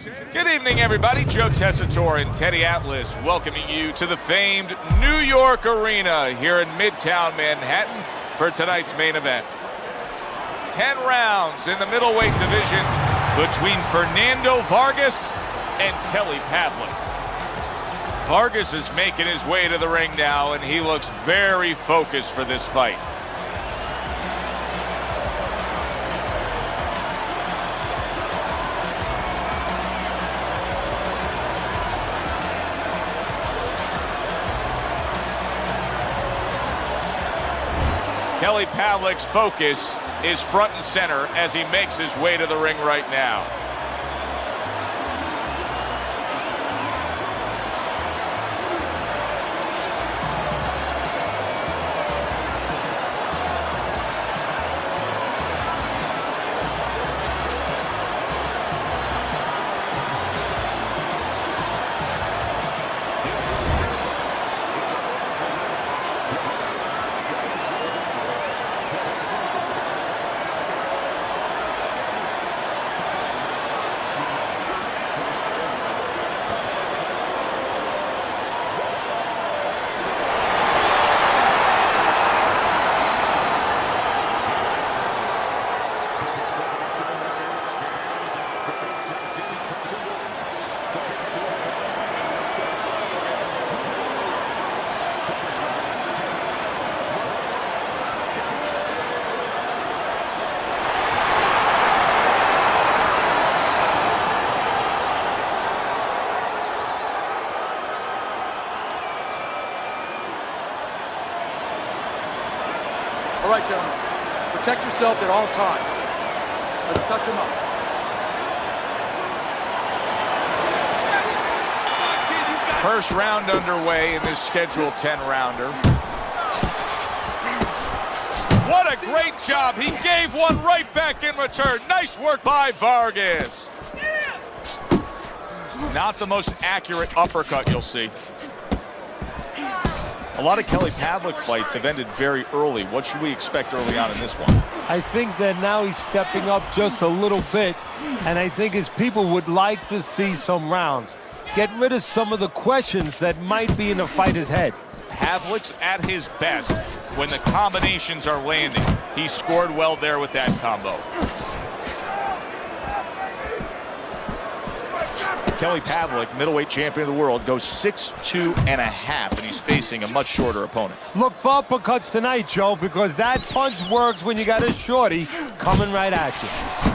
Good evening, everybody. Joe Tessitore and Teddy Atlas welcoming you to the famed New York Arena here in Midtown Manhattan for tonight's main event. 10 rounds in the middleweight division between Fernando Vargas and Kelly Pavlik. Vargas is making his way to the ring now, and he looks very focused for this fight. Kelly Pavlik's focus is front and center as he makes his way to the ring right now. All right, gentlemen, protect yourselves at all times. Let's touch them up. First round underway in this scheduled 10-rounder. What a great job. He gave one right back in return. Nice work by Vargas. Not the most accurate uppercut you'll see. A lot of Kelly Pavlik fights have ended very early. What should we expect early on in this one? I think that now he's stepping up just a little bit, and I think his people would like to see some rounds. Get rid of some of the questions that might be in the fighter's head. Pavlik's at his best when the combinations are landing. He scored well there with that combo. Kelly Pavlik, middleweight champion of the world, goes 6'2.5", and he's facing a much shorter opponent. Look for uppercuts tonight, Joe, because that punch works when you got a shorty coming right at you.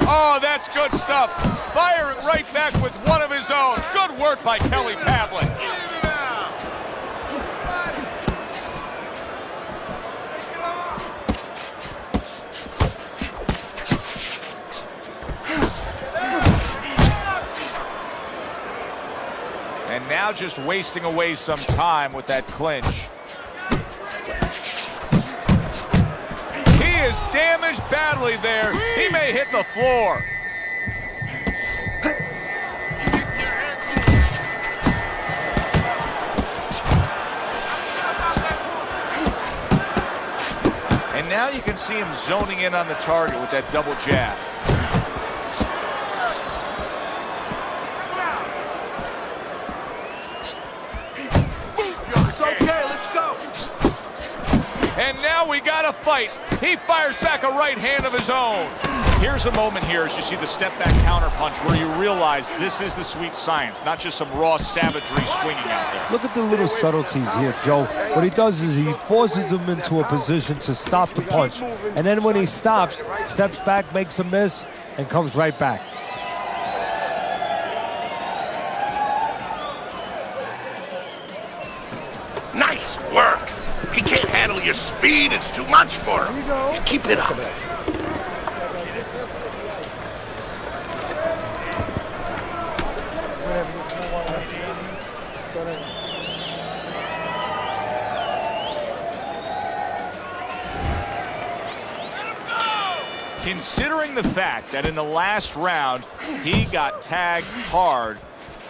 Oh, that's good stuff. Firing right back with one of his own. Good work by Kelly Pavlik. And now just wasting away some time with that clinch. He is damaged badly there. He may hit the floor. And now you can see him zoning in on the target with that double jab. And now we got a fight. He fires back a right hand of his own. Here's a moment here as you see the step back counter punch where you realize this is the sweet science, not just some raw savagery swinging out there. Look at the little subtleties here, Joe. What he does is he forces him into a position to stop the punch. And then when he stops, steps back, makes a miss, and comes right back. Nice work. He can't handle your speed. It's too much for him. Keep it up. Considering the fact that in the last round he got tagged hard,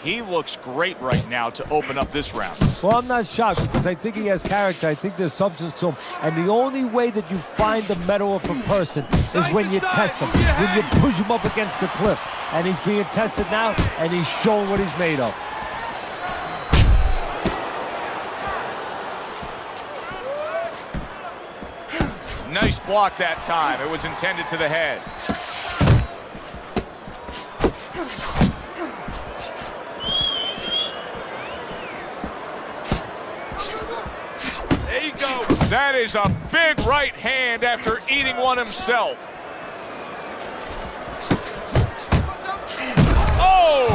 He looks great right now to open up this round. Well, I'm not shocked because I think he has character. I think there's substance to him. And the only way that you find the mettle of a person is when you test him, when you push him up against the cliff. And he's being tested now, and he's showing what he's made of. Nice block that time. It was intended to the head. There you go. That is a big right hand after eating one himself. Oh!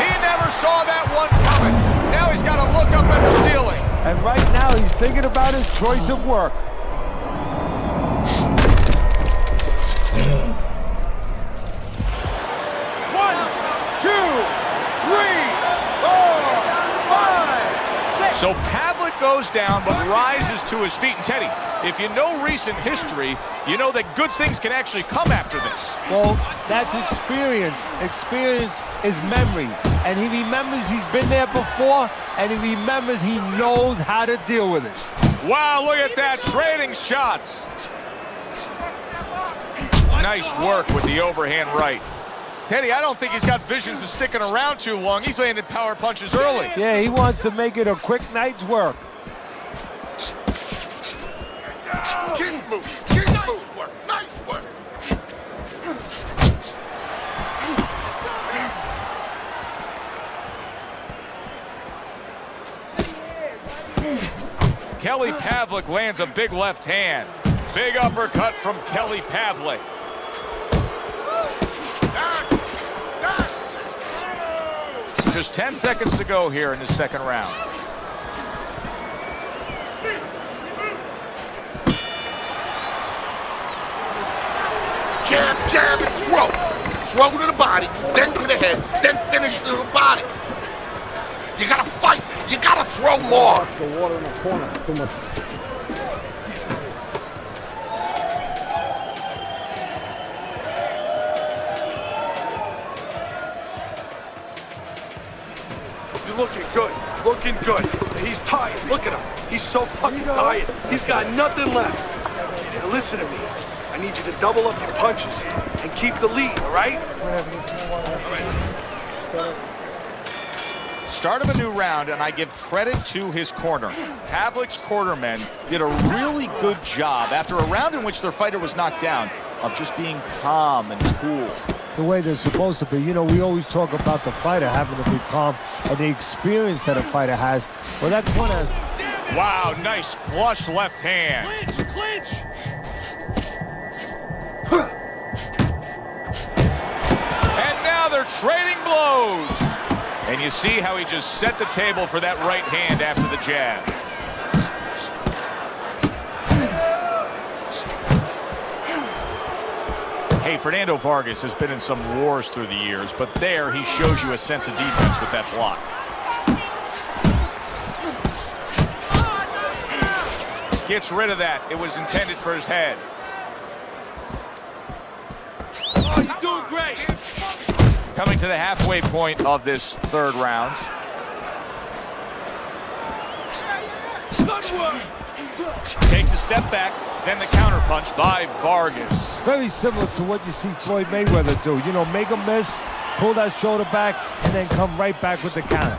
He never saw that one coming. Now he's got to look up at the ceiling. And right now, he's thinking about his choice of work. 1, 2, 3, 4, 5, 6. So Pavlik goes down but rises to his feet. And Teddy, if you know recent history, you know that good things can actually come after this. Well, that's experience. Experience is memory. And he remembers he's been there before, and he remembers he knows how to deal with it. Wow, look at that, trading shots. Nice work with the overhand right. Teddy, I don't think he's got visions of sticking around too long. He's landing power punches early. Yeah, he wants to make it a quick night's work. Keep moving. Nice work. Nice work. Kelly Pavlik lands a big left hand. Big uppercut from Kelly Pavlik. Just 10 seconds to go here in the second round. Jab, jab, and throw. Throw to the body, then to the head, then finish to the body. You gotta fight. You gotta throw more. The water in the corner. Too much. You're looking good. Looking good. He's tired. Look at him. He's so fucking tired. He's got nothing left. Now listen to me. I need you to double up your punches and keep the lead, all right? Start of a new round, and I give credit to his corner. Pavlik's cornermen did a really good job after a round in which their fighter was knocked down of just being calm and cool. The way they're supposed to be. You know, we always talk about the fighter having to be calm and the experience that a fighter has. Well, that corner has... Wow, nice flush left hand. Clinch, clinch. And now they're trading blows. And you see how he just set the table for that right hand after the jab. Hey, Fernando Vargas has been in some wars through the years, but there he shows you a sense of defense with that block. Gets rid of that. It was intended for his head. Oh, you're doing great. Coming to the halfway point of this third round. Good work. Takes a step back, then the counterpunch by Vargas. Very similar to what you see Floyd Mayweather do. You know, make a miss, pull that shoulder back, and then come right back with the counter.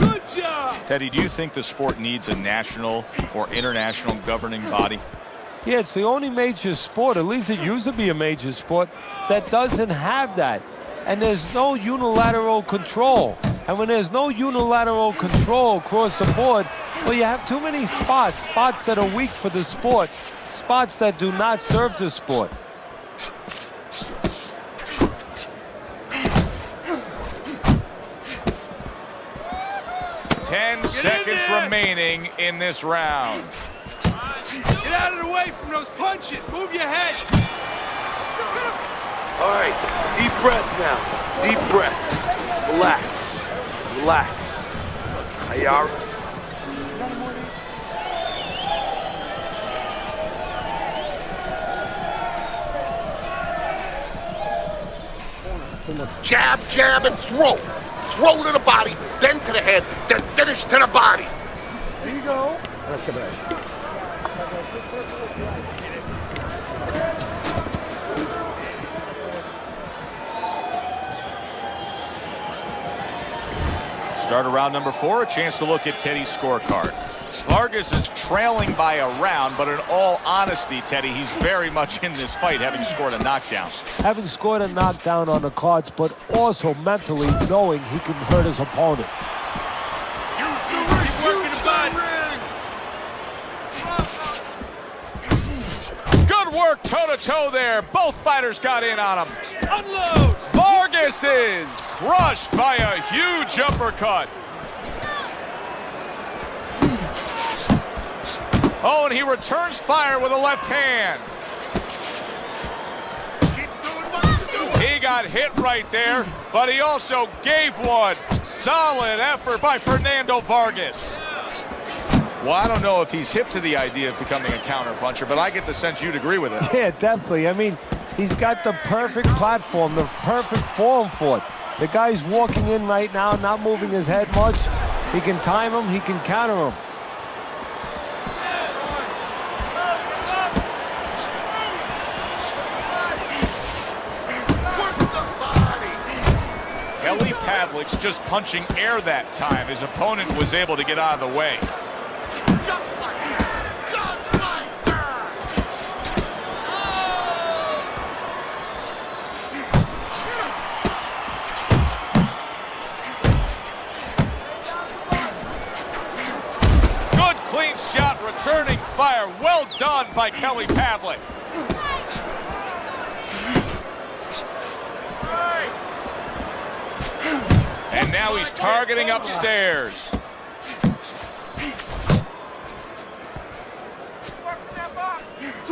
Good job. Teddy, do you think the sport needs a national or international governing body? Yeah, it's the only major sport, at least it used to be a major sport, that doesn't have that. And there's no unilateral control. And when there's no unilateral control across the board, well, you have too many spots that are weak for the sport, spots that do not serve the sport. Ten seconds remaining in this round. Get out of the way from those punches. Move your head. All right, deep breath now. Deep breath. Relax. Relax. Ayara. jab, jab, and throw. Throw to the body, then to the head, then finish to the body. There you go. Start of round number 4, a chance to look at Teddy's scorecard. Vargas is trailing by a round, but in all honesty, Teddy, he's very much in this fight, having scored a knockdown. Having scored a knockdown on the cards, but also mentally knowing he can hurt his opponent. Keep working the body. Good work toe-to-toe there. Both fighters got in on him. Unload. Vargas is crushed by a huge uppercut. Oh, and he returns fire with a left hand. He got hit right there, but he also gave one. Solid effort by Fernando Vargas. Well, I don't know if he's hip to the idea of becoming a counterpuncher, but I get the sense you'd agree with it. Yeah, definitely. I mean, he's got the perfect platform, the perfect form for it. The guy's walking in right now, not moving his head much. He can time him, he can counter him. Pavlik's just punching air that time. His opponent was able to get out of the way. Just like that. Just like that. Good clean shot, returning fire. Well done by Kelly Pavlik. And now he's targeting upstairs.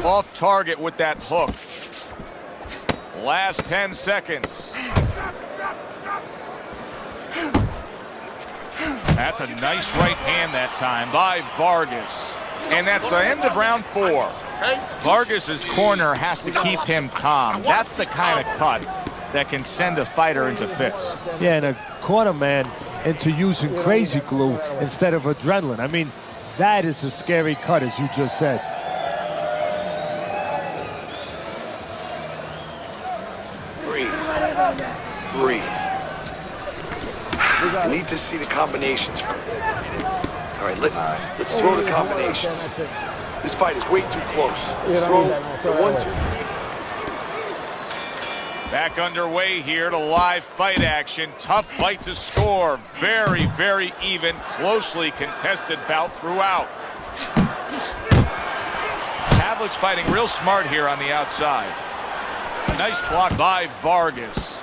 Off target with that hook. Last 10 seconds. That's a nice right hand that time by Vargas. And that's the end of round 4. Vargas's corner has to keep him calm. That's the kind of cut that can send a fighter into fits. Yeah, and a corner man into using crazy glue instead of adrenaline. I mean, that is a scary cut, as you just said. Breathe. Breathe. I need to see the combinations from you. All right, let's throw the combinations. This fight is way too close. Let's throw the 1-2. Back underway here to live fight action. Tough fight to score. Very, very even, closely contested bout throughout. Pavlik's fighting real smart here on the outside. Nice block by Vargas.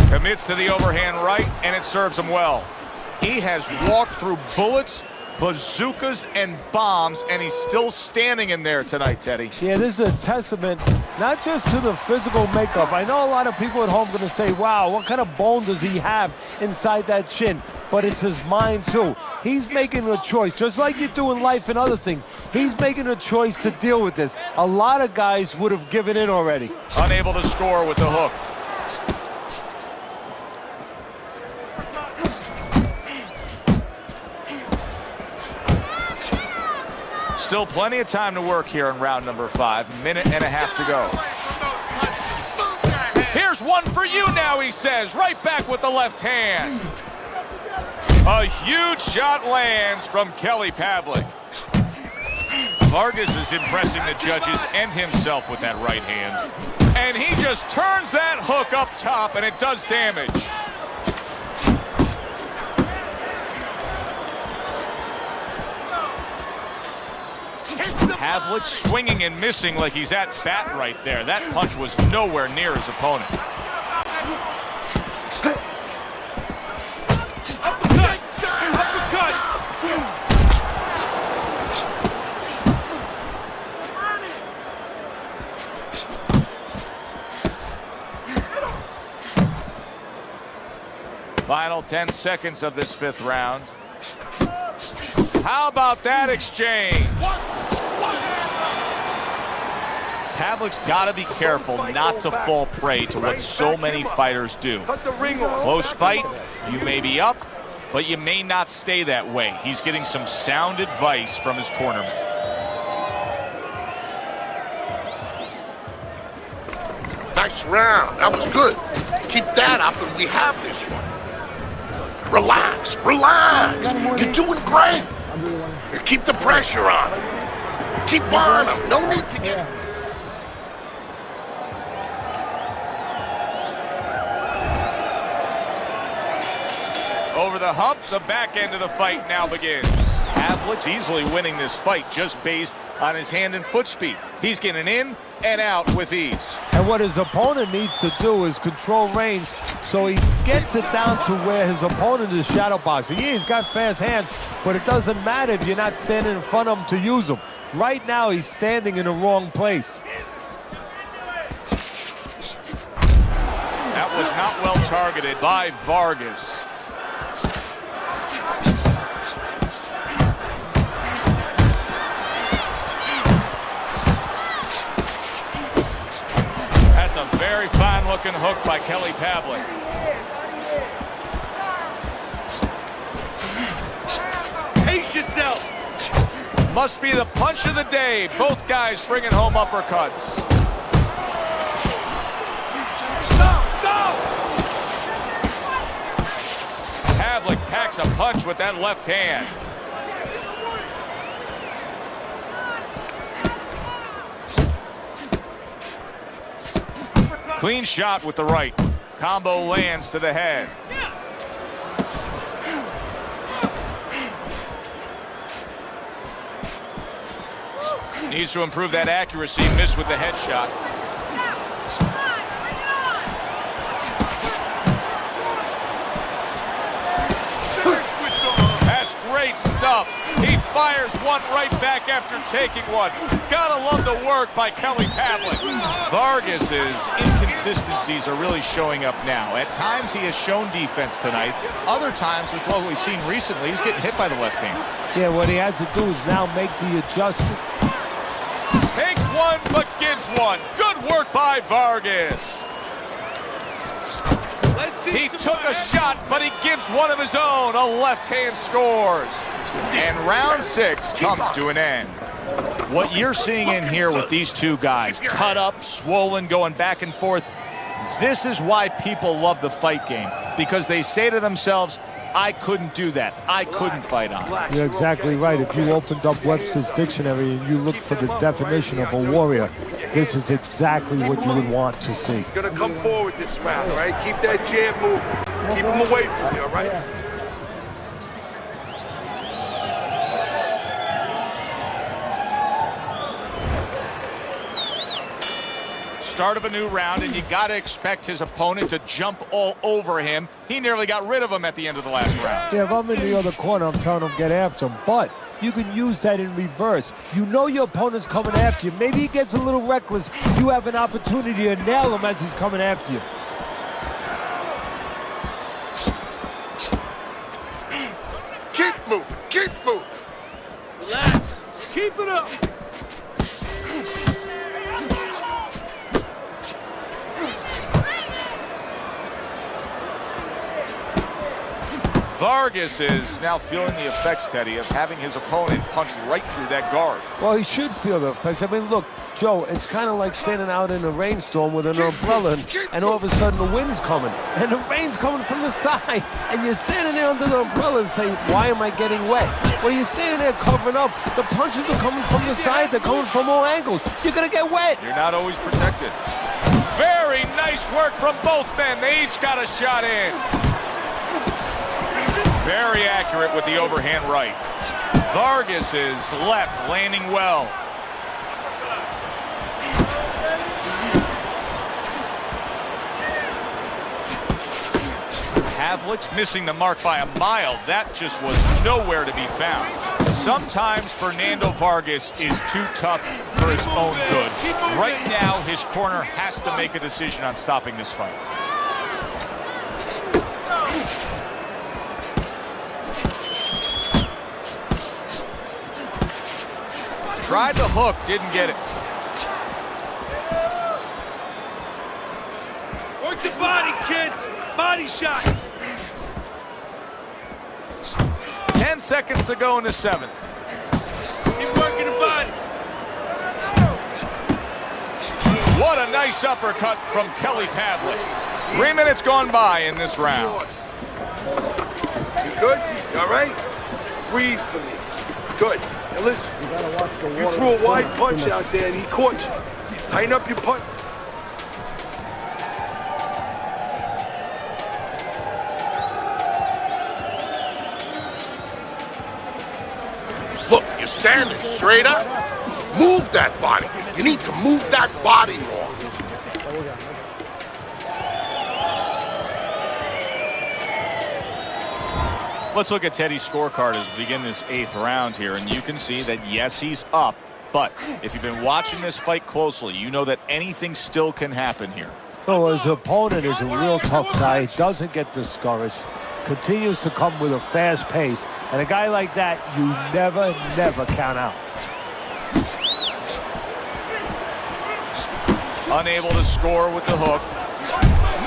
Commits to the overhand right, and it serves him well. He has walked through bullets, bazookas, and bombs, and he's still standing in there tonight, Teddy. Yeah, this is a testament not just to the physical makeup. I know a lot of people at home are going to say, wow, what kind of bone does he have inside that chin? But it's his mind, too. He's making a choice, just like you do in life and other things. He's making a choice to deal with this. A lot of guys would have given in already. Unable to score with the hook. Still plenty of time to work here in round number 5. Minute and a half to go. Here's one for you now, he says. Right back with the left hand. A huge shot lands from Kelly Pavlik. Vargas is impressing the judges and himself with that right hand. And he just turns that hook up top, and it does damage. Pavlik swinging and missing like he's at bat right there. That punch was nowhere near his opponent. Uppercut! Uppercut! Final 10 seconds of this 5th round. How about that exchange? Pavlik's got to be careful not to fall prey to what so many fighters do. Cut the ring off. Close fight, you may be up, but you may not stay that way. He's getting some sound advice from his cornerman. Nice round. That was good. Keep that up and we have this one. Relax. Relax. You're doing great. Keep the pressure on. Keep on him. No need to get... Over the hump, the back end of the fight now begins. Pavlik's easily winning this fight just based on his hand and foot speed. He's getting in and out with ease. And what his opponent needs to do is control range so he gets it down to where his opponent is shadow boxing. Yeah, he's got fast hands, but it doesn't matter if you're not standing in front of him to use them. Right now, he's standing in the wrong place. That was not well targeted by Vargas. That's a very fine-looking hook by Kelly Pavlik. Pace yourself. Must be the punch of the day. Both guys bringing home uppercuts. Pavlik packs a punch with that left hand. Clean shot with the right. Combo lands to the head. Needs to improve that accuracy. Missed with the head shot. That's great stuff. He fires one right back after taking one. Gotta love the work by Kelly Pavlik. Vargas's inconsistencies are really showing up now. At times he has shown defense tonight. Other times, with what we've seen recently, he's getting hit by the left hand. Yeah, what he has to do is now make the adjustment. Takes one, but gives one. Good work by Vargas. He took a shot, but he gives one of his own. A left hand scores. And round 6 comes to an end. What you're seeing in here with these two guys, cut up, swollen, going back and forth, this is why people love the fight game. Because they say to themselves, I couldn't do that. I couldn't fight on. You're exactly right. If you opened up Webster's dictionary and you look for the definition of a warrior, this is exactly what you would want to see. He's gonna come forward this round, all right? Keep that jab moving. Keep him away from you, all right? Start of a new round, and you got to expect his opponent to jump all over him. He nearly got rid of him at the end of the last round. Yeah, if I'm in the other corner, I'm telling him get after him. But you can use that in reverse. You know your opponent's coming after you. Maybe he gets a little reckless. You have an opportunity to nail him as he's coming after you. Keep moving. Keep moving. Relax. Keep it up. Vargas is now feeling the effects, Teddy, of having his opponent punch right through that guard. Well, he should feel the effects. I mean, look, Joe, it's kind of like standing out in a rainstorm with an umbrella, and all of a sudden the wind's coming, and the rain's coming from the side, and you're standing there under the umbrella and saying, why am I getting wet? Well, you're standing there covering up. The punches are coming from the side. They're coming from all angles. You're going to get wet. You're not always protected. Very nice work from both men. They each got a shot in. Very accurate with the overhand right. Vargas's left landing well. Pavlik's missing the mark by a mile. That just was nowhere to be found. Sometimes Fernando Vargas is too tough for his own good. Right now, his corner has to make a decision on stopping this fight. Tried the hook, didn't get it. body, kid. Body shots. 10 seconds to go in the 7th. Keep working the body. What a nice uppercut from Kelly Pavlik. 3 minutes gone by in this round. You good? You all right? Breathe for me. Good. Now listen, You gotta watch the you water. threw a wide punch out there and he caught you. Tighten up your punch. Look, you're standing straight up. Move that body. You need to move that body more. Let's look at Teddy's scorecard as we begin this 8th round here, and you can see that, yes, he's up, but if you've been watching this fight closely, you know that anything still can happen here. So his opponent is a real tough guy, doesn't get discouraged, continues to come with a fast pace, and a guy like that, you never count out. Unable to score with the hook.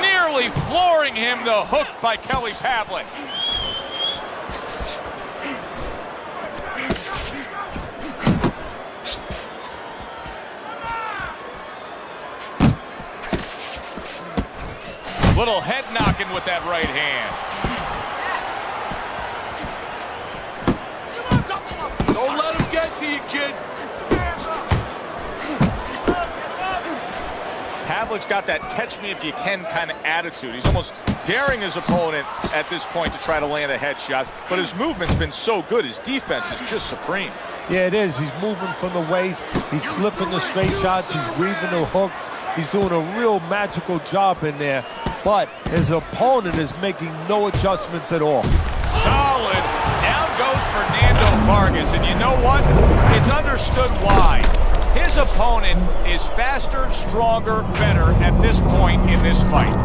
Nearly flooring him, the hook by Kelly Pavlik. Little head knocking with that right hand. Don't let him get to you, kid. Pavlik's got that catch-me-if-you-can kind of attitude. He's almost daring his opponent at this point to try to land a headshot, but his movement's been so good. His defense is just supreme. Yeah, it is. He's moving from the waist. He's slipping the straight shots. He's weaving the hooks. He's doing a real magical job in there. But his opponent is making no adjustments at all. Solid. Down goes Fernando Vargas. And you know what? It's understood why. His opponent is faster, stronger, better at this point in this fight. 1,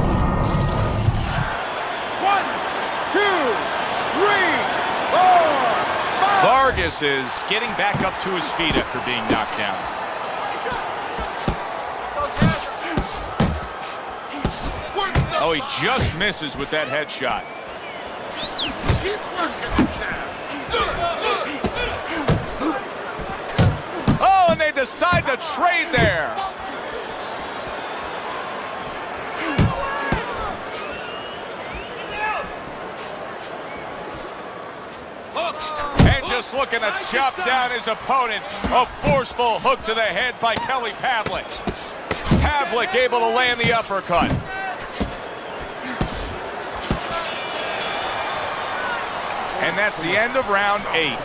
2, 3, 4, 5. Vargas is getting back up to his feet after being knocked down. Oh, he just misses with that headshot. Oh, and they decide to trade there. And just looking to chop down his opponent. A forceful hook to the head by Kelly Pavlik. Pavlik able to land the uppercut. And that's the end of round 8.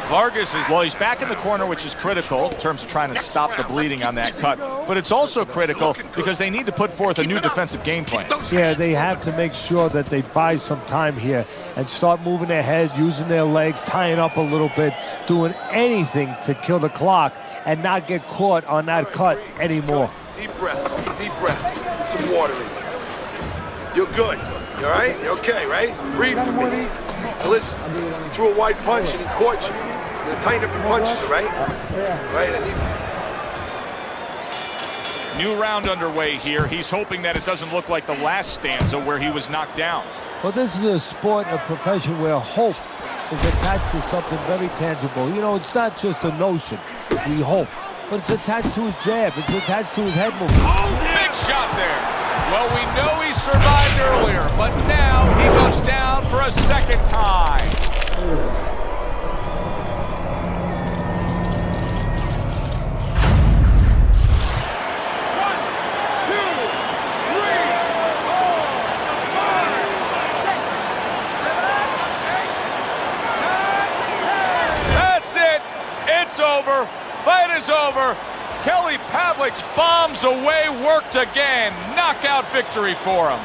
Vargas is, well, he's back in the corner, which is critical in terms of trying to stop the bleeding on that cut. But it's also critical because they need to put forth a new defensive game plan. Yeah, they have to make sure that they buy some time here and start moving their head, using their legs, tying up a little bit, doing anything to kill the clock and not get caught on that cut anymore. Deep breath. Deep breath. Get some water in you. You're good. You all right? You're okay, right? Breathe for me. Now listen, you threw a wide punch and he caught you. You're gonna tighten up your punches, all right? Right? New round underway here. He's hoping that it doesn't look like the last stanza where he was knocked down. Well, this is a sport, a profession where hope is attached to something very tangible. You know, it's not just a notion, we hope, but it's attached to his jab. It's attached to his head movement. Big shot there. Well, we know he survived earlier, but now he goes down for a second time. That's it. It's over. Fight is over. Kelly Pavlik's bombs away worked again. Knockout victory for him.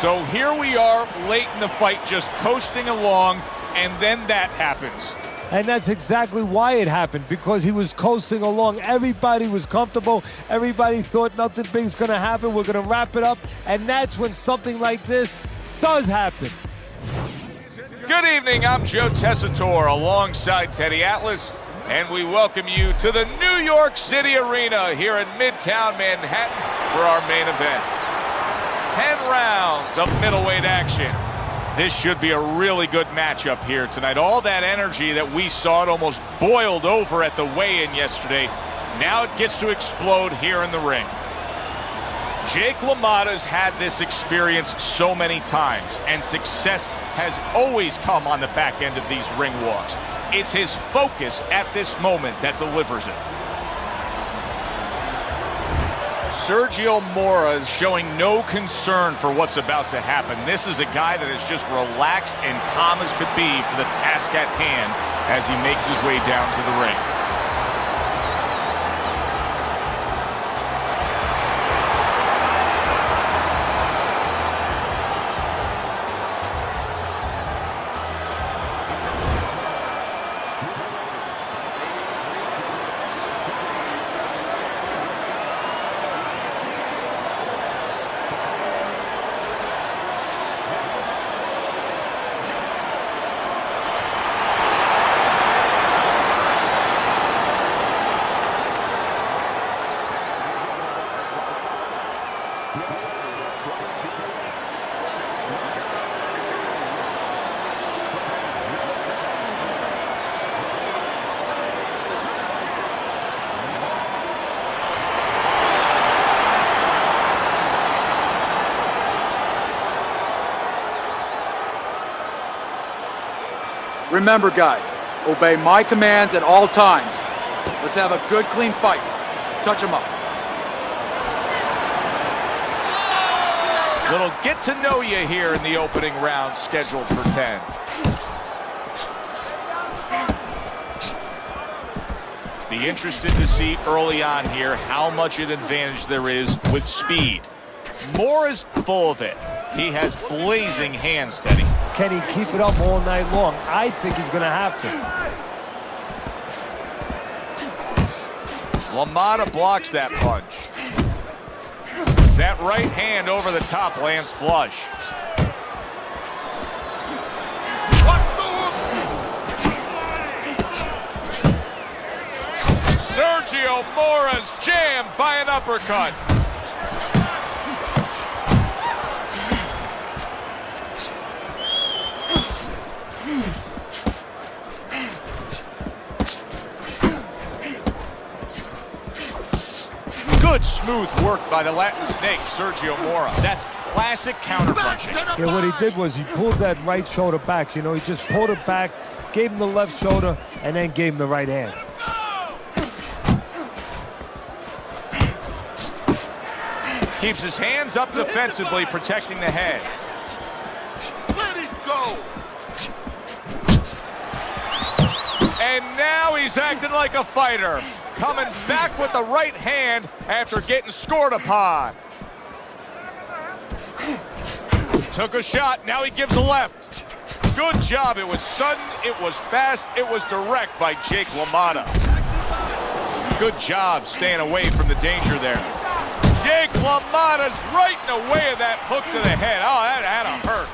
So here we are late in the fight, just coasting along, and then that happens. And that's exactly why it happened, because he was coasting along. Everybody was comfortable. Everybody thought nothing big's going to happen. We're going to wrap it up. And that's when something like this does happen. Good evening. I'm Joe Tessitore alongside Teddy Atlas, and we welcome you to the New York City Arena here in Midtown Manhattan for our main event. 10 rounds of middleweight action. This should be a really good matchup here tonight. All that energy that we saw, it almost boiled over at the weigh-in yesterday. Now it gets to explode here in the ring. Jake LaMotta's had this experience so many times, and success has always come on the back end of these ring walks. It's his focus at this moment that delivers it. Sergio Mora is showing no concern for what's about to happen. This is a guy that is just relaxed and calm as could be for the task at hand as he makes his way down to the ring. Remember, guys, obey my commands at all times. Let's have a good, clean fight. Touch him up. Little get to know you here in the opening round, scheduled for 10. Be interested to see early on here how much an advantage there is with speed. Mora's full of it. He has blazing hands, Teddy. Can he keep it up all night long? I think he's going to have to. Lamotta blocks that punch. That right hand over the top lands flush. Sergio Mora's jammed by an uppercut. Good smooth work by the Latin snake, Sergio Mora. That's classic counterpunching. Yeah, what he did was he pulled that right shoulder back. You know, he just pulled it back, gave him the left shoulder, and then gave him the right hand. Keeps his hands up defensively, protecting the head. Let it go. And now he's acting like a fighter. Coming back with the right hand after getting scored upon. Took a shot, now he gives a left. Good job, it was sudden, it was fast, it was direct by Jake LaMotta. Good job staying away from the danger there. Jake LaMotta's right in the way of that hook to the head. Oh, that had to hurt.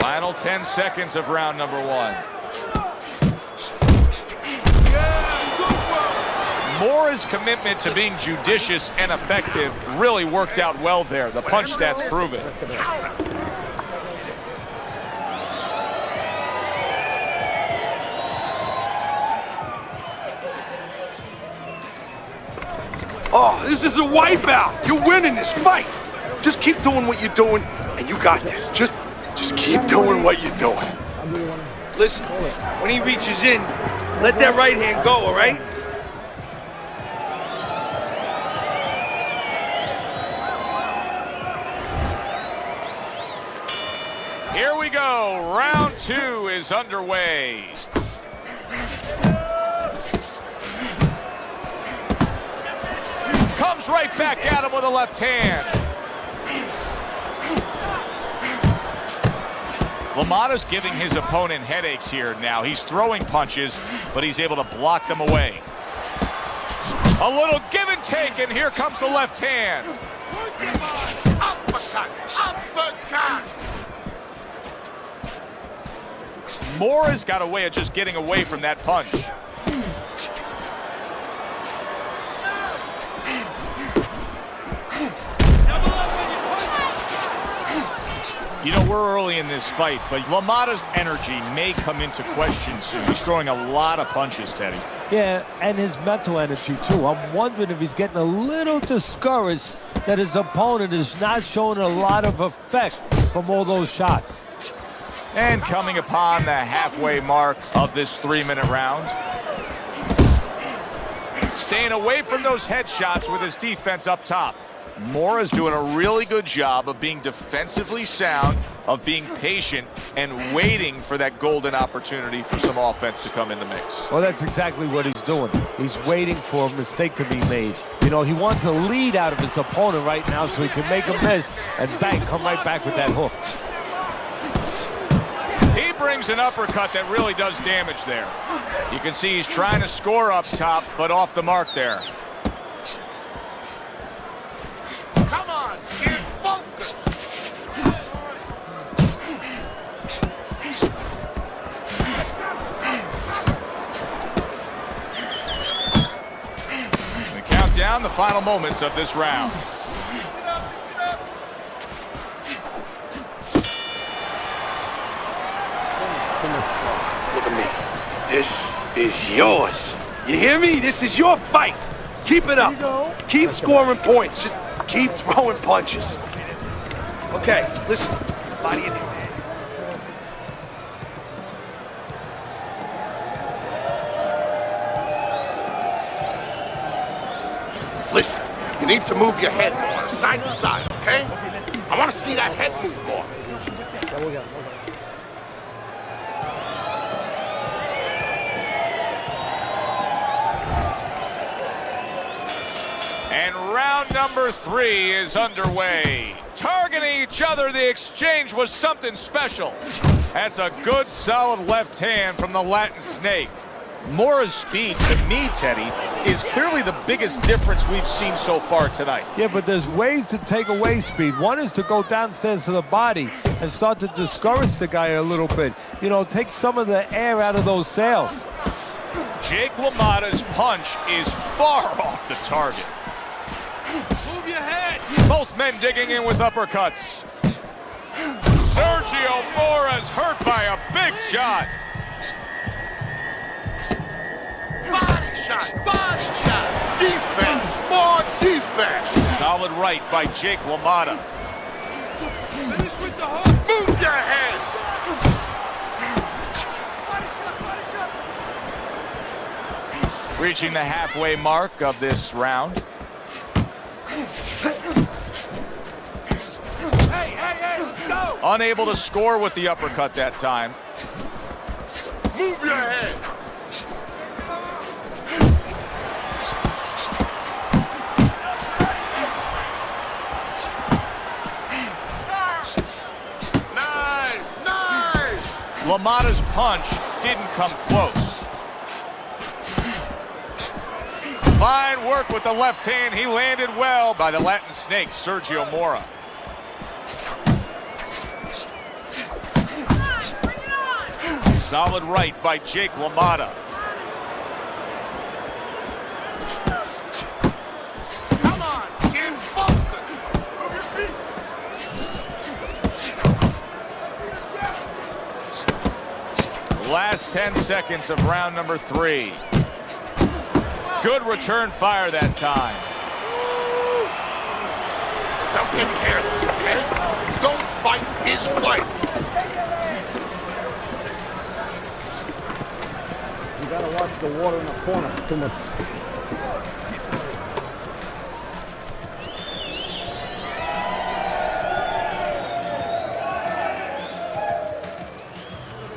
Final 10 seconds of round number 1. Mora's commitment to being judicious and effective really worked out well there. The punch stats prove it. Oh, this is a wipeout. You're winning this fight. Just keep doing what you're doing, and you got this. Just keep doing what you're doing. Listen, when he reaches in, let that right hand go, all right? Here we go. Round 2 is underway. goes right back at him with a left hand. Lamotta's giving his opponent headaches here now. He's throwing punches, but he's able to block them away. A little give and take, and here comes the left hand. Uppercut! Uppercut! Mora's got a way of just getting away from that punch. You know, we're early in this fight, but Lamotta's energy may come into question soon. He's throwing a lot of punches, Teddy. Yeah, and his mental energy, too. I'm wondering if he's getting a little discouraged that his opponent is not showing a lot of effect from all those shots. And coming upon the halfway mark of this 3-minute round. Staying away from those headshots with his defense up top. Mora's doing a really good job of being defensively sound, of being patient, and waiting for that golden opportunity for some offense to come in the mix. Well, that's exactly what he's doing. He's waiting for a mistake to be made. You know, he wants a lead out of his opponent right now so he can make a miss and bang, come right back with that hook. He brings an uppercut that really does damage there. You can see he's trying to score up top, but off the mark there. Come on, get focused! We count down the final moments of this round. Look at me. This is yours. You hear me? This is your fight. Keep it up. Keep scoring points. Just keep throwing punches. Okay, listen. Body in there. Listen, you need to move your head more, side to side, okay? I want to see that head move more. And round number 3 is underway. Targeting each other, the exchange was something special. That's a good, solid left hand from the Latin Snake. Mora's speed, to me, Teddy, is clearly the biggest difference we've seen so far tonight. Yeah, but there's ways to take away speed. One is to go downstairs to the body and start to discourage the guy a little bit. You know, take some of the air out of those sails. Jake LaMotta's punch is far off the target. Move your head. Both men digging in with uppercuts. Sergio Mora's hurt by a big shot. Body shot, body shot. Defense, more defense. Solid right by Jake LaMotta. Finish with the hook. Move your head. Reaching the halfway mark of this round. Hey, let's go. Unable to score with the uppercut that time. Move your head. Nice. LaMotta's punch didn't come close. Fine work with the left hand. He landed well by the Latin Snake, Sergio Mora. Solid right by Jake LaMotta. Come on, get focused. Last 10 seconds of round number 3. Good return fire that time. Don't get careless, okay? Don't fight his fight. You gotta watch the water in the corner. Too much.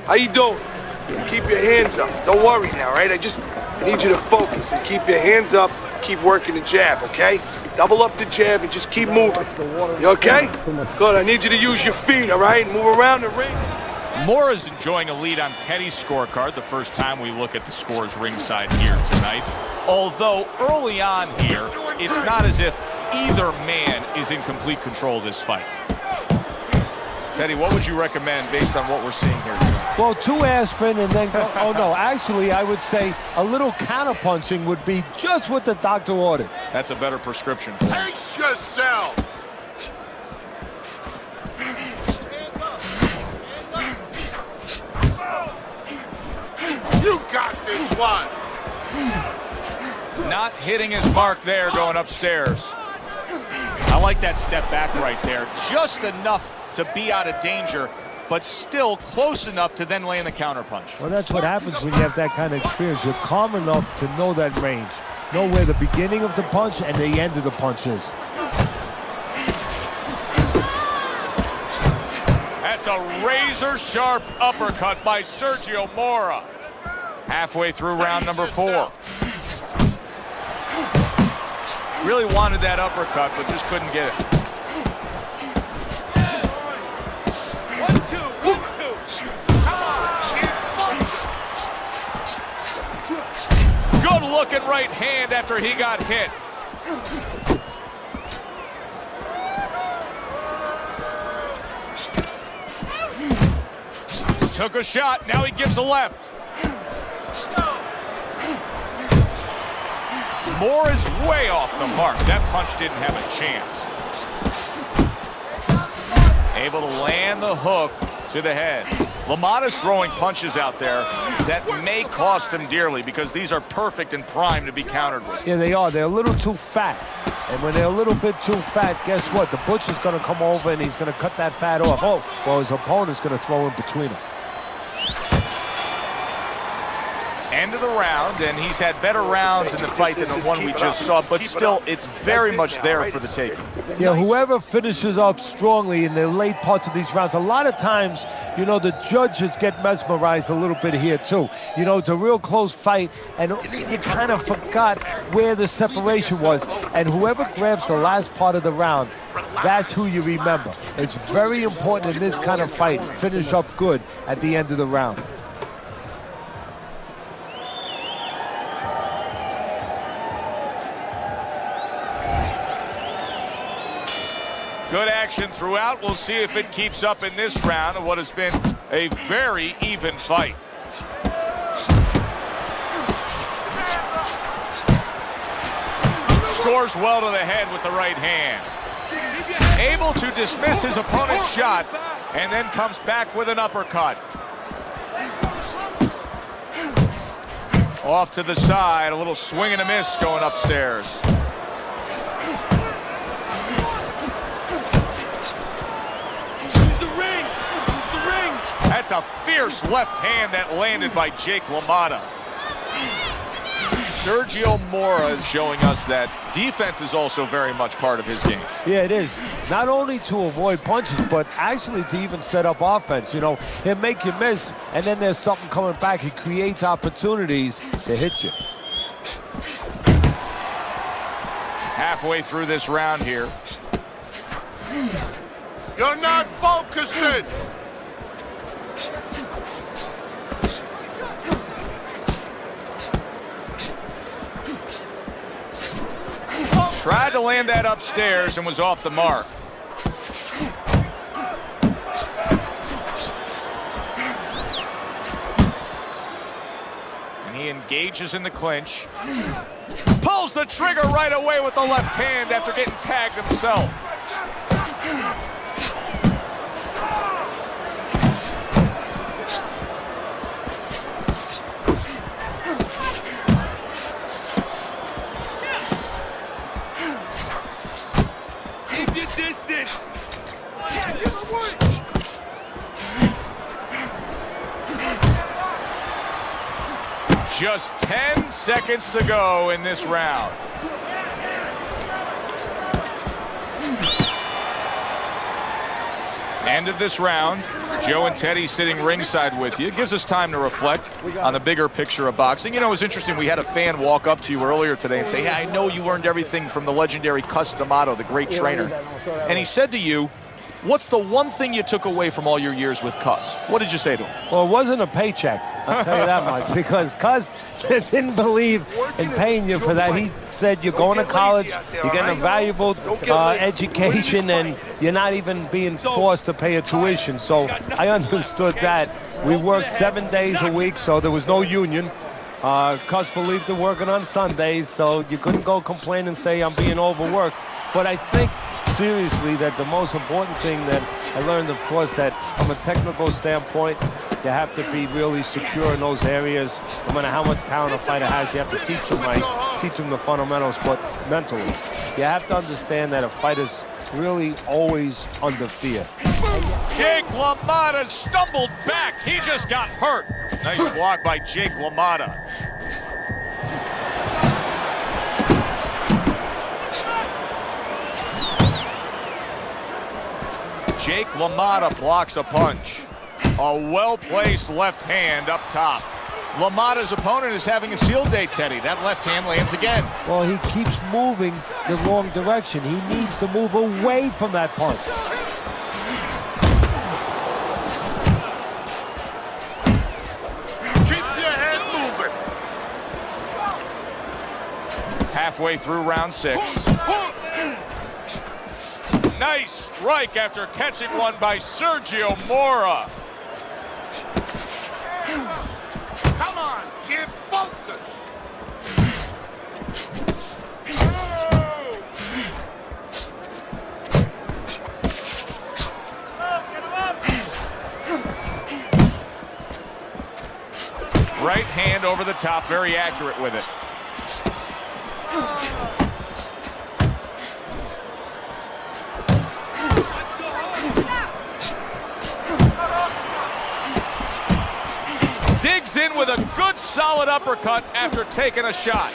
How you doing? Keep your hands up. Don't worry now, right? I need you to focus and keep your hands up keep working the jab, okay? Double up the jab and just keep moving. You okay? Good, I need you to use your feet, all right? Move around the ring. Mora's enjoying a lead on Teddy's scorecard the first time we look at the scores ringside here tonight. Although early on here, it's not as if either man is in complete control of this fight. Teddy, what would you recommend based on what we're seeing here tonight? Well, 2 aspirin and then go, oh no, actually I would say a little counterpunching would be just what the doctor ordered. That's a better prescription. Pace yourself! You got this one! Not hitting his mark there going upstairs. I like that step back right there. Just enough to be out of danger, but still close enough to then land the counterpunch. Well, that's what happens when you have that kind of experience. You're calm enough to know that range. Know where the beginning of the punch and the end of the punch is. That's a razor-sharp uppercut by Sergio Mora. Halfway through round number 4. Really wanted that uppercut, but just couldn't get it. 1, 2, 1, 2. Good-looking right hand after he got hit. Took a shot, now he gives a left. Mora's way off the mark. That punch didn't have a chance. Able to land the hook to the head. Lamotta's throwing punches out there that may cost him dearly because these are perfect and primed to be countered with. Yeah, they are. They're a little too fat. And when they're a little bit too fat, guess what? The butcher's going to come over and he's going to cut that fat off. Oh, well, his opponent's going to throw in between them. End of the round, and he's had better rounds in the fight than the one we just saw, but still, it's very much there for the taking. Yeah, whoever finishes off strongly in the late parts of these rounds, a lot of times, you know, the judges get mesmerized a little bit here, too. You know, it's a real close fight, and you kind of forgot where the separation was. And whoever grabs the last part of the round, that's who you remember. It's very important in this kind of fight. Finish up good at the end of the round. Good action throughout. We'll see if it keeps up in this round of what has been a very even fight. Scores well to the head with the right hand. Able to dismiss his opponent's shot and then comes back with an uppercut. Off to the side, a little swing and a miss going upstairs. That's a fierce left hand that landed by Jake Lamotta. Sergio Mora is showing us that defense is also very much part of his game. Yeah, it is. Not only to avoid punches, but actually to even set up offense. You know, he'll make you miss, and then there's something coming back. He creates opportunities to hit you. Halfway through this round here. You're not focusing! Tried to land that upstairs and was off the mark. And he engages in the clinch. Pulls the trigger right away with the left hand after getting tagged himself. Distance. Just 10 seconds to go in this round. End of this round. Joe and Teddy sitting ringside with you. It gives us time to reflect on the bigger picture of boxing. You know, it was interesting. We had a fan walk up to you earlier today and say, hey, I know you learned everything from the legendary Cus D'Amato, the great trainer. And he said to you, what's the one thing you took away from all your years with Cus? What did you say to him? Well, it wasn't a paycheck, I'll tell you that much, because Cus didn't believe in paying you for that. He said you're going to college, you're getting a valuable education, and you're not even being forced to pay a tuition. So I understood that. We worked 7 days a week, so there was no union. Cus believed in working on Sundays, so you couldn't go complain and say I'm being overworked. But I think seriously that the most important thing that I learned, of course, that from a technical standpoint, you have to be really secure in those areas. No matter how much talent a fighter has, you have to teach them right, teach them the fundamentals, but mentally. You have to understand that a fighter's really always under fear. Jake LaMotta stumbled back. He just got hurt. Nice block by Jake LaMotta. Jake LaMotta blocks a punch. A well-placed left hand up top. LaMotta's opponent is having a field day, Teddy. That left hand lands again. Well, he keeps moving the wrong direction. He needs to move away from that punch. Keep your head moving. Halfway through round 6. Nice strike after catching one by Sergio Mora. Come on, kid, focus. Right hand over the top, very accurate with it. Digs in with a good solid uppercut after taking a shot.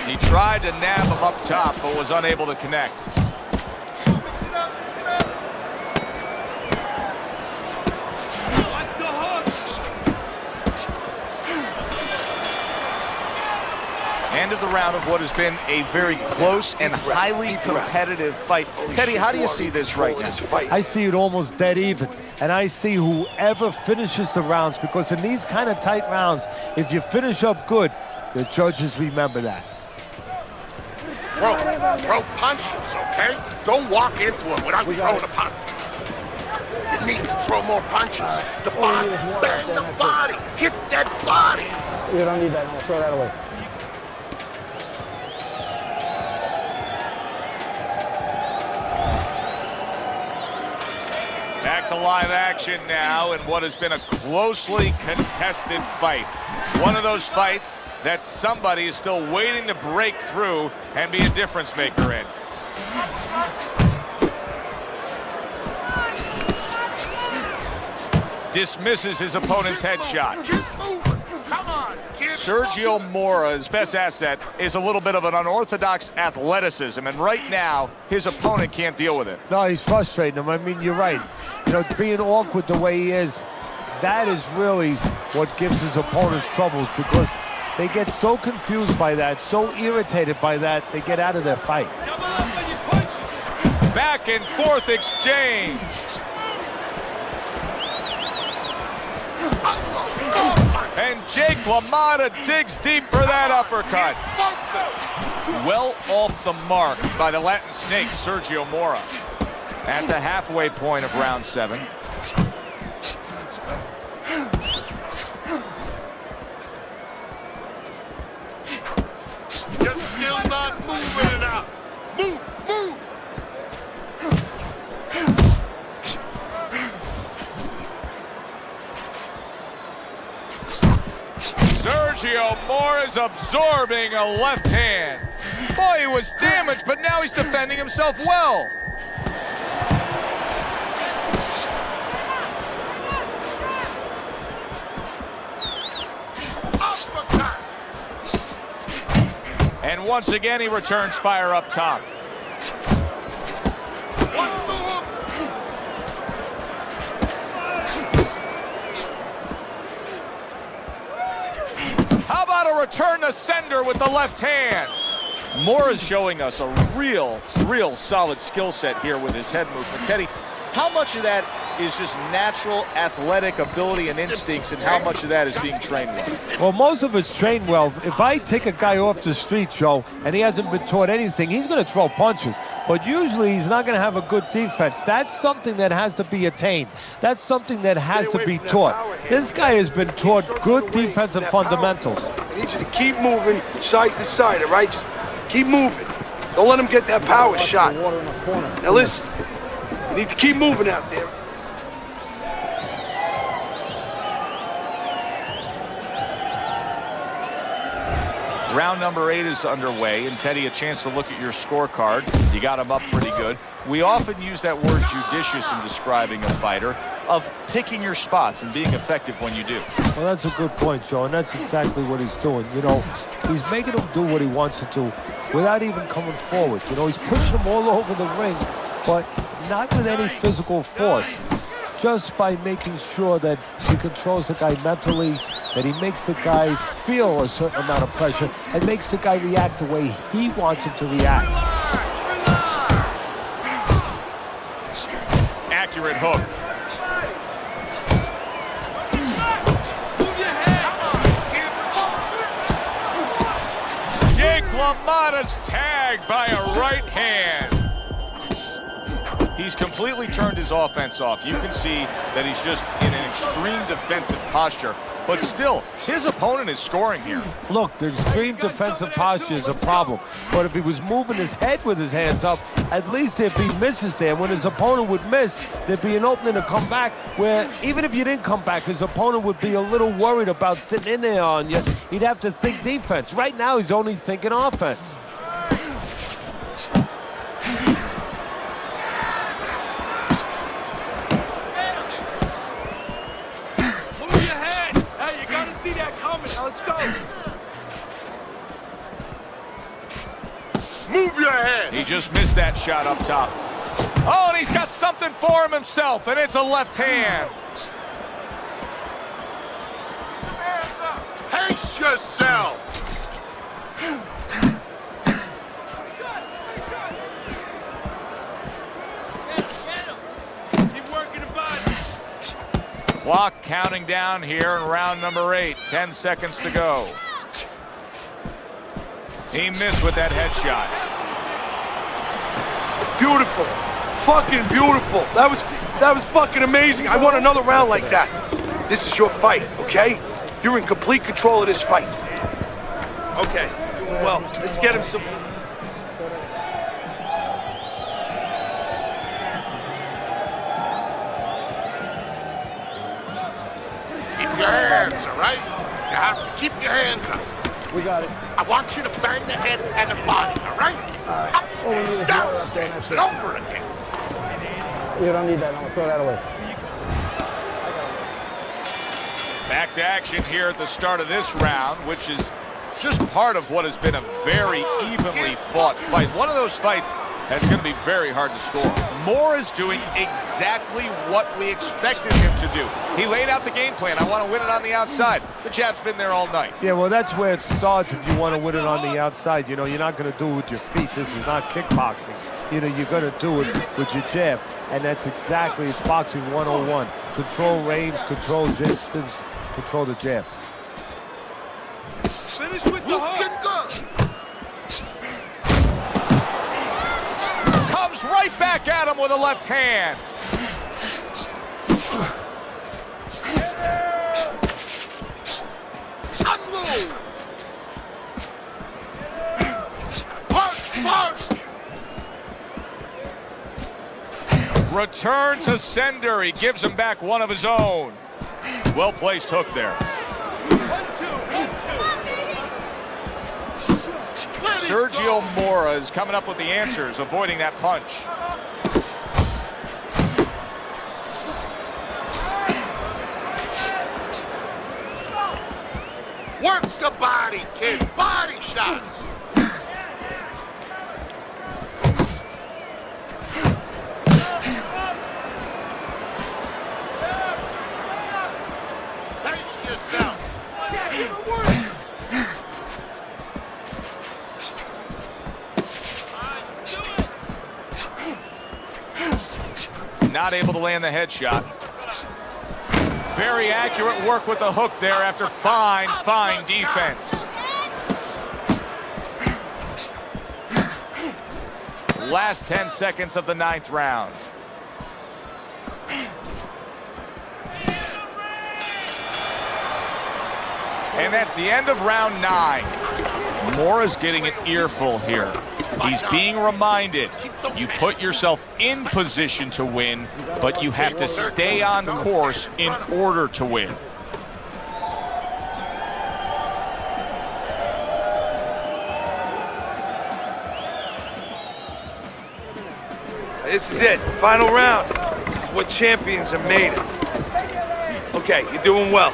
He tried to nab him up top, but was unable to connect. End of the round of what has been a very close and highly competitive fight. Teddy, how do you see this right now? I see it almost dead even. And I see whoever finishes the rounds, because in these kind of tight rounds, if you finish up good, the judges remember that. Throw punches, okay? Don't walk into it without throwing a punch. You need to throw more punches. The body, bang the body, hit that body. You don't need that, no, throw that away. Back to live action now in what has been a closely contested fight. One of those fights that somebody is still waiting to break through and be a difference maker in. Dismisses his opponent's headshot. Keep moving. Come on, kid. Sergio Mora's best asset is a little bit of an unorthodox athleticism, and right now, his opponent can't deal with it. No, he's frustrating him. I mean, you're right. You know, being awkward the way he is, that is really what gives his opponents troubles, because they get so confused by that, so irritated by that, they get out of their fight. Back and forth exchange. And Jake LaMotta digs deep for that uppercut. Well off the mark by the Latin snake, Sergio Mora. At the halfway point of round 7. You're still not moving enough. Move, move. Sergio Mora is absorbing a left hand. Boy, he was damaged, but now he's defending himself well. And once again, he returns fire up top. return to sender with the left hand. Mora's showing us a real solid skill set here with his head movement. Teddy, how much of that is just natural athletic ability and instincts, and how much of that is being trained well? Well, most of it's trained well. If I take a guy off the street, Joe, and he hasn't been taught anything, he's going to throw punches. But usually he's not going to have a good defense. That's something that has to be attained. That's something that has to be taught. This guy has been taught good defensive fundamentals. I need you to keep moving side to side, all right? Just keep moving. Don't let him get that power shot. Now listen, you need to keep moving out there. Round number 8 is underway, and Teddy, a chance to look at your scorecard. You got him up pretty good. We often use that word judicious in describing a fighter, of picking your spots and being effective when you do. Well, that's a good point, Joe, and that's exactly what he's doing. You know, he's making him do what he wants to do without even coming forward. You know, he's pushing him all over the ring, but not with any physical force. Just by making sure that he controls the guy mentally, that he makes the guy feel a certain amount of pressure, and makes the guy react the way he wants him to react. Accurate hook. Lamotta's tagged by a right hand. He's completely turned his offense off. You can see that he's just in an extreme defensive posture, but still, his opponent is scoring here. Look, the extreme defensive posture is a problem, but if he was moving his head with his hands up, at least there'd be misses there. When his opponent would miss, there'd be an opening to come back, where even if you didn't come back, his opponent would be a little worried about sitting in there on you. He'd have to think defense. Right now, he's only thinking offense. Let's go. Move your head. He just missed that shot up top. Oh, and he's got something for him himself, and it's a left hand. Pace yourself. Keep working the body. Clock counting down here in round number 8. 10 seconds to go. He missed with that headshot. Beautiful. Fucking beautiful. That was fucking amazing. I want another round like that. This is your fight, okay? You're in complete control of this fight. Okay, doing well. Let's get him some... Keep your hands, all right? You have to keep your hands up. We got it. I want you to bang the head and the body, all right? All we need is Mora up there, and that's Downstairs, it. over again. You don't need that. I'm gonna throw that away. Back to action here at the start of this round, which is just part of what has been a very evenly fought fight. One of those fights that's going to be very hard to score. Mora is doing exactly what we expected him to do. He laid out the game plan. I want to win it on the outside. The jab's been there all night. Yeah, well, that's where it starts if you want to win it on the outside. You know, you're not going to do it with your feet. This is not kickboxing. You know, you're going to do it with your jab. And that's exactly, it's boxing 101. Control range, control distance, control the jab. Finish with the hook. Looking good. Comes right back at him with a left hand. Unload. Punch. Return to sender. He gives him back one of his own. Well-placed hook there. 1-2. Sergio Mora is coming up with the answers, avoiding that punch. Work the body, kid. Body shots. Pace yourself. not able to land the headshot. Very accurate work with the hook there after fine defense. Last 10 seconds of the 9th round. And that's the end of round 9. Mora's getting an earful here. He's being reminded, you put yourself in position to win, but you have to stay on course in order to win. This is it, final round. This is what champions are made of. Okay, you're doing well.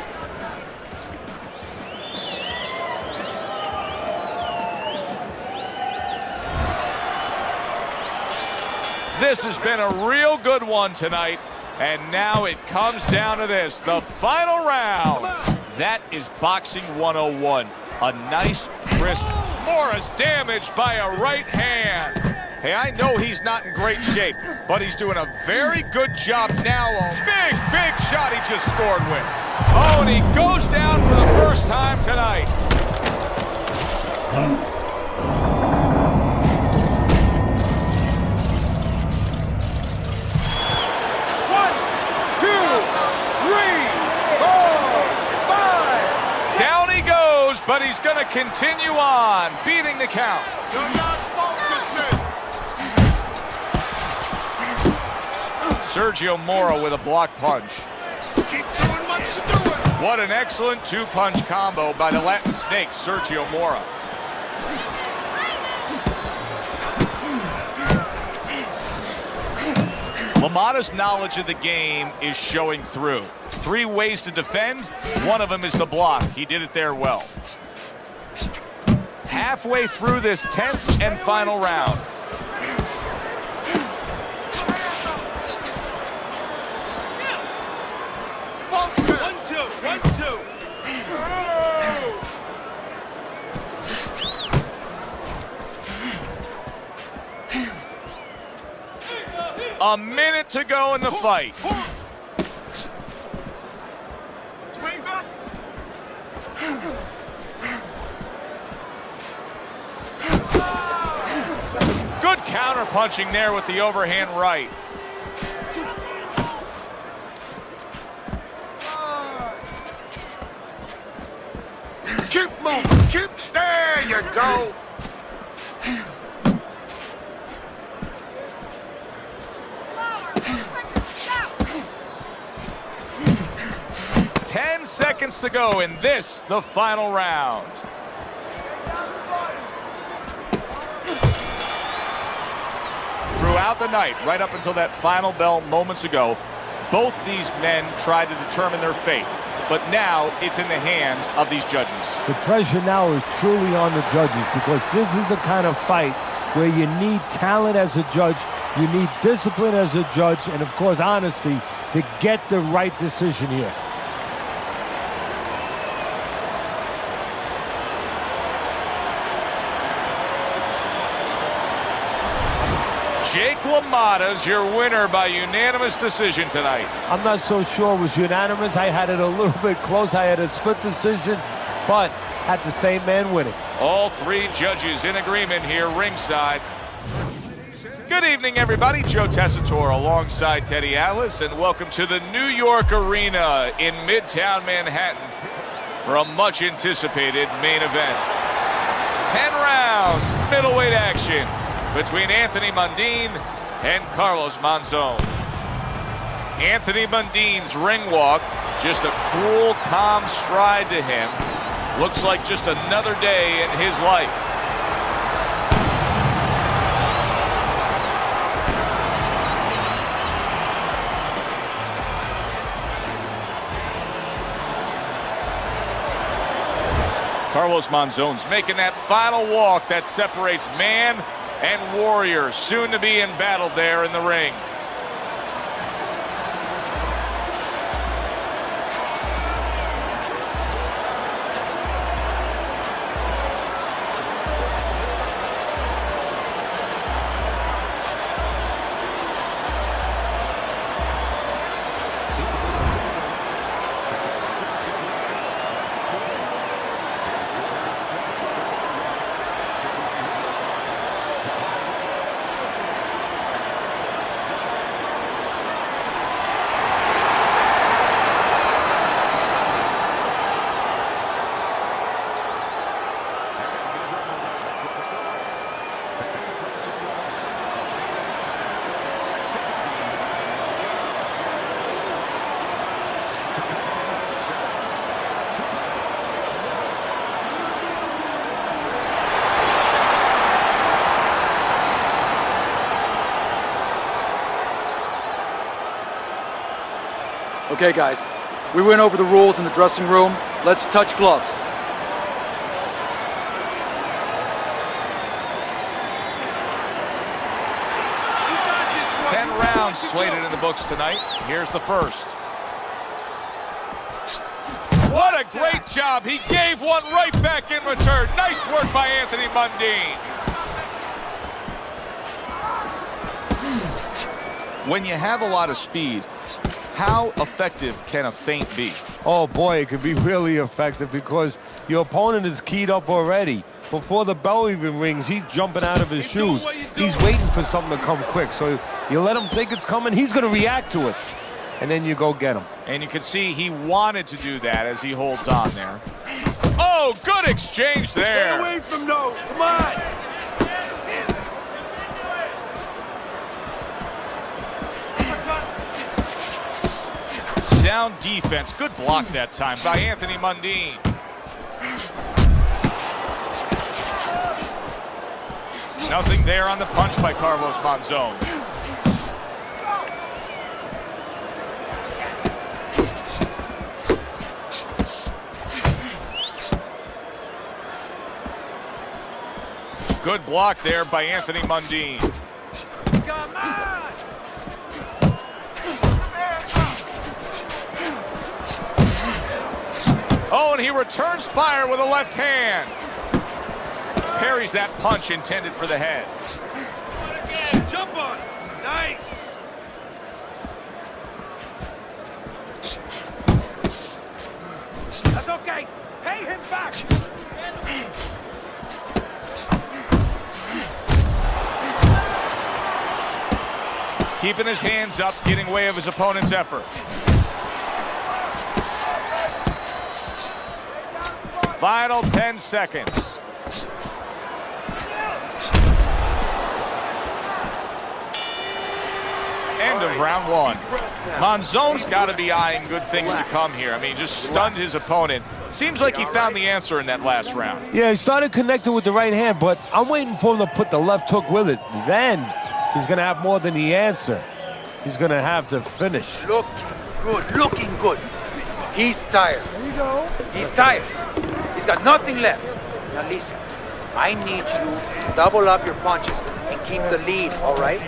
This has been a real good one tonight, and now it comes down to this, the final round. That is Boxing 101. A nice, crisp, Mora's damaged by a right hand. Hey, I know he's not in great shape, but he's doing a very good job now. Big shot he just scored with. Oh, and he goes down for the first time tonight. But he's going to continue on, beating the count. You're not focusing. Sergio Mora with a block punch. Keep doing what you're doing. What an excellent two-punch combo by the Latin Snake, Sergio Mora. Lamotta's knowledge of the game is showing through. 3 ways to defend, one of them is to block. He did it there well. Halfway through this 10th and final round. One, two. A minute to go in the fight. Good counter punching there with the overhand right. Keep moving. There you go. Seconds to go in this, the final round. Throughout the night, right up until that final bell moments ago, both these men tried to determine their fate. But now it's in the hands of these judges. The pressure now is truly on the judges because this is the kind of fight where you need talent as a judge, you need discipline as a judge, and of course honesty to get the right decision here. Jake LaMotta's your winner by unanimous decision tonight. I'm not so sure it was unanimous. I had it a little bit close. I had a split decision, but had the same man winning. All 3 judges in agreement here ringside. Good evening, everybody. Joe Tessitore alongside Teddy Atlas, and welcome to the New York Arena in Midtown Manhattan for a much-anticipated main event. 10 rounds, middleweight action between Anthony Mundine and Carlos Monzon. Anthony Mundine's ring walk, just a cool, calm stride to him. Looks like just another day in his life. Carlos Monzon's making that final walk that separates man and warrior, soon to be embattled there in the ring. Okay, guys. We went over the rules in the dressing room. Let's touch gloves. Slated in the books tonight. Here's the first. What a great job. He gave one right back in return. Nice work by Anthony Mundine. When you have a lot of speed, how effective can a feint be? Oh boy, it can be really effective because your opponent is keyed up already. Before the bell even rings, he's jumping out of his shoes. He's waiting for something to come quick. So you let him think it's coming, he's going to react to it. And then you go get him. And you can see he wanted to do that as he holds on there. Oh, good exchange there. Stay away from those. Come on. Sound defense. Good block that time by Anthony Mundine. Nothing there on the punch by Carlos Monzon. Good block there by Anthony Mundine. Come on. Oh, and he returns fire with a left hand. Parries that punch intended for the head. Jump on. Nice. That's okay. Pay him back. Keeping his hands up, getting way of his opponent's effort. Final 10 seconds. End of round one. Monzon's got to be eyeing good things to come here. I mean, just stunned his opponent. Seems like he found the answer in that last round. Yeah, he started connecting with the right hand, but I'm waiting for him to put the left hook with it. Then he's going to have more than the answer. He's going to have to finish. Looking good. He's tired. There you go. He's tired. He's got nothing left. Now listen, I need you to double up your punches and keep the lead, all right?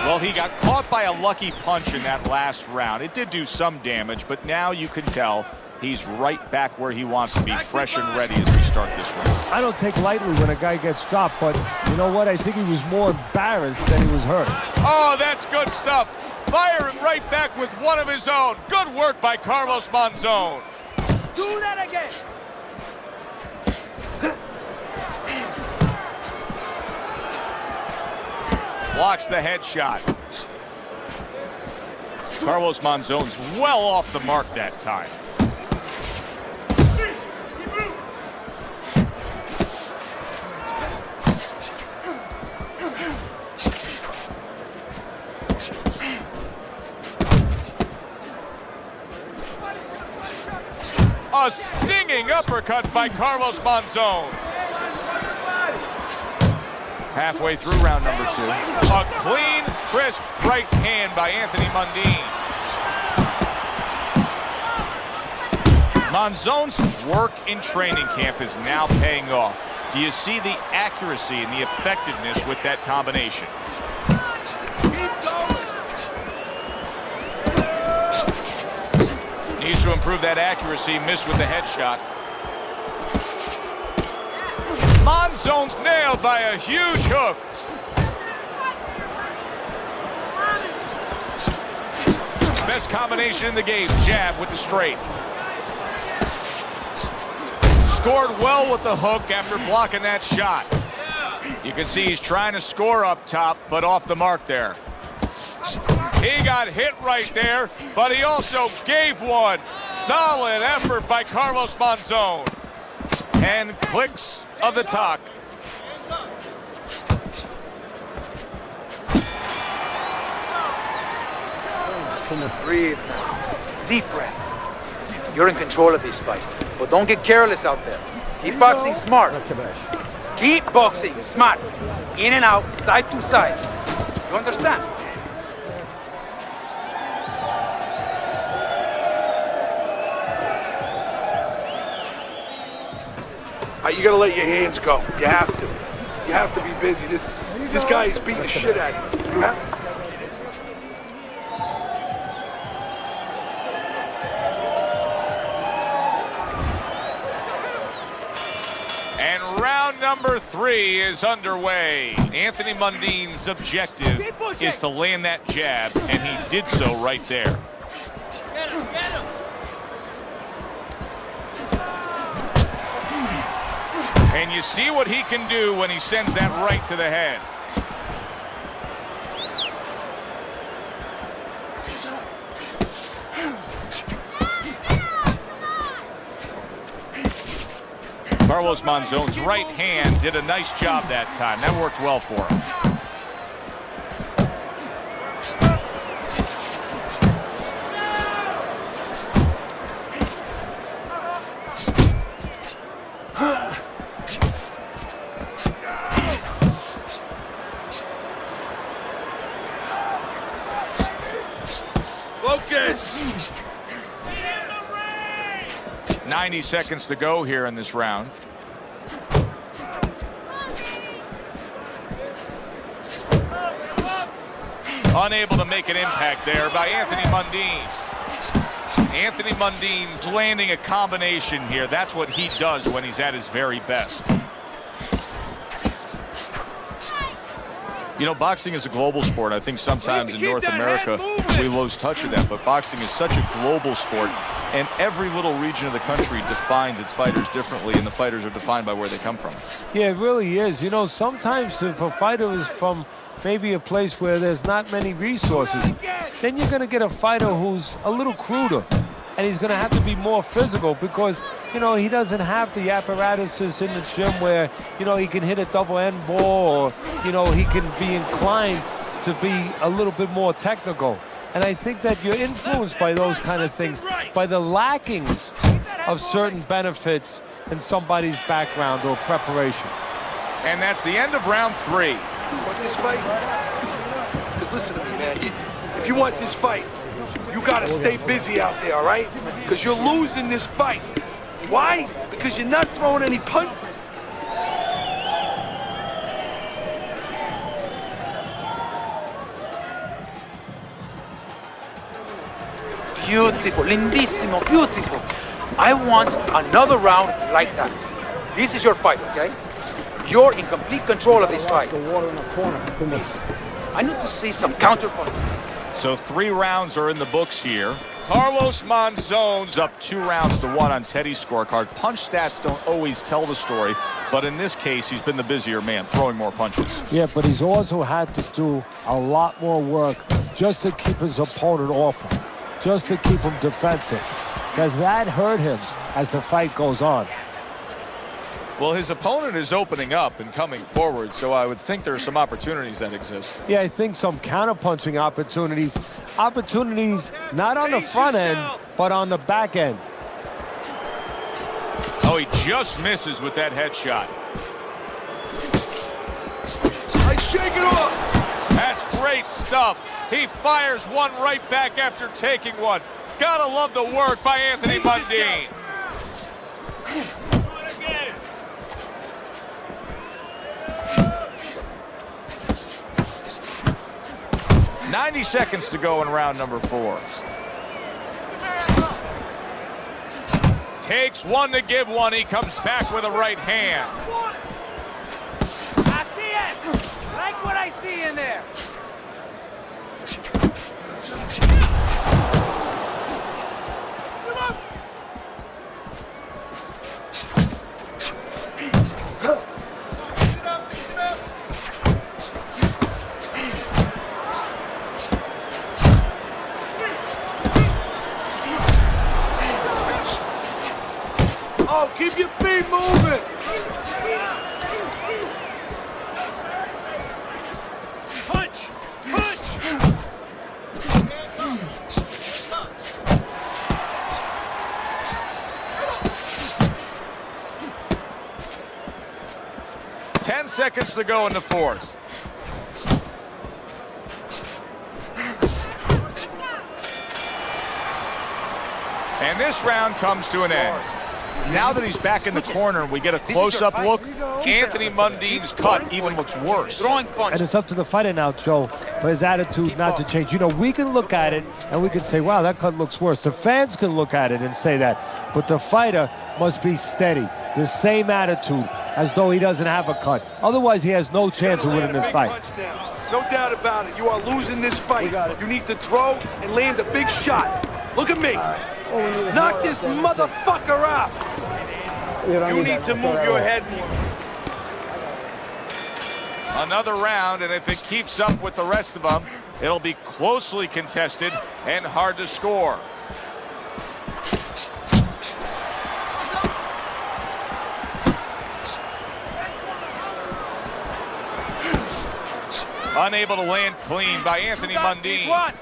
Well, he got caught by a lucky punch in that last round. It did do some damage, but now you can tell he's right back where he wants to be, fresh and ready as we start this round. I don't take lightly when a guy gets dropped, but you know what? I think he was more embarrassed than he was hurt. Oh, that's good stuff. Firing right back with one of his own. Good work by Carlos Monzon. Do that again. Blocks the headshot. Carlos Monzon's well off the mark that time. A stinging uppercut by Carlos Monzon. Halfway through round number two. A clean, crisp right hand by Anthony Mundine. Monzon's work in training camp is now paying off. Do you see the accuracy and the effectiveness with that combination? Needs to improve that accuracy, missed with the headshot. Monzon's nailed by a huge hook. Best combination in the game, jab with the straight. Scored well with the hook after blocking that shot. You can see he's trying to score up top, but off the mark there. He got hit right there, but he also gave one. Solid effort by Carlos Monzon. And clicks of the talk. Breathe now. Deep breath. You're in control of this fight, but don't get careless out there. Keep boxing smart. Keep boxing, smart. In and out, side to side. You understand? You gotta let your hands go. You have to. You have to be busy. This guy is beating the shit out of you. You have to. And round number 3 is underway. Anthony Mundine's objective is to land that jab, and he did so right there. Get him, get him. And you see what he can do when he sends that right to the head. Carlos Monzon's right hand did a nice job that time. That worked well for him. Focus! 90 seconds to go here in this round. Unable to make an impact there by Anthony Mundine. Anthony Mundine's landing a combination here. That's what he does when he's at his very best. You know, boxing is a global sport. I think sometimes in North America we lose touch of that, but boxing is such a global sport, and every little region of the country defines its fighters differently, and the fighters are defined by where they come from. Yeah, it really is. You know, sometimes if a fighter is from maybe a place where there's not many resources, then you're going to get a fighter who's a little cruder, and he's going to have to be more physical because, you know, he doesn't have the apparatuses in the gym where, you know, he can hit a double end ball, or, you know, he can be inclined to be a little bit more technical. And I think that you're influenced by those kind of things, by the lackings of certain benefits in somebody's background or preparation. And that's the end of round 3. Want this fight? Because listen to me, man. If you want this fight, you gotta stay busy out there, all right? Because you're losing this fight. Why? Because you're not throwing any punch. Beautiful, lindissimo, beautiful. I want another round like that. This is your fight, okay? You're in complete control of this fight. The water in the corner. Please, I need to see some counterpunch. So 3 rounds are in the books here. Carlos Monzon's up 2-1 on Teddy's scorecard. Punch stats don't always tell the story, but in this case, he's been the busier man, throwing more punches. Yeah, but he's also had to do a lot more work just to keep his opponent off him, just to keep him defensive, because that hurt him as the fight goes on. Well, his opponent is opening up and coming forward, so I would think there are some opportunities that exist. Yeah, I think some counter-punching opportunities not on the front end, but on the back end. Oh, he just misses with that headshot. I shake it off. That's great stuff. He fires one right back after taking one. Gotta love the work by Anthony Mundine. 90 seconds to go in round number 4. Takes one to give one. He comes back with a right hand. I see it. Like what I see in there. Oh, keep your feet moving. Punch. 10 seconds to go in the fourth. And this round comes to an end. Now that he's back in the corner and we get a close-up look, Anthony Mundine's cut even looks worse. And it's up to the fighter now, Joe, for his attitude not to change. You know, we can look at it and we can say, wow, that cut looks worse. The fans can look at it and say that. But the fighter must be steady, the same attitude, as though he doesn't have a cut. Otherwise, he has no chance of winning this fight. No doubt about it. You are losing this fight. You need to throw and land a big shot. Look at me. Knock this motherfucker out. You need to move your head more. Another round, and if it keeps up with the rest of them, it'll be closely contested and hard to score. Unable to land clean by Anthony Mundine.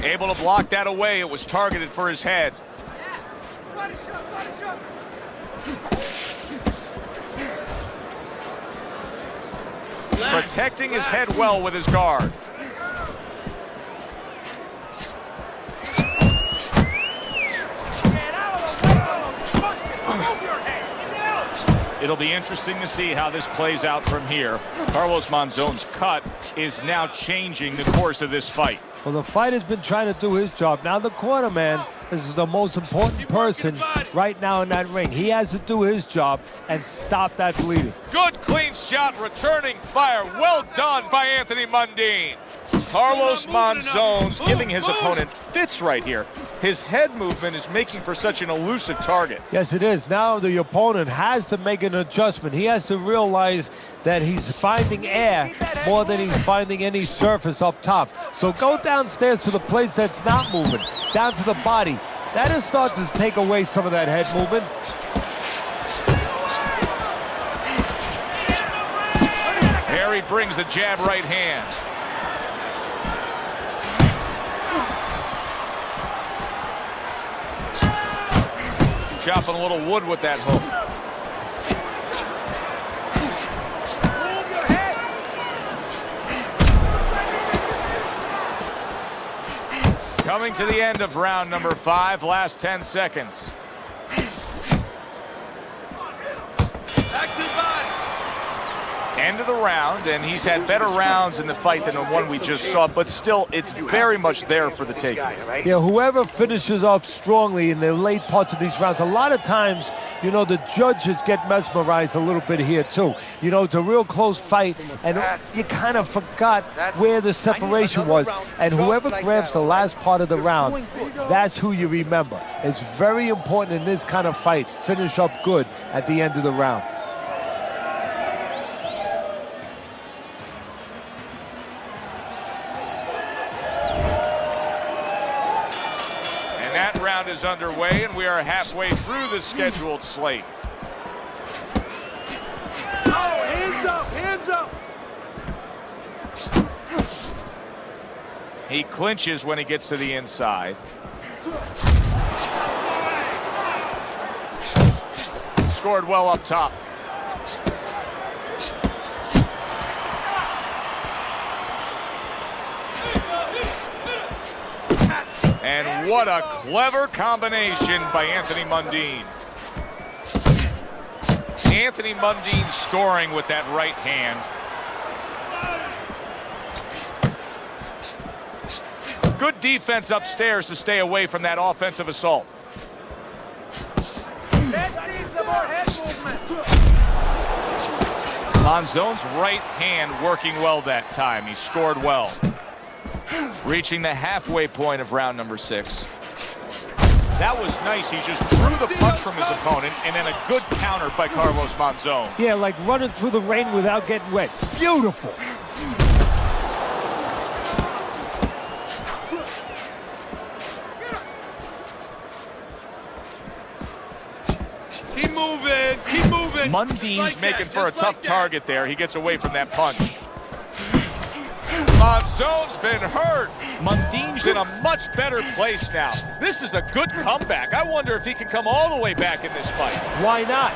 Able to block that away. It was targeted for his head. Protecting his head well with his guard. It'll be interesting to see how this plays out from here. Carlos Monzon's cut is now changing the course of this fight. Well, the fighter's been trying to do his job. Now the corner man is the most important person right now in that ring. He has to do his job and stop that bleeding. Good clean shot, returning fire. Well done by Anthony Mundine. Carlos Monzon's giving his opponent fits right here. His head movement is making for such an elusive target. Yes, it is. Now the opponent has to make an adjustment. He has to realize that he's finding air more than he's finding any surface up top. So go downstairs to the place that's not moving, down to the body. That'll start to take away some of that head movement. Harry brings the jab right hand. Chopping a little wood with that hook. Coming to the end of round number 5, last 10 seconds. End of the round, and he's had better rounds in the fight than the one we just saw, but still, it's very much there for the taking. Yeah, whoever finishes off strongly in the late parts of these rounds, a lot of times, you know, the judges get mesmerized a little bit here, too. You know, it's a real close fight, and you kind of forgot where the separation was. And whoever grabs the last part of the round, that's who you remember. It's very important in this kind of fight, finish up good at the end of the round. Is underway, and we are halfway through the scheduled slate. Oh, hands up, hands up! He clinches when he gets to the inside. Scored well up top. And what a clever combination by Anthony Mundine. Anthony Mundine scoring with that right hand. Good defense upstairs to stay away from that offensive assault. Monzon's right hand working well that time. He scored well. Reaching the halfway point of round number 6. That was nice. He just drew the punch from his opponent, and then a good counter by Carlos Monzon. Yeah, like running through the rain without getting wet. Beautiful. Keep moving, keep moving. Mundine's making for a tough target there. He gets away from that punch. Monzon's been hurt. Mundine's in a much better place now. This is a good comeback. I wonder if he can come all the way back in this fight. Why not?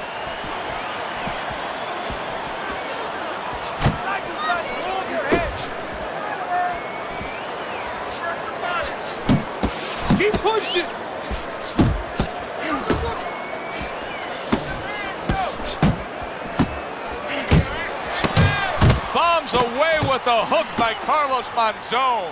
away with a hook by Carlos Monzon.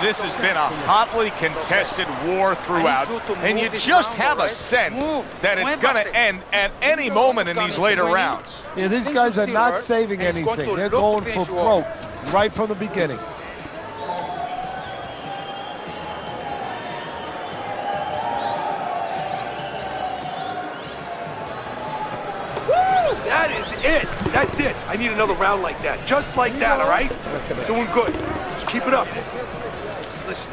This has been a hotly contested war throughout, and you just have a sense that it's going to end at any moment in these later rounds. Yeah, these guys are not saving anything. They're going for broke right from the beginning. That is it. That's it. I need another round like that. Just like that, all right? Doing good. Just keep it up. Listen,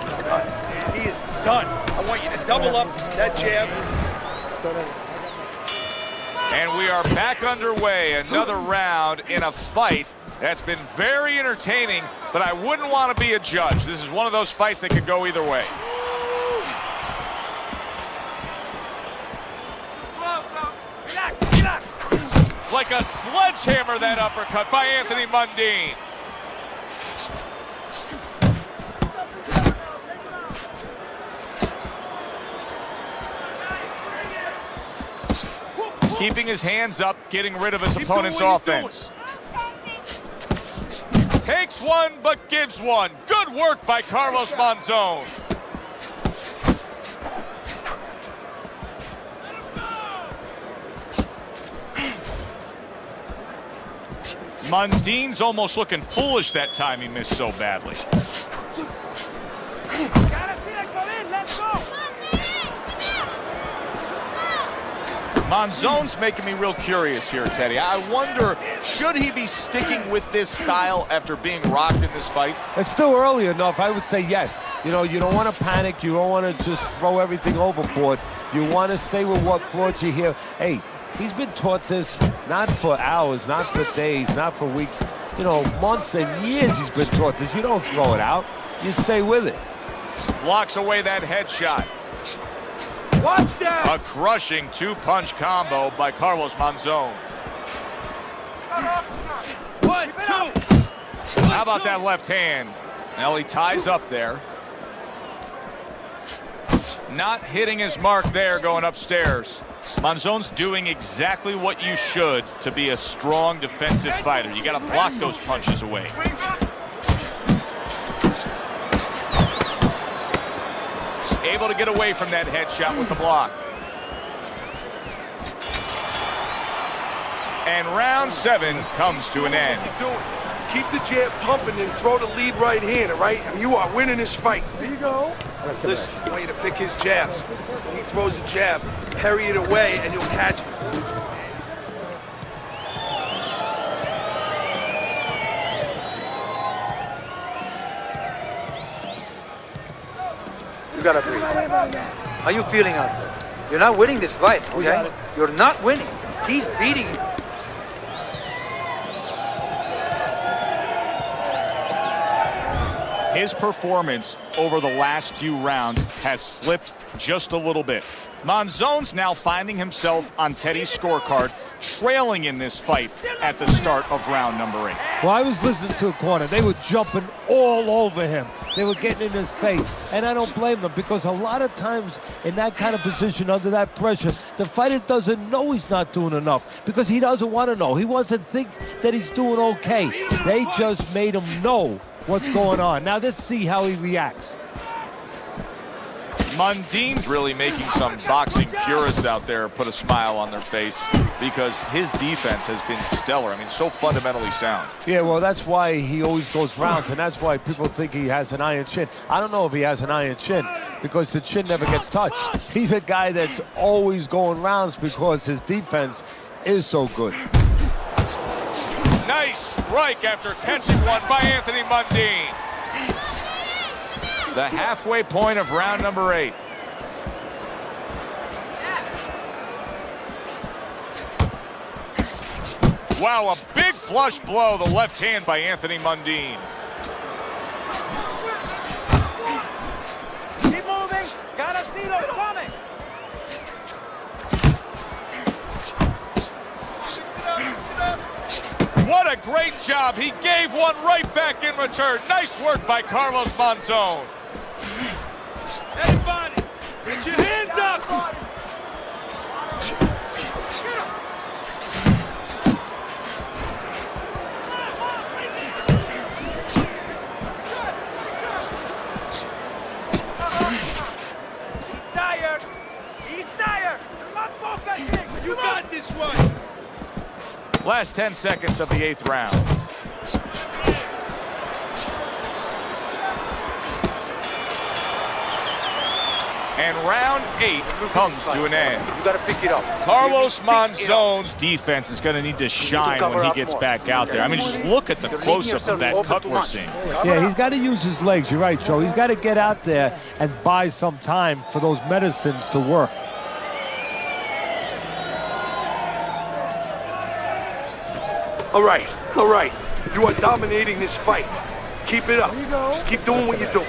he's done. He is done. I want you to double up that jab. And we are back underway. Another round in a fight that's been very entertaining, but I wouldn't want to be a judge. This is one of those fights that could go either way. Like a sledgehammer, that uppercut by Anthony Mundine. Keeping his hands up, getting rid of his opponent's offense. Takes one, but gives one. Good work by Carlos Monzon. Mundine's almost looking foolish that time he missed so badly. Monzon's making me real curious here, Teddy. I wonder, should he be sticking with this style after being rocked in this fight? It's still early enough. I would say yes. You know, you don't want to panic. You don't want to just throw everything overboard. You want to stay with what brought you here. Hey, he's been taught this not for hours, not for days, not for weeks. You know, months and years he's been taught this. You don't throw it out. You stay with it. Blocks away that headshot. Watch that! A crushing two-punch combo by Carlos Monzon. 1, 2. How about that left hand? Now he ties up there. Not hitting his mark there going upstairs. Monzon's doing exactly what you should to be a strong defensive fighter. You got to block those punches away. Able to get away from that headshot with the block. And round 7 comes to an end. Keep the jab pumping and throw the lead right hand, all right? I mean, you are winning this fight. There you go. Listen, I want you to pick his jabs. When he throws a jab, parry it away, and you'll catch it. You gotta breathe. How you feeling out there? You're not winning this fight, okay? You're not winning. He's beating you. His performance over the last few rounds has slipped just a little bit. Monzon's now finding himself on Teddy's scorecard, trailing in this fight at the start of round number 8. Well, I was listening to the corner. They were jumping all over him. They were getting in his face. And I don't blame them, because a lot of times in that kind of position, under that pressure, the fighter doesn't know he's not doing enough, because he doesn't want to know. He wants to think that he's doing okay. They just made him know what's going on. Now let's see how he reacts. Mundine's really making some boxing purists out there put a smile on their face, because his defense has been stellar. I mean, so fundamentally sound. Yeah, well, that's why he always goes rounds, and that's why people think he has an iron chin. I don't know if he has an iron chin, because the chin never gets touched. He's a guy that's always going rounds because his defense is so good. Nice strike after catching one by Anthony Mundine. The halfway point of round number 8. Wow, a big flush blow, the left hand by Anthony Mundine. Keep moving. Gotta see those coming. What a great job. He gave one right back in return. Nice work by Carlos Monzon. Everybody, get your hands up! He's tired. You got this one. Last 10 seconds of the 8th round. And round 8 comes to an end. You gotta pick it up. Carlos Monzon's defense is going to need to shine when he gets back out there. I mean, just look at the close-up of that cut we're seeing. Yeah, he's got to use his legs. You're right, Joe. He's got to get out there and buy some time for those medicines to work. All right. You are dominating this fight. Keep it up. Just keep doing what you're doing.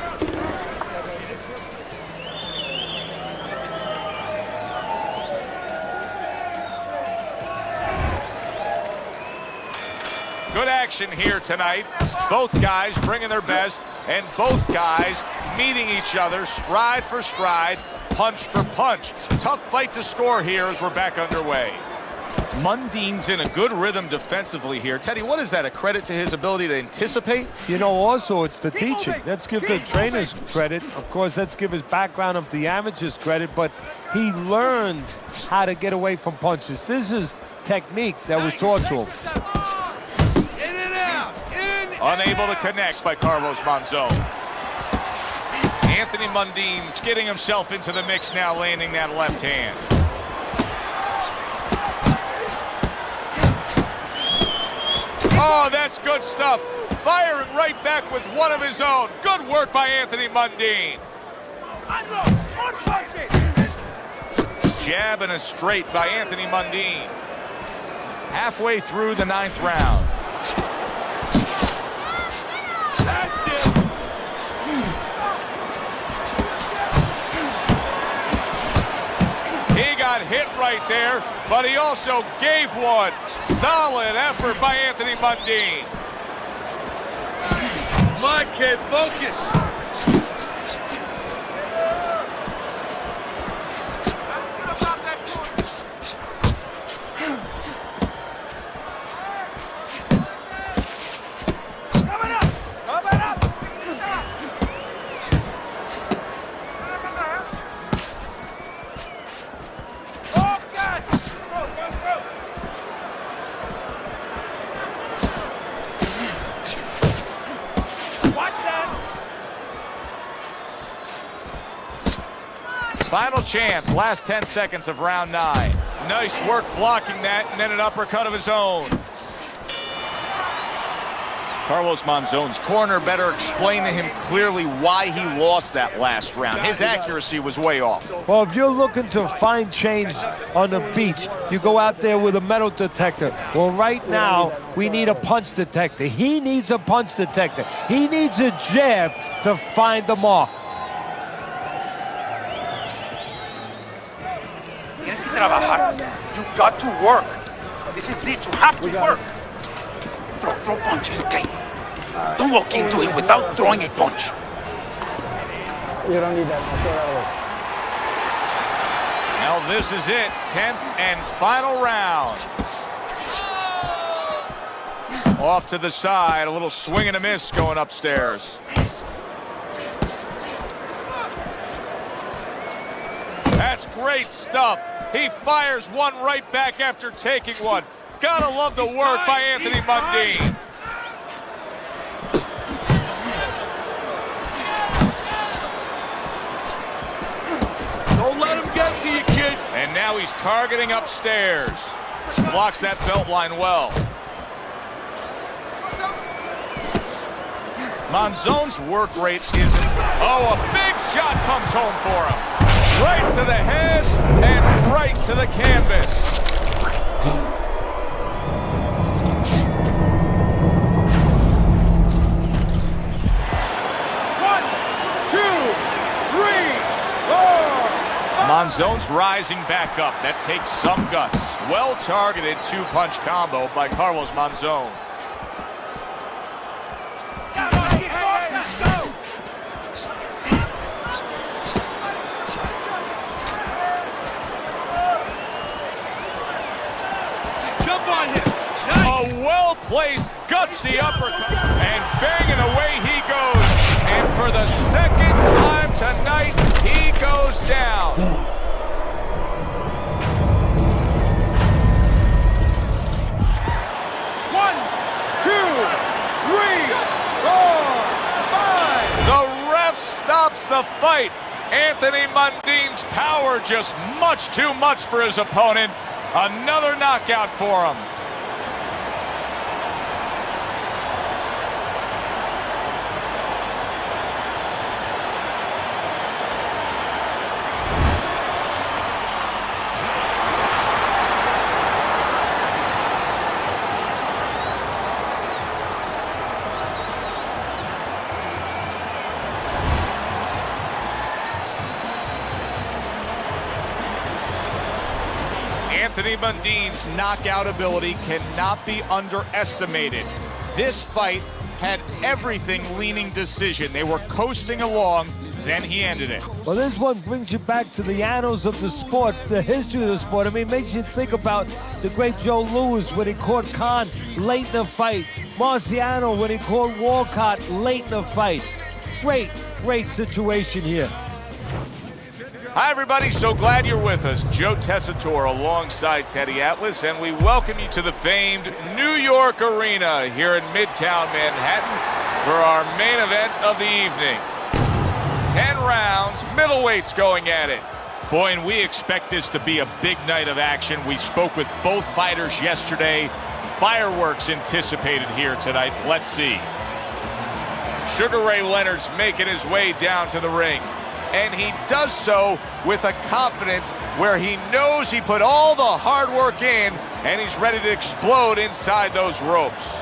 Good action here tonight. Both guys bringing their best, and both guys meeting each other stride for stride, punch for punch. Tough fight to score here as we're back underway. Mundine's in a good rhythm defensively here. Teddy, what is that, a credit to his ability to anticipate? You know, also, it's the teaching. Let's give the trainers credit. Of course, let's give his background of the amateurs credit, but he learned how to get away from punches. This is technique that was taught to him. Unable to connect by Carlos Monzon. Anthony Mundine's getting himself into the mix now, landing that left hand. Oh, that's good stuff. Firing right back with one of his own. Good work by Anthony Mundine. Jab and a straight by Anthony Mundine. Halfway through the 9th round. That's it. He got hit right there, but he also gave one. Solid effort by Anthony Mundine. Come on, kid, focus. Final chance, last 10 seconds of round 9. Nice work blocking that, and then an uppercut of his own. Carlos Monzon's corner better explain to him clearly why he lost that last round. His accuracy was way off. Well, if you're looking to find change on the beach, you go out there with a metal detector. Well, right now, we need a punch detector. He needs a punch detector. He needs a jab to find the mark. Tienes que trabajar. You got to work. This is it. You have to work. Throw punches, okay? Don't walk into it without throwing a punch. You don't need that. I'll throw that away. Now this is it, 10th and final round. Off to the side, a little swing and a miss going upstairs. That's great stuff. He fires one right back after taking one. Gotta love the work by Anthony Mundine. Don't let him get to you, kid. And now he's targeting upstairs. Blocks that belt line well. Monzon's work rate isn't... Oh, a big shot comes home for him. Right to the head and right to the canvas. 1, 2, 3, 4. Monzon's rising back up. That takes some guts. Well-targeted two-punch combo by Carlos Monzon. A well-placed, gutsy uppercut. And banging away he goes. And for the second time tonight, he goes down. Immense power, just much too much for his opponent. Another knockout for him. Anthony Mundine's knockout ability cannot be underestimated. This fight had everything leaning decision. They were coasting along, then he ended it. Well, this one brings you back to the annals of the sport, the history of the sport. I mean, it makes you think about the great Joe Louis when he caught Khan late in the fight. Marciano when he caught Walcott late in the fight. Great situation here. Hi, everybody. So glad you're with us. Joe Tessitore alongside Teddy Atlas, and we welcome you to the famed New York Arena here in Midtown Manhattan for our main event of the evening. 10 rounds, middleweights going at it. Boy, and we expect this to be a big night of action. We spoke with both fighters yesterday. Fireworks anticipated here tonight. Let's see. Sugar Ray Leonard's making his way down to the ring. And he does so with a confidence where he knows he put all the hard work in and he's ready to explode inside those ropes.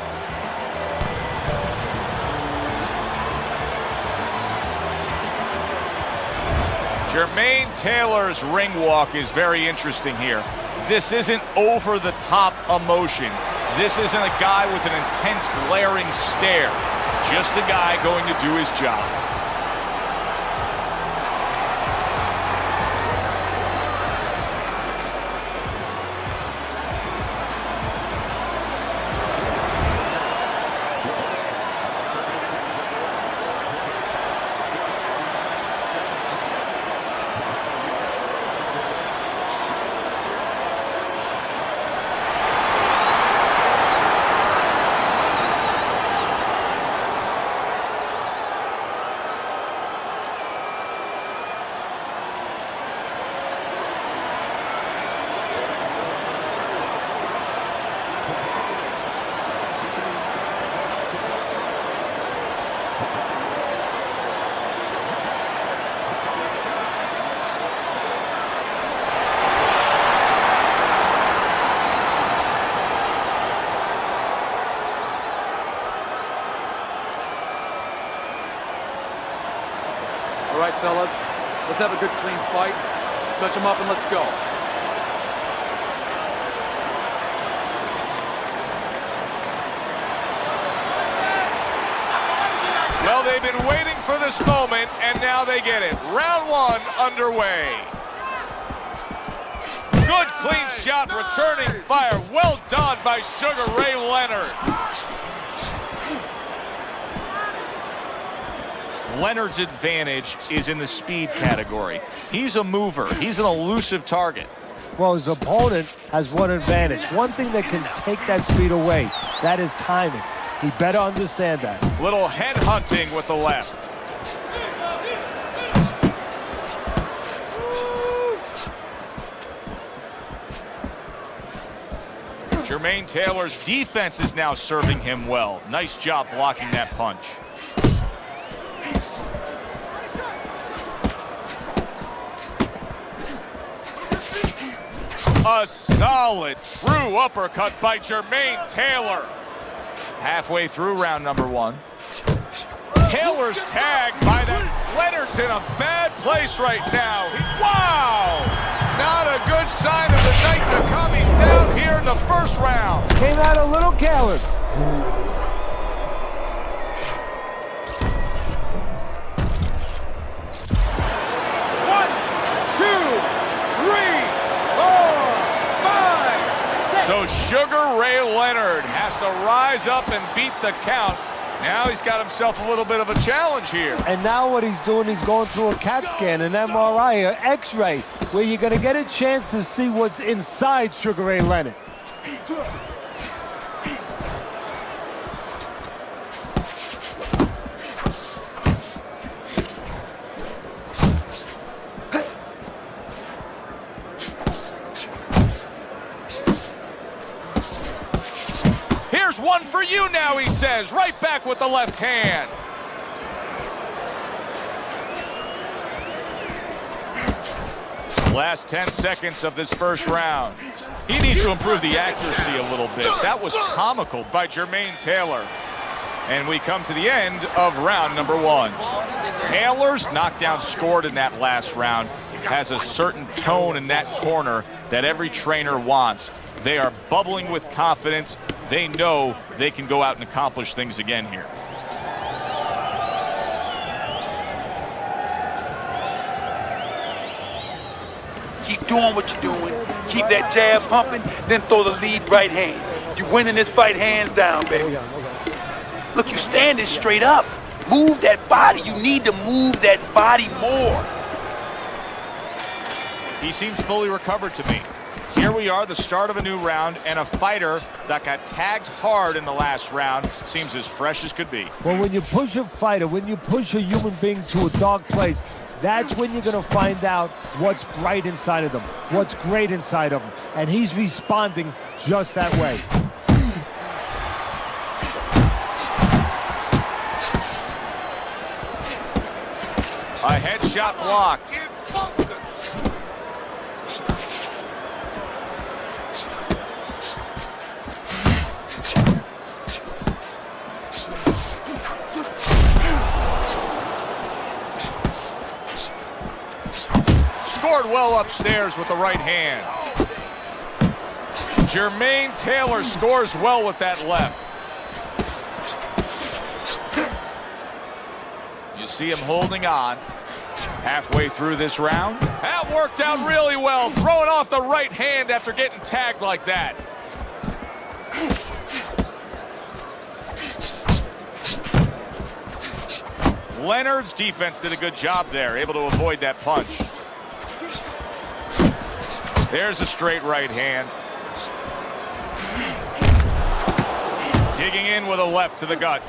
Jermain Taylor's ring walk is very interesting here. This isn't over-the-top emotion. This isn't a guy with an intense glaring stare. Just a guy going to do his job. All right, fellas, let's have a good, clean fight. Touch him up and let's go. Well, they've been waiting for this moment, and now they get it. Round one underway. Good, clean shot, returning fire. Well done by Sugar Ray Leonard. Leonard's advantage is in the speed category. He's a mover. He's an elusive target. Well, his opponent has one advantage. One thing that can take that speed away, that is timing. He better understand that. Little head hunting with the left. Jermain Taylor's defense is now serving him well. Nice job blocking that punch. A solid, true uppercut by Jermain Taylor. Halfway through round number one. Taylor's tagged by that. Leonard's in a bad place right now. Wow! Not a good sign of the night to come. He's down here in the first round. Came out a little careless. So Sugar Ray Leonard has to rise up and beat the count. Now he's got himself a little bit of a challenge here. And now what he's doing, he's going through a CAT scan, an MRI, an X-ray, where you're going to get a chance to see what's inside Sugar Ray Leonard. one for you now, he says. Right back with the left hand. Last 10 seconds of this first round. He needs to improve the accuracy a little bit. That was comical by Jermain Taylor. And we come to the end of round number 1. Taylor's knockdown scored in that last round has a certain tone in that corner that every trainer wants. They are bubbling with confidence. They know they can go out and accomplish things again here. Keep doing what you're doing. Keep that jab pumping, then throw the lead right hand. You're winning this fight hands down, baby. Look, you standing straight up. Move that body. You need to move that body more. He seems fully recovered to me. Here we are, the start of a new round, and a fighter that got tagged hard in the last round seems as fresh as could be. Well, when you push a fighter, when you push a human being to a dark place, that's when you're going to find out what's bright inside of them, what's great inside of them. And he's responding just that way. A headshot blocked. Scored well upstairs with the right hand. Jermain Taylor scores well with that left. You see him holding on halfway through this round. That worked out really well, throwing off the right hand after getting tagged like that. Leonard's defense did a good job there, able to avoid that punch. There's a straight right hand. Digging in with a left to the gut.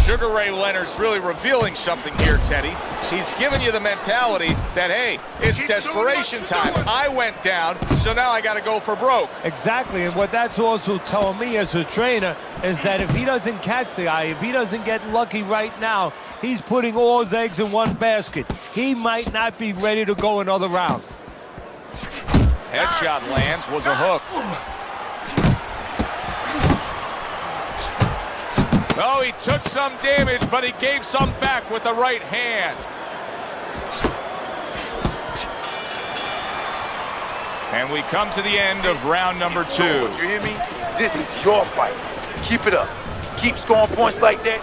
Sugar Ray Leonard's really revealing something here, Teddy. He's giving you the mentality that, hey, it's desperation time. I went down, so now I got to go for broke. Exactly, and what that's also telling me as a trainer is that if he doesn't catch the eye, if he doesn't get lucky right now, he's putting all his eggs in one basket. He might not be ready to go another round. Headshot lands, was a hook. Oh, he took some damage, but he gave some back with the right hand. And we come to the end of round number 2. You hear me? This is your fight. Keep it up. Keep scoring points like that.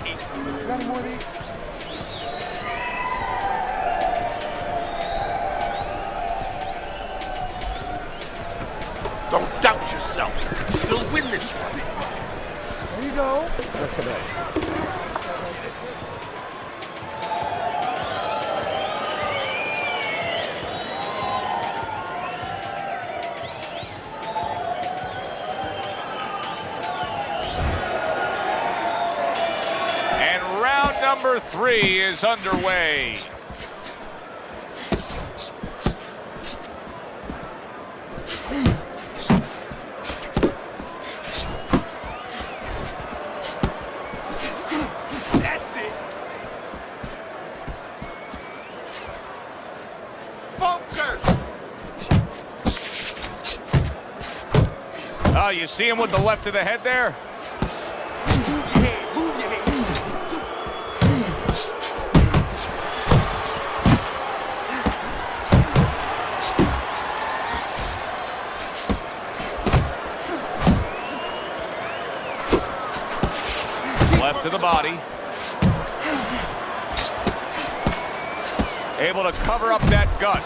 Don't doubt yourself. You'll win this one. There you go. Look at that. And round number 3 is underway. Oh, you see him with the left to the head there? Left to the body. Able to cover up that gut.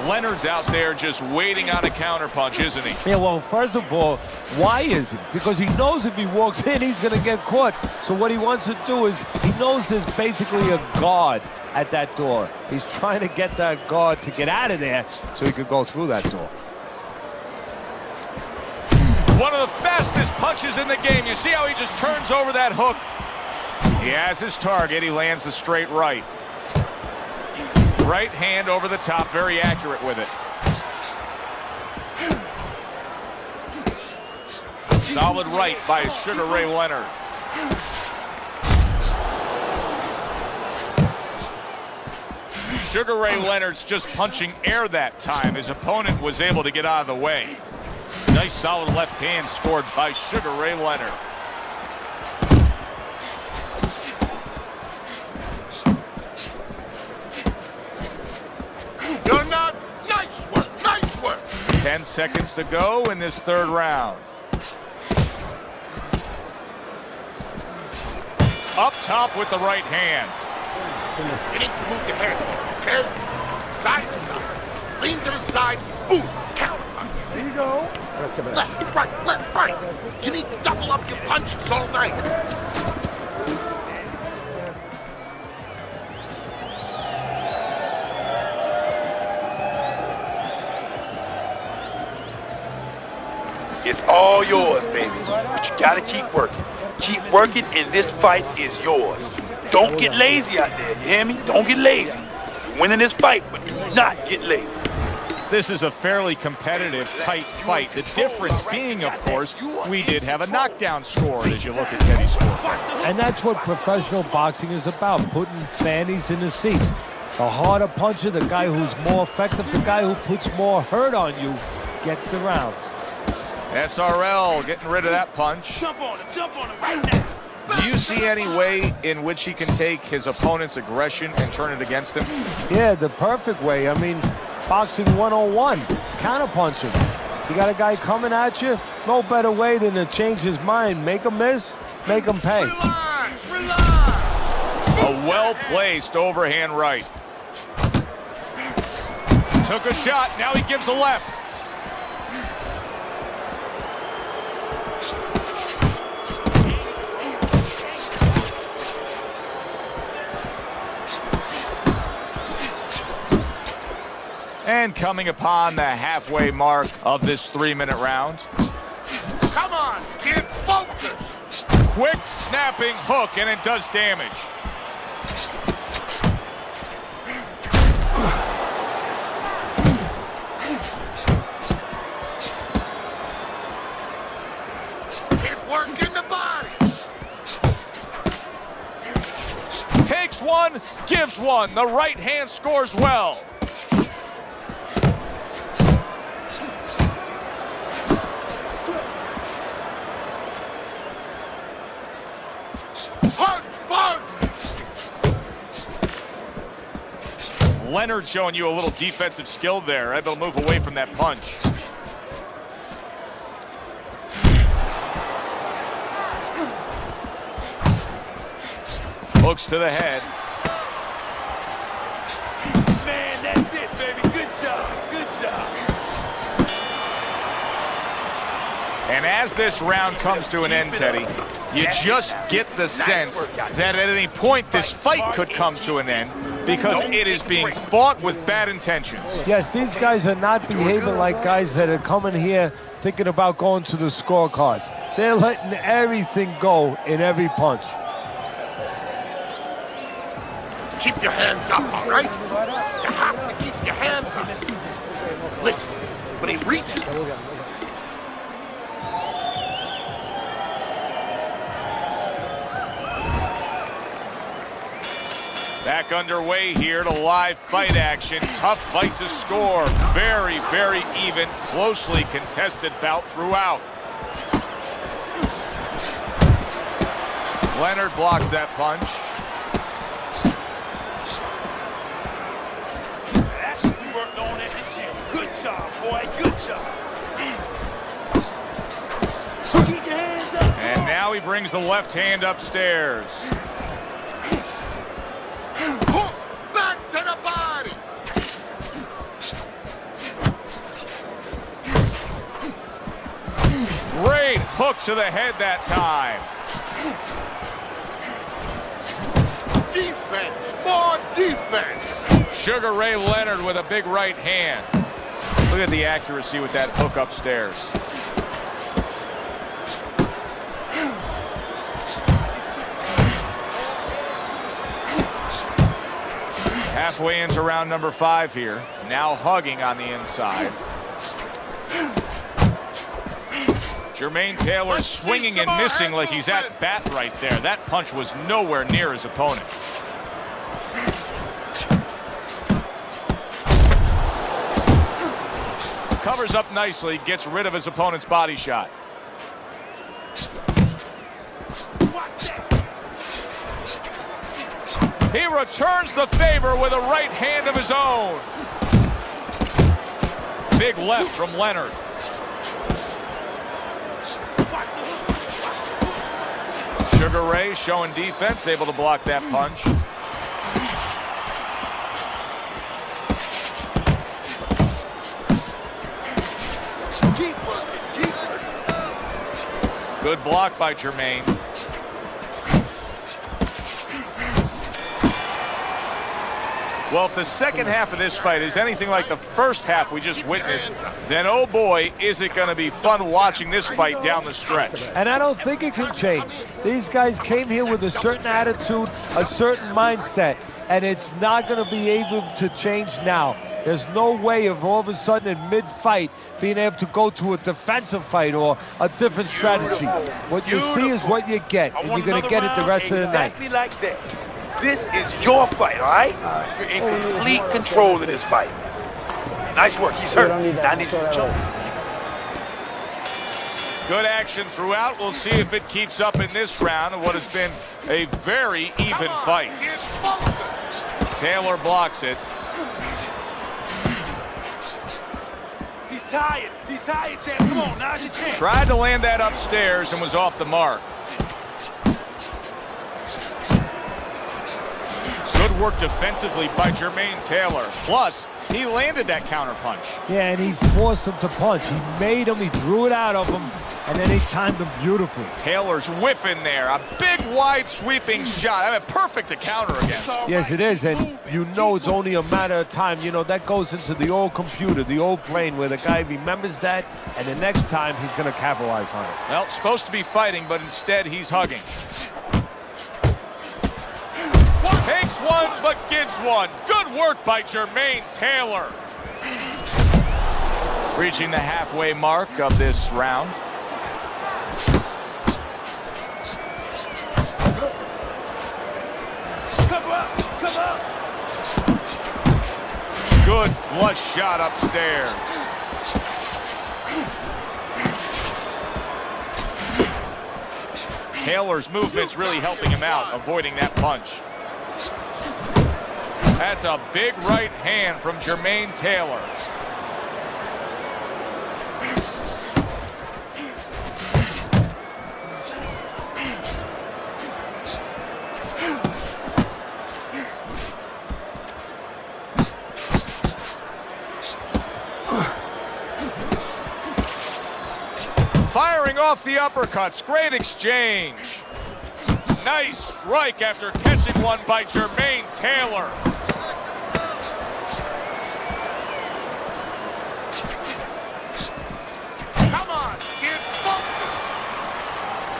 Leonard's out there just waiting on a counterpunch, isn't he? Yeah, well, first of all, why is he? Because he knows if he walks in, he's going to get caught. So what he wants to do is, he knows there's basically a guard at that door. He's trying to get that guard to get out of there so he could go through that door. One of the fastest punches in the game. You see how he just turns over that hook? He has his target. He lands the straight right. Right hand over the top, very accurate with it. Solid right by Sugar Ray Leonard. Sugar Ray Leonard's just punching air that time. His opponent was able to get out of the way. Nice solid left hand scored by Sugar Ray Leonard. Leonard, nice work, nice work. 10 seconds to go in this third round. Up top with the right hand. You need to move your head, okay? Side to side. Lean to the side. Boom. Counter punch. There you go. Left, right. You need to double up your punches all night. It's all yours, baby. But you gotta keep working. Keep working, and this fight is yours. Don't get lazy out there, you hear me? Don't get lazy. You're winning this fight, but do not get lazy. This is a fairly competitive, tight fight. The difference being, of course, we did have a knockdown score as you look at Teddy's score. And that's what professional boxing is about, putting fannies in the seats. The harder puncher, the guy who's more effective, the guy who puts more hurt on you, gets the rounds. SRL getting rid of that punch. Jump on him right now. Do you see any way in which he can take his opponent's aggression and turn it against him? Yeah, the perfect way. I mean, boxing 101, counterpunching. You got a guy coming at you, no better way than to change his mind. Make him miss, make him pay. Relax. A well-placed overhand right. Took a shot, now he gives a left. And coming upon the halfway mark of this 3-minute round. Come on, kid, focus. Quick snapping hook, and it does damage. Keep working the body. Takes one, gives one. The right hand scores well. Leonard showing you a little defensive skill there, able to move away from that punch. Hooks to the head. Man, that's it, baby. Good job. And as this round comes to an end, Teddy, you just get the sense that at any point this fight could come to an end because it is being fought with bad intentions. Yes, these guys are not behaving like guys that are coming here thinking about going to the scorecards. They're letting everything go in every punch. Keep your hands up, all right? You have to keep your hands up. Listen, when he reaches, back underway here to live fight action. Tough fight to score. Very, very even, closely contested bout throughout. Leonard blocks that punch. That's what we worked on at the gym. Good job, boy. Good job. Keep your hands up. And now he brings the left hand upstairs. hook back to the body. Great hook to the head that time. Defense, more defense. Sugar Ray Leonard with a big right hand. Look at the accuracy with that hook upstairs. Halfway into round number 5 here. Now hugging on the inside. Jermain Taylor swinging and missing like he's at bat right there. That punch was nowhere near his opponent. Covers up nicely, gets rid of his opponent's body shot. He returns the favor with a right hand of his own. Big left from Leonard. Sugar Ray showing defense, able to block that punch. Good block by Jermain. Well, if the second half of this fight is anything like the first half we just witnessed, then oh boy, is it going to be fun watching this fight down the stretch. And I don't think it can change. These guys came here with a certain attitude, a certain mindset, and it's not going to be able to change now. There's no way of all of a sudden in mid-fight being able to go to a defensive fight or a different strategy. What you see is what you get, and you're going to get it the rest of the night. Exactly like that. This is your fight, all right? You're in complete control of this fight. Nice work. He's hurt. Now I need you to jump. Good action throughout. We'll see if it keeps up in this round of what has been a very even fight. Taylor blocks it. He's tired. He's tired, champ. Come on, now's your chance. Tried to land that upstairs and was off the mark. Good work defensively by Jermain Taylor. Plus, he landed that counter punch. Yeah, and he forced him to punch. He made him, he drew it out of him, and then he timed him beautifully. Taylor's whiffing there. A big, wide, sweeping shot. I mean, perfect to counter against. Yes, it is, and you know it's only a matter of time. You know, that goes into the old computer, the old brain, where the guy remembers that, and the next time he's going to capitalize on it. Well, supposed to be fighting, but instead he's hugging. Takes one, but gives one. Good work by Jermain Taylor. Reaching the halfway mark of this round. Come up, come up. Good flush shot upstairs. Taylor's movement's really helping him out, avoiding that punch. That's a big right hand from Jermain Taylor. Firing off the uppercuts. Great exchange. Nice strike after catching one by Jermain Taylor.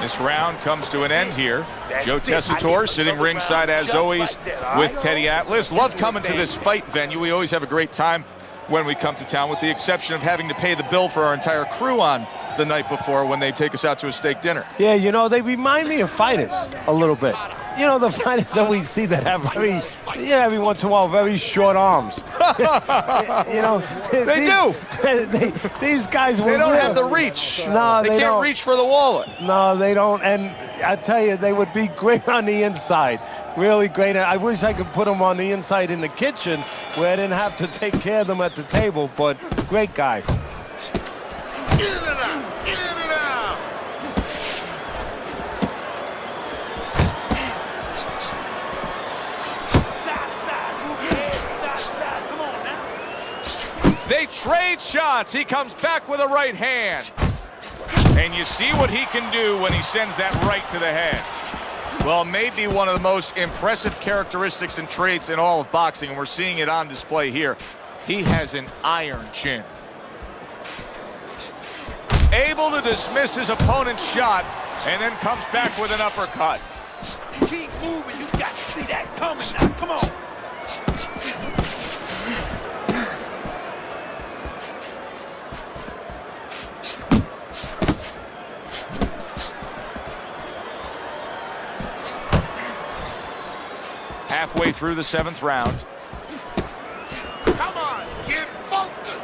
This round comes to an end here. Joe Tessitore sitting ringside as always with Teddy Atlas. Love coming to this fight venue. We always have a great time when we come to town, with the exception of having to pay the bill for our entire crew on the night before when they take us out to a steak dinner. Yeah, you know, they remind me of fighters a little bit. You know, the fighters that we see that have every once in a while, very short arms. You know, these guys they don't have the reach. No, they can't reach for the wallet. No, they don't. And I tell you, they would be great on the inside. Really great. I wish I could put them on the inside in the kitchen where I didn't have to take care of them at the table, but great guys. Get it out! Get it out! They trade shots. He comes back with a right hand. And you see what he can do when he sends that right to the head. Well, maybe one of the most impressive characteristics and traits in all of boxing, and we're seeing it on display here. He has an iron chin. Able to dismiss his opponent's shot, and then comes back with an uppercut. Keep moving. You got to see that coming now. Come on. midway through the 7th round. Come on, kid, focus.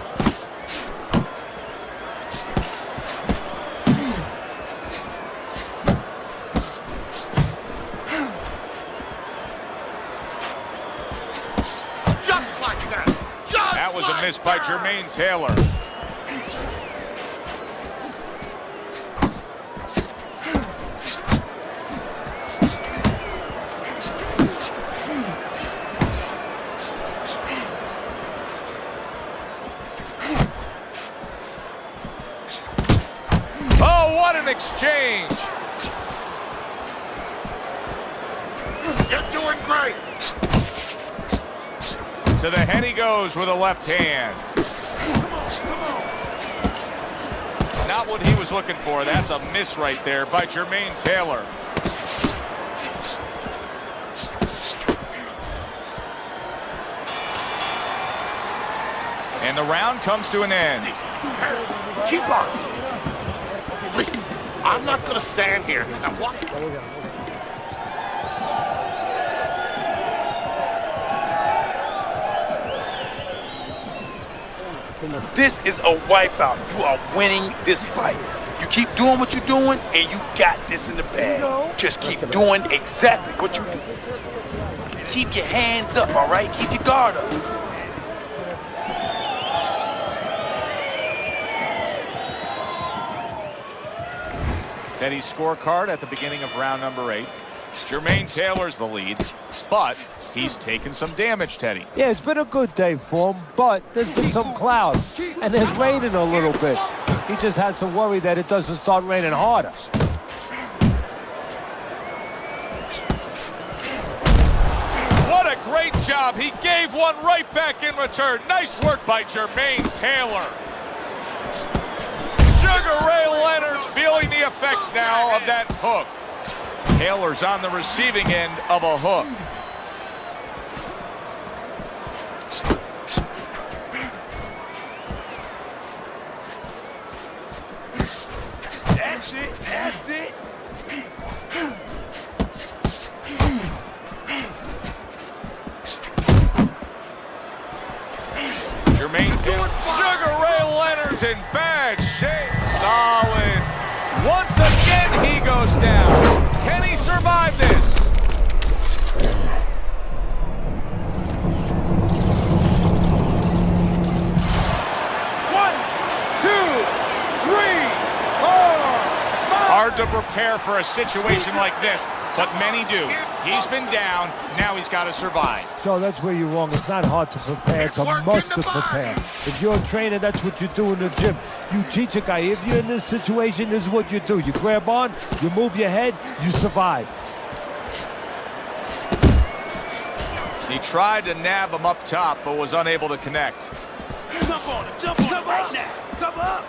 Just like that. Just That was a like miss by that. Jermain Taylor. Oh, what an exchange! You're doing great. To the head he goes with a left hand. Not what he was looking for. That's a miss right there by Jermain Taylor. And the round comes to an end. Keep on. Listen, I'm not going to stand here and watch. This is a wipeout. You are winning this fight. You keep doing what you're doing, and you got this in the bag. Just keep doing exactly what you do. Keep your hands up, all right? Keep your guard up. Teddy's scorecard at the beginning of round number 8. Jermain Taylor's the lead, but he's taken some damage, Teddy. Yeah, it's been a good day for him, but there's been some clouds, and there's raining a little bit. He just had to worry that it doesn't start raining harder. What a great job. He gave one right back in return. Nice work by Jermain Taylor. Sugar Ray Leonard's feeling the effects now of that hook. Taylor's on the receiving end of a hook. That's it. That's it. Jermain Taylor. Sugar Ray Leonard's in bad shape. Solid. Once again, he goes down. Can he survive this? One, two, three, 4, 5. Hard to prepare for a situation like this, but many do. He's been down, now he's got to survive. So that's where you're wrong. It's not hard to prepare. It's a must to prepare. If you're a trainer, that's what you do in the gym. You teach a guy, if you're in this situation, this is what you do. You grab on, you move your head, you survive. He tried to nab him up top, but was unable to connect. Jump on it. Jump on it right now. Come up.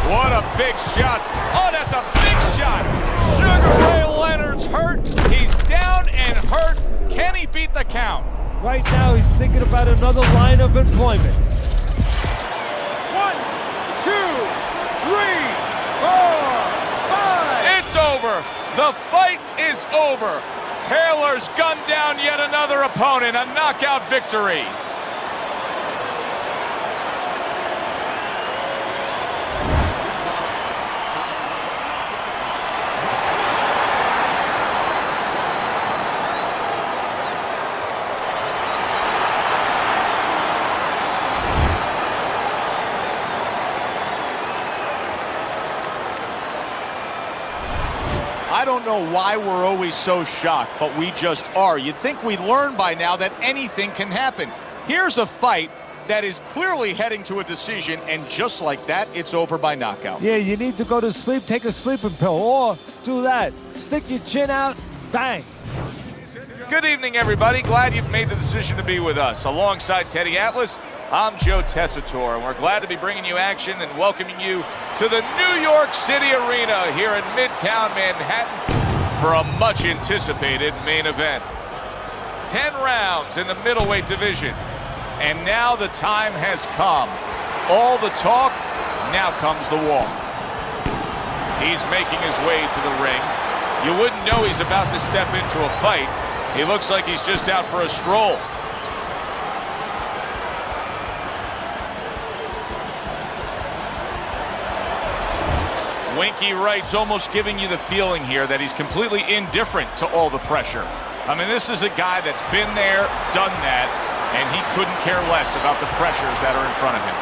What a big shot. Oh, that's a big shot. Sugar Ray Leonard's hurt. He's down and hurt. Can he beat the count? Right now, he's thinking about another line of employment. 1, 2, 3, 4, 5. It's over. The fight is over. Taylor's gunned down yet another opponent. A knockout victory. I don't know why we're always so shocked, but we just are. You'd think we'd learn by now that anything can happen. Here's a fight that is clearly heading to a decision, and just like that, it's over by knockout. Yeah, you need to go to sleep, take a sleeping pill, or do that. Stick your chin out, bang. Good evening, everybody. Glad you've made the decision to be with us. Alongside Teddy Atlas, I'm Joe Tessitore, and we're glad to be bringing you action and welcoming you to the New York City Arena here in Midtown Manhattan for a much-anticipated main event. 10 rounds in the middleweight division, and now the time has come. All the talk, now comes the walk. He's making his way to the ring. You wouldn't know he's about to step into a fight. He looks like he's just out for a stroll. Winky Wright's almost giving you the feeling here that he's completely indifferent to all the pressure. I mean, this is a guy that's been there, done that, and he couldn't care less about the pressures that are in front of him.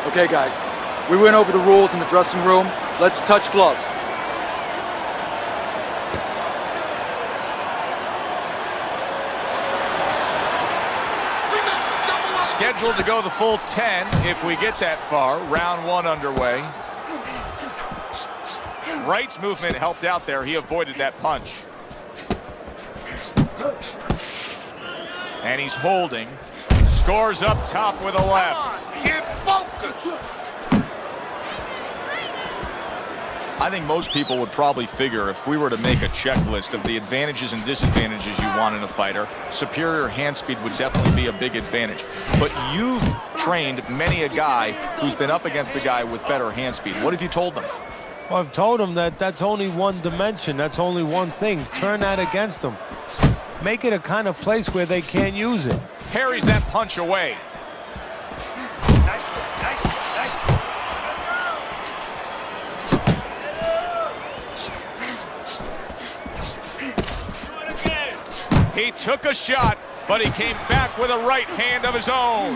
Okay, guys, we went over the rules in the dressing room. Let's touch gloves. Scheduled to go the full 10 if we get that far. Round 1 underway. Wright's movement helped out there. He avoided that punch. And he's holding. Scores up top with a left. Get focused. I think most people would probably figure if we were to make a checklist of the advantages and disadvantages you want in a fighter, superior hand speed would definitely be a big advantage. But you've trained many a guy who's been up against the guy with better hand speed. What have you told them? Well, I've told them that that's only one dimension. That's only one thing. Turn that against them. Make it a kind of place where they can't use it. Parries that punch away. He took a shot, but he came back with a right hand of his own.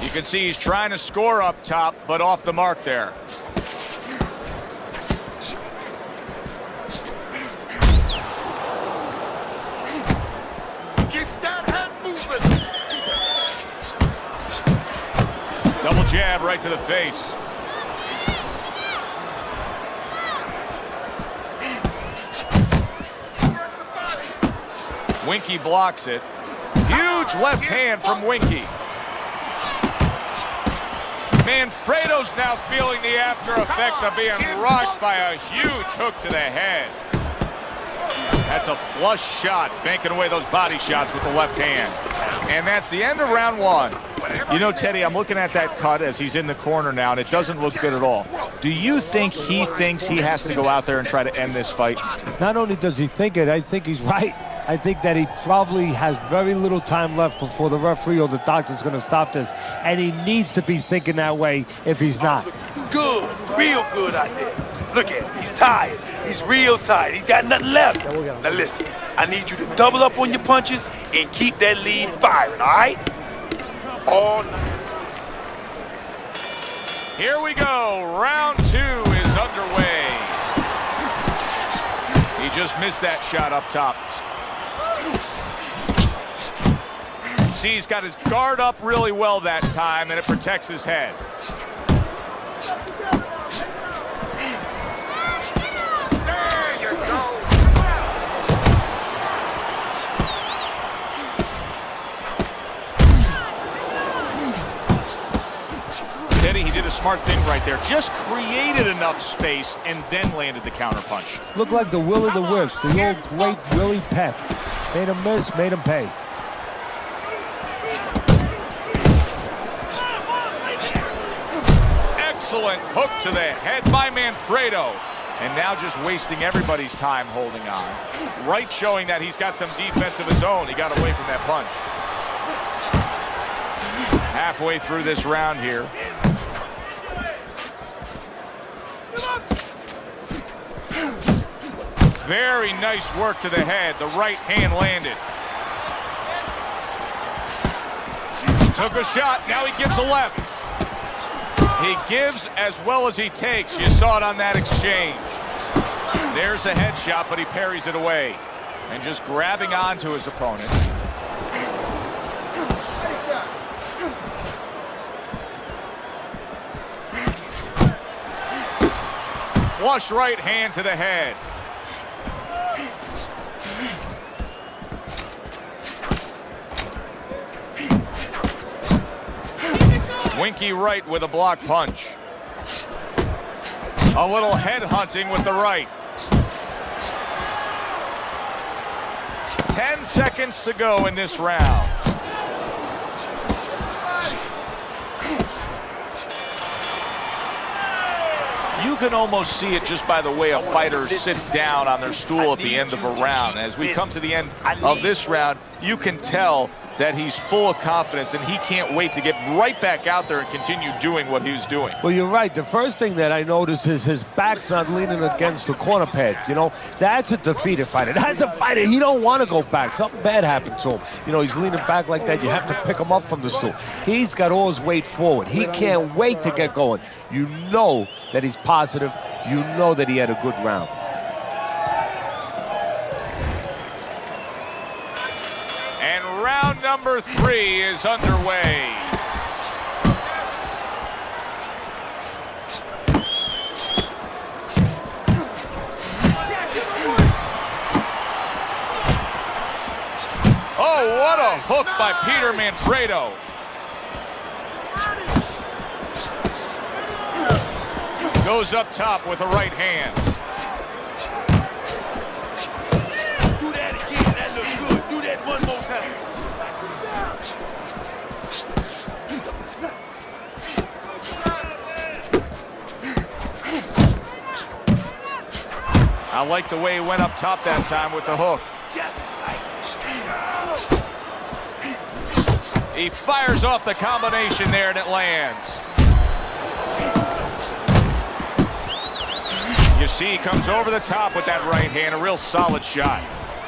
You can see he's trying to score up top, but off the mark there. Double jab right to the face. Winky blocks it. Huge left hand from Winky. Manfredo's now feeling the after effects of being rocked by a huge hook to the head. That's a flush shot, banking away those body shots with the left hand. And that's the end of round 1. You know, Teddy, I'm looking at that cut as he's in the corner now, and it doesn't look good at all. Do you think he thinks he has to go out there and try to end this fight? Not only does he think it, I think he's right. I think that he probably has very little time left before the referee or the doctor's going to stop this. And he needs to be thinking that way if he's not. Good, real good out there. Look at him, he's tired. He's real tired. He's got nothing left. Now listen, I need you to double up on your punches and keep that lead firing, all right? All night. Here we go. Round 2 is underway. He just missed that shot up top. See, he's got his guard up really well that time, and it protects his head. There you go. Teddy, he did a smart thing right there. Just created enough space and then landed the counterpunch. Looked like the will of the wisps, the old great Willie Pep. Made him miss, made him pay. Excellent hook to the head by Manfredo. And now just wasting everybody's time holding on. Wright showing that he's got some defense of his own. He got away from that punch. Halfway through this round here. Very nice work to the head. The right hand landed. Took a shot. Now he gives a left. He gives as well as he takes. You saw it on that exchange. There's the headshot, but he parries it away. And just grabbing onto his opponent. Flush right hand to the head. Winky right with a block punch. A little head hunting with the right. 10 seconds to go in this round. You can almost see it just by the way a fighter sits down on their stool at the end of a round. As we come to the end of this round, you can tell that he's full of confidence and he can't wait to get right back out there and continue doing what he's doing. Well, you're right. The first thing that I notice is his back's not leaning against the corner pad. You know, that's a defeated fighter. That's a fighter. He don't want to go back. Something bad happened to him. You know, he's leaning back like that. You have to pick him up from the stool. He's got all his weight forward. He can't wait to get going. You know that he's positive. You know that he had a good round. Round number 3 is underway. Oh, what a hook by Peter Manfredo. Goes up top with a right hand. Do that again. That looks good. Do that one more time. I like the way he went up top that time with the hook. He fires off the combination there and it lands. You see he comes over the top with that right hand, a real solid shot.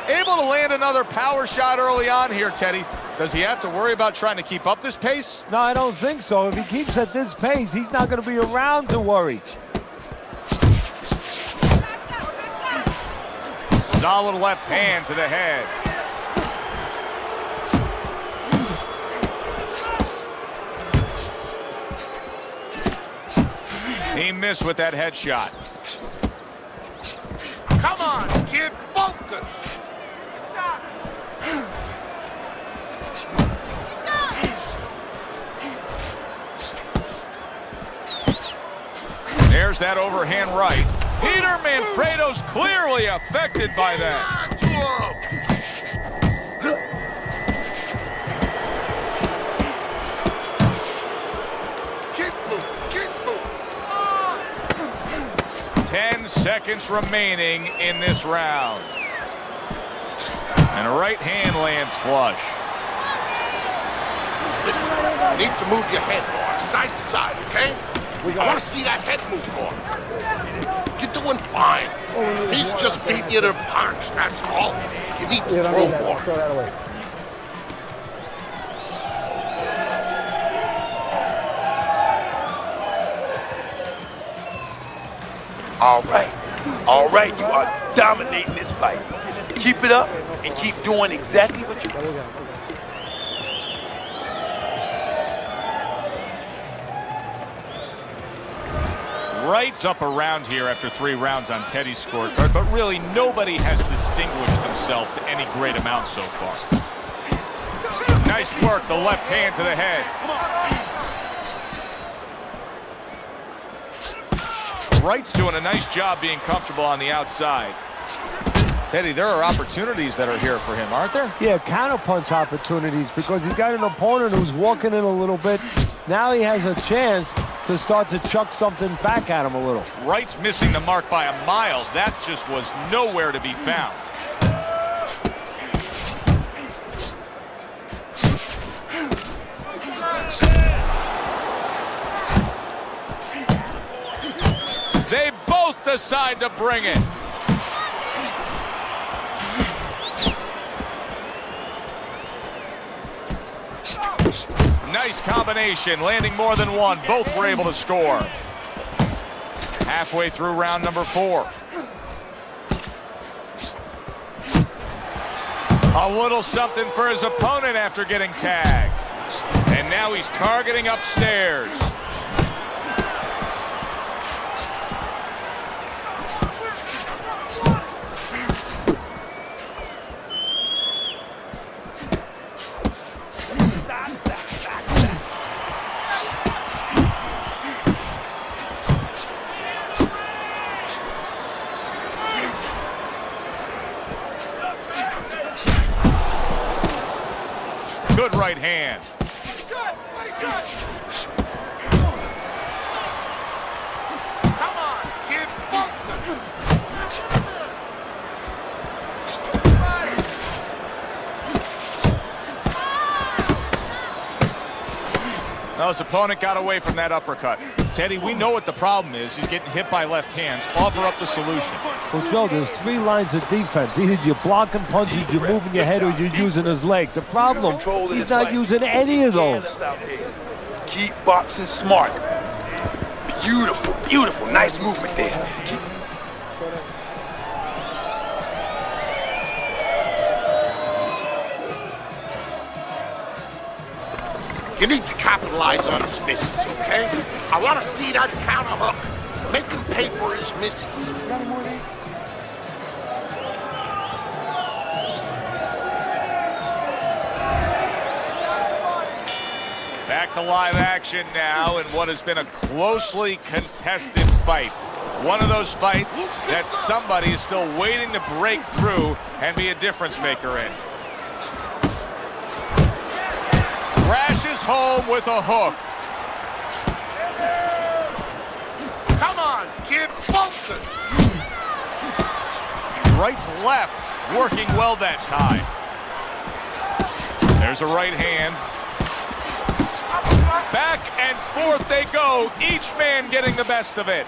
Able to land another power shot early on here, Teddy. Does he have to worry about trying to keep up this pace? No, I don't think so. If he keeps at this pace, he's not going to be around to worry. Solid left hand to the head. He missed with that headshot. Come on, kid, focus. There's that overhand right. Peter Manfredo's clearly affected by that. Keep moving. 10 seconds remaining in this round. And a right hand lands flush. Listen, you need to move your head more, side to side, okay? I want to see that head move more. You're doing fine. He's just beating you to punch, that's all. You need to throw more. Throw that away. All right, you are dominating this fight. Keep it up and keep doing exactly what you're doing. Wright's up around here after 3 rounds on Teddy's scorecard, but really nobody has distinguished themselves to any great amount so far. Nice work, the left hand to the head. Wright's doing a nice job being comfortable on the outside. Teddy, there are opportunities that are here for him, aren't there? Yeah, counterpunch opportunities because he's got an opponent who's walking in a little bit. Now he has a chance to start to chuck something back at him a little. Wright's missing the mark by a mile. That just was nowhere to be found. They both decide to bring it. Nice combination, landing more than one. Both were able to score. Halfway through round number 4. A little something for his opponent after getting tagged. And now he's targeting upstairs. Good right hand. Come on, kid, Now his opponent got away from that uppercut. Teddy, we know what the problem is. He's getting hit by left hands. Offer up the solution. Well, Joe, there's 3 lines of defense. Either you're blocking punches, you're moving your head, or you're using his leg. The problem, he's not using any of those. Keep boxing smart. Beautiful, beautiful. Nice movement there. Keep... You need to capitalize on his misses, okay? I want to see that counter hook. Make him pay for his misses. Back to live action now in what has been a closely contested fight. One of those fights that somebody is still waiting to break through and be a difference maker in. Crashes home with a hook. Come on, kid, Fulton. Wright's left, working well that time. There's a right hand. Back and forth they go, each man getting the best of it.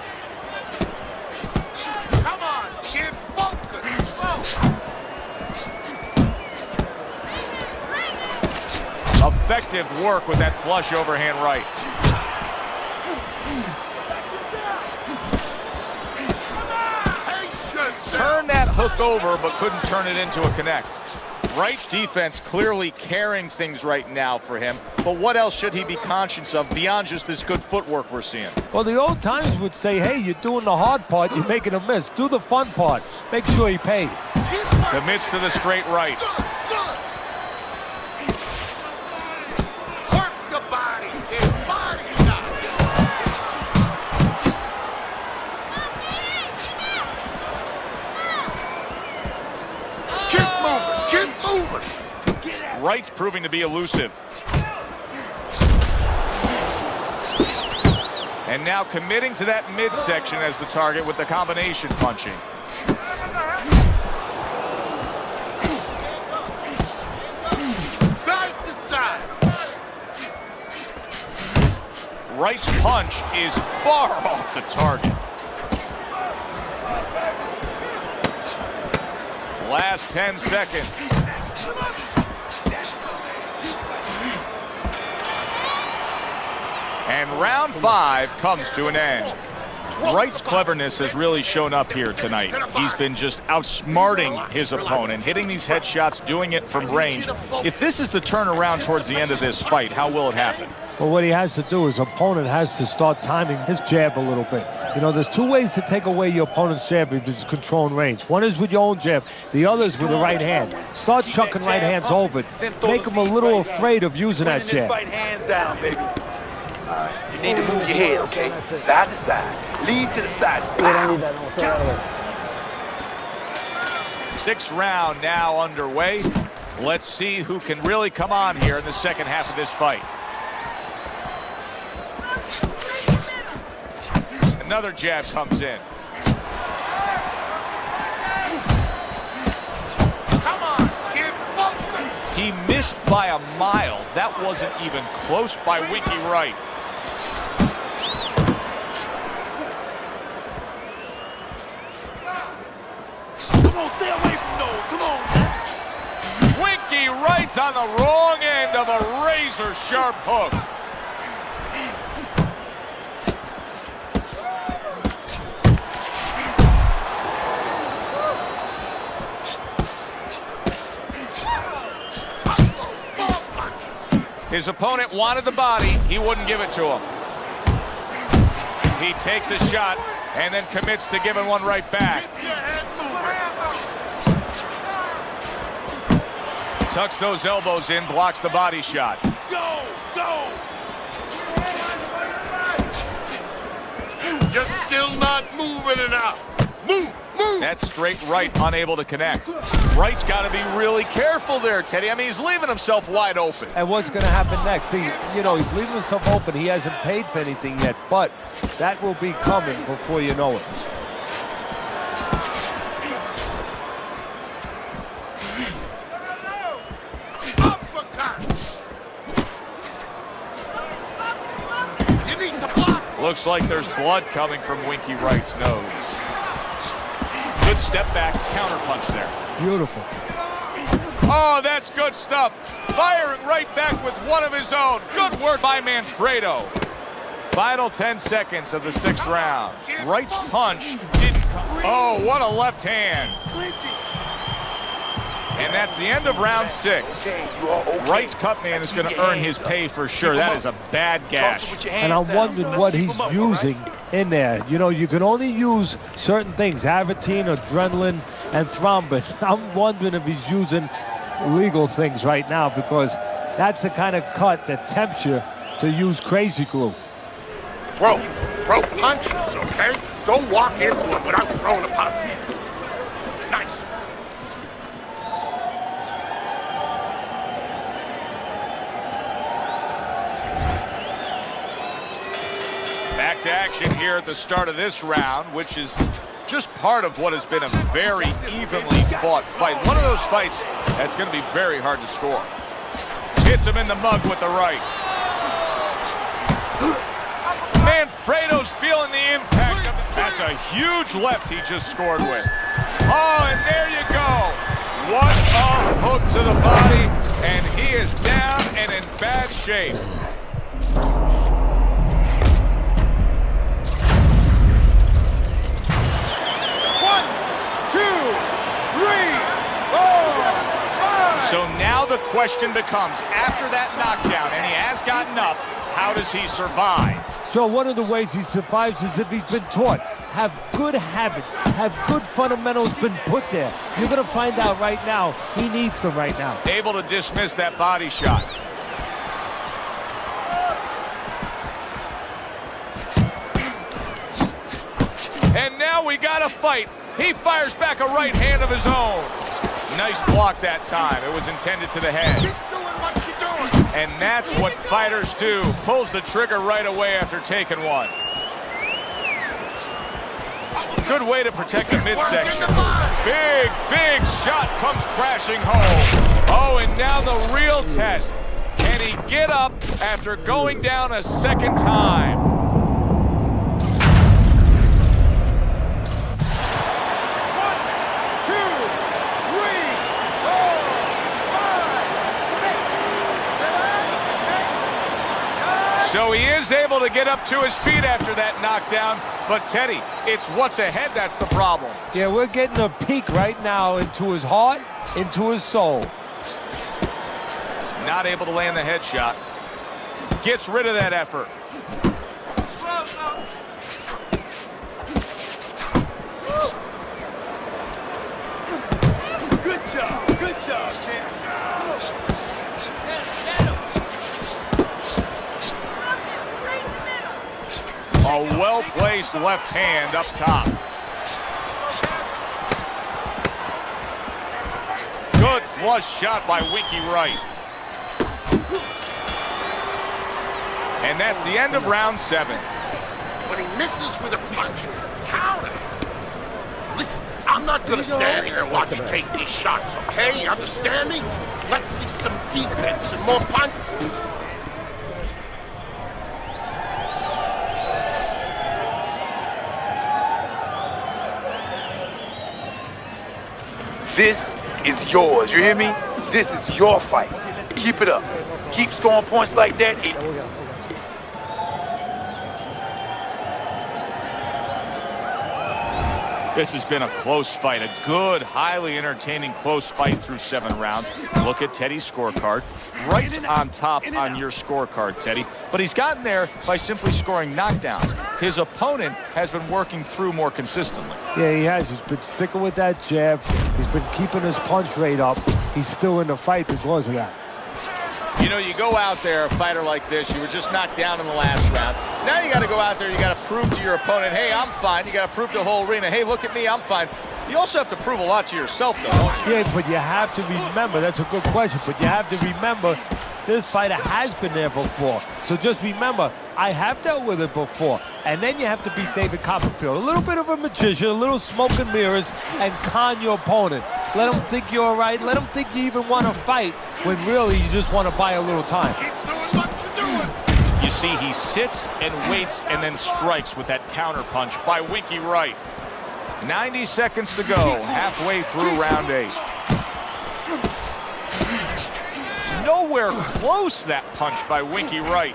Come on, kid, Fulton. Effective work with that flush overhand right. Turn that hook over, but couldn't turn it into a connect. Wright's defense clearly carrying things right now for him, but what else should he be conscious of beyond just this good footwork we're seeing? Well, the old timers would say, hey, you're doing the hard part, you're making a miss. Do the fun part. Make sure he pays. Commits to the straight right. Work the body, kid, body shot. Keep moving, keep moving. Wright's proving to be elusive. And now committing to that midsection as the target with the combination punching. Side to side. Wright's punch is far off the target. Last 10 seconds. And round 5 comes to an end. Wright's cleverness has really shown up here tonight. He's been just outsmarting his opponent, hitting these headshots, doing it from range. If this is the turnaround towards the end of this fight, how will it happen? Well, what he has to do is opponent has to start timing his jab a little bit. You know, there's 2 ways to take away your opponent's jab if it's controlling range. One is with your own jab. The other is with the right hand. Start chucking right hands over. Make him a little afraid of using that jab. Right hands down, baby. You need to move your head, okay? Side to side. Lead to the side. Pow. 6th round now underway. Let's see who can really come on here in the second half of this fight. Another jab comes in. Come on, kid, Pavlik. He missed by a mile. That wasn't even close by Winky Wright. Come on, stay away from those. Come on. Winky Wright's on the wrong end of a razor-sharp hook. His opponent wanted the body. He wouldn't give it to him. He takes a shot and then commits to giving one right back. Tucks those elbows in, blocks the body shot. Go, go. You're still not moving enough. Move, move. That straight right, unable to connect. Wright's got to be really careful there, Teddy. I mean, he's leaving himself wide open. And what's going to happen next? See, you know, he's leaving himself open. He hasn't paid for anything yet, but that will be coming before you know it. You need to block. Looks like there's blood coming from Winky Wright's nose. Good step back, counter punch there. Beautiful. Oh, that's good stuff. Firing right back with one of his own. Good work by Manfredo. Final 10 seconds of the 6th round. Wright's punch didn't come. Oh, what a left hand. And that's the end of round 6. Wright's cut man is going to earn his pay for sure. That is a bad gash. And I'm wondering what he's using in there. You know, you can only use certain things, Avitine, adrenaline, and thrombin. I'm wondering if he's using legal things right now, because that's the kind of cut that tempts you to use crazy glue. Throw punches, okay? Don't walk into it without throwing a punch. Nice. Back to action here at the start of this round, which is just part of what has been a very evenly fought fight. One of those fights that's going to be very hard to score. Hits him in the mug with the right. Manfredo's feeling the impact of it. That's a huge left he just scored with. Oh, and there you go. What a hook to the body, and he is down and in bad shape. So now the question becomes, after that knockdown, and he has gotten up, how does he survive? So one of the ways he survives is if he's been taught. Have good habits, have good fundamentals been put there. You're going to find out right now, he needs them right now. Able to dismiss that body shot. And now we got a fight. He fires back a right hand of his own. Nice block that time. It was intended to the head. Keep doing what you're doing. And that's what fighters do. Pulls the trigger right away after taking one. Good way to protect the midsection. Big shot comes crashing home. Oh, and now the real test. Can he get up after going down a second time? So he is able to get up to his feet after that knockdown. But Teddy, it's what's ahead that's the problem. Yeah, we're getting a peek right now into his heart, into his soul. Not able to land the headshot. Gets rid of that effort. Good job, champ. A well-placed left hand up top. Good flush shot by Winky Wright. And that's the end of round 7. When he misses with a punch, counter. Listen, I'm not gonna stand here and watch you take these shots, okay? You understand me? Let's see some defense and more punch. This is yours, you hear me? This is your fight. Keep it up. Keep scoring points like that. This has been a close fight, a good, highly entertaining close fight through 7 rounds. Look at Teddy's scorecard. Wright's on top on your scorecard, Teddy. But he's gotten there by simply scoring knockdowns. His opponent has been working through more consistently. Yeah, he has. He's been sticking with that jab. He's been keeping his punch rate up. He's still in the fight because of that. You know, you go out there, a fighter like this, you were just knocked down in the last round. Now you got to go out there, you got to prove to your opponent, hey, I'm fine. You got to prove to the whole arena, hey, look at me, I'm fine. You also have to prove a lot to yourself, though, don't you? Yeah, but you have to remember, that's a good question, but you have to remember this fighter has been there before. So just remember, I have dealt with it before. And then you have to beat David Copperfield. A little bit of a magician, a little smoke and mirrors, and con your opponent. Let him think you're all right. Let him think you even want to fight when really you just want to buy a little time. Keep doing what you're doing. You see, he sits and waits and then strikes with that counter punch by Winky Wright. 90 seconds to go, halfway through round 8. Nowhere close, that punch by Winky Wright.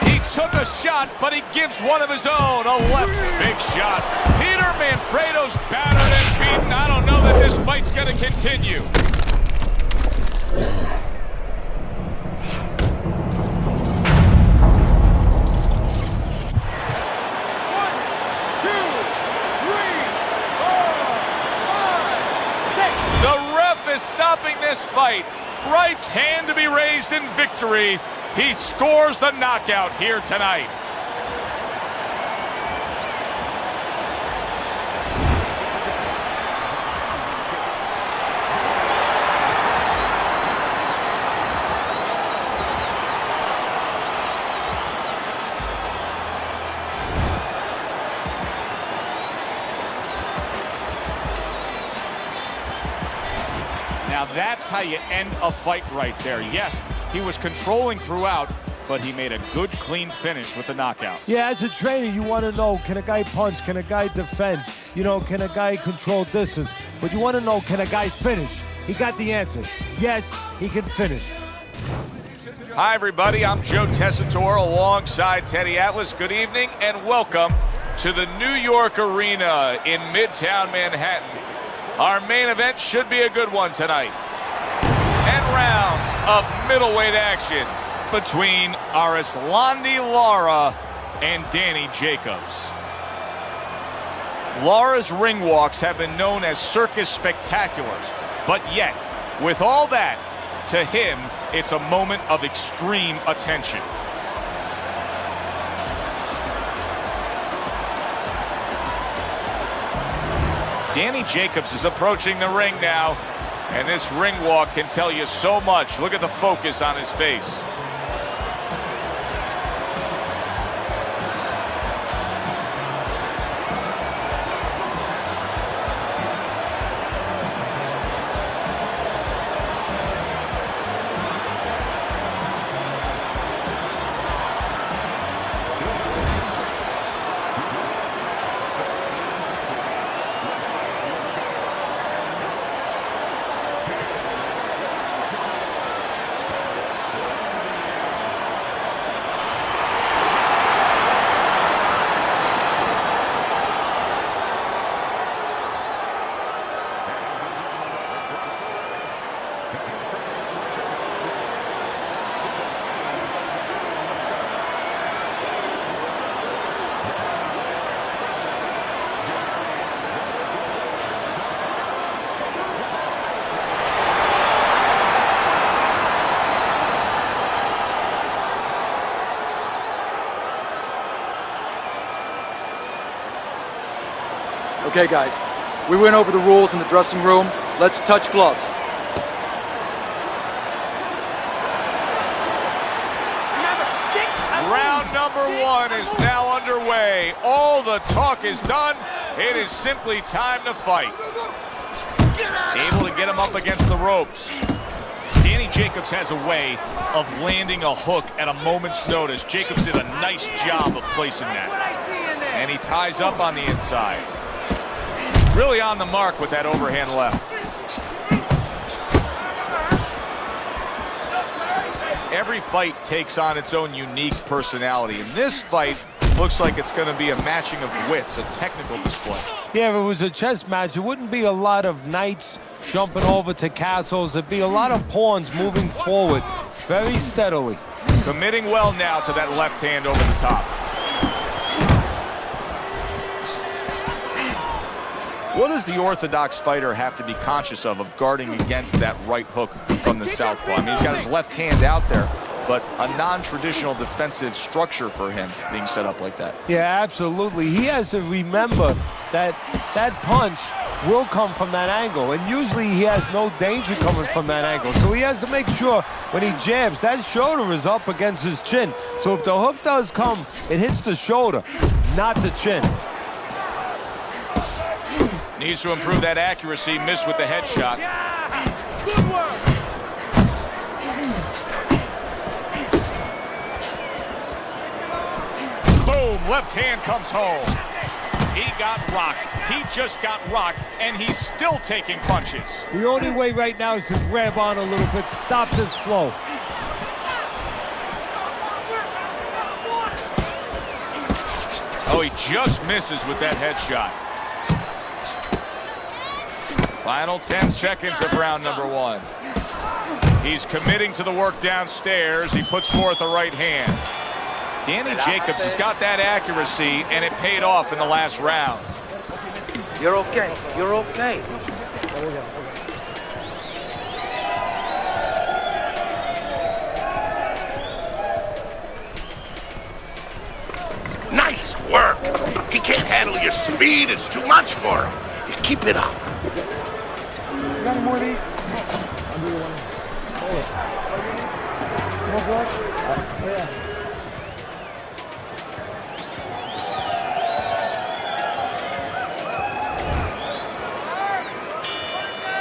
He took a shot, but he gives one of his own, a left big shot. Peter Manfredo's battered and beaten. I don't know that this fight's gonna continue. Stopping this fight. Wright's hand to be raised in victory. He scores the knockout here tonight. Now that's how you end a fight right there. Yes, he was controlling throughout, but he made a good, clean finish with the knockout. Yeah, as a trainer, you want to know, can a guy punch? Can a guy defend? You know, can a guy control distance? But you want to know, can a guy finish? He got the answer. Yes, he can finish. Hi, everybody. I'm Joe Tessitore alongside Teddy Atlas. Good evening and welcome to the New York Arena in Midtown Manhattan. Our main event should be a good one tonight. 10 rounds of middleweight action between Erislandy Lara and Danny Jacobs. Lara's ring walks have been known as circus spectaculars, but yet, with all that, to him, it's a moment of extreme attention. Danny Jacobs is approaching the ring now, and this ring walk can tell you so much. Look at the focus on his face. Okay, guys, we went over the rules in the dressing room. Let's touch gloves. one is now underway. All the talk is done. It is simply time to fight. Able to get him up against the ropes. Danny Jacobs has a way of landing a hook at a moment's notice. Jacobs did a nice job of placing that. And he ties up on the inside. Really on the mark with that overhand left. Every fight takes on its own unique personality. And this fight looks like it's going to be a matching of wits, a technical display. Yeah, if it was a chess match, it wouldn't be a lot of knights jumping over to castles. It'd be a lot of pawns moving forward very steadily. Committing well now to that left hand over the top. What does the orthodox fighter have to be conscious of guarding against that right hook from the southpaw? I mean, he's got his left hand out there, but a non-traditional defensive structure for him being set up like that. Yeah, absolutely. He has to remember that that punch will come from that angle, and usually he has no danger coming from that angle. So he has to make sure when he jabs, that shoulder is up against his chin. So if the hook does come, it hits the shoulder, not the chin. Needs to improve that accuracy, missed with the headshot. Good work. Boom, left hand comes home. He got rocked. He just got rocked, and he's still taking punches. The only way right now is to grab on a little bit, stop this flow. Oh, he just misses with that headshot. Final 10 seconds of round number one. He's committing to the work downstairs. He puts forth a right hand. Danny Jacobs has got that accuracy, and it paid off in the last round. You're okay. You're okay. Nice work. He can't handle your speed. It's too much for him. You keep it up. You got any more of these? I'll do one. Hold it. More blood? Yeah.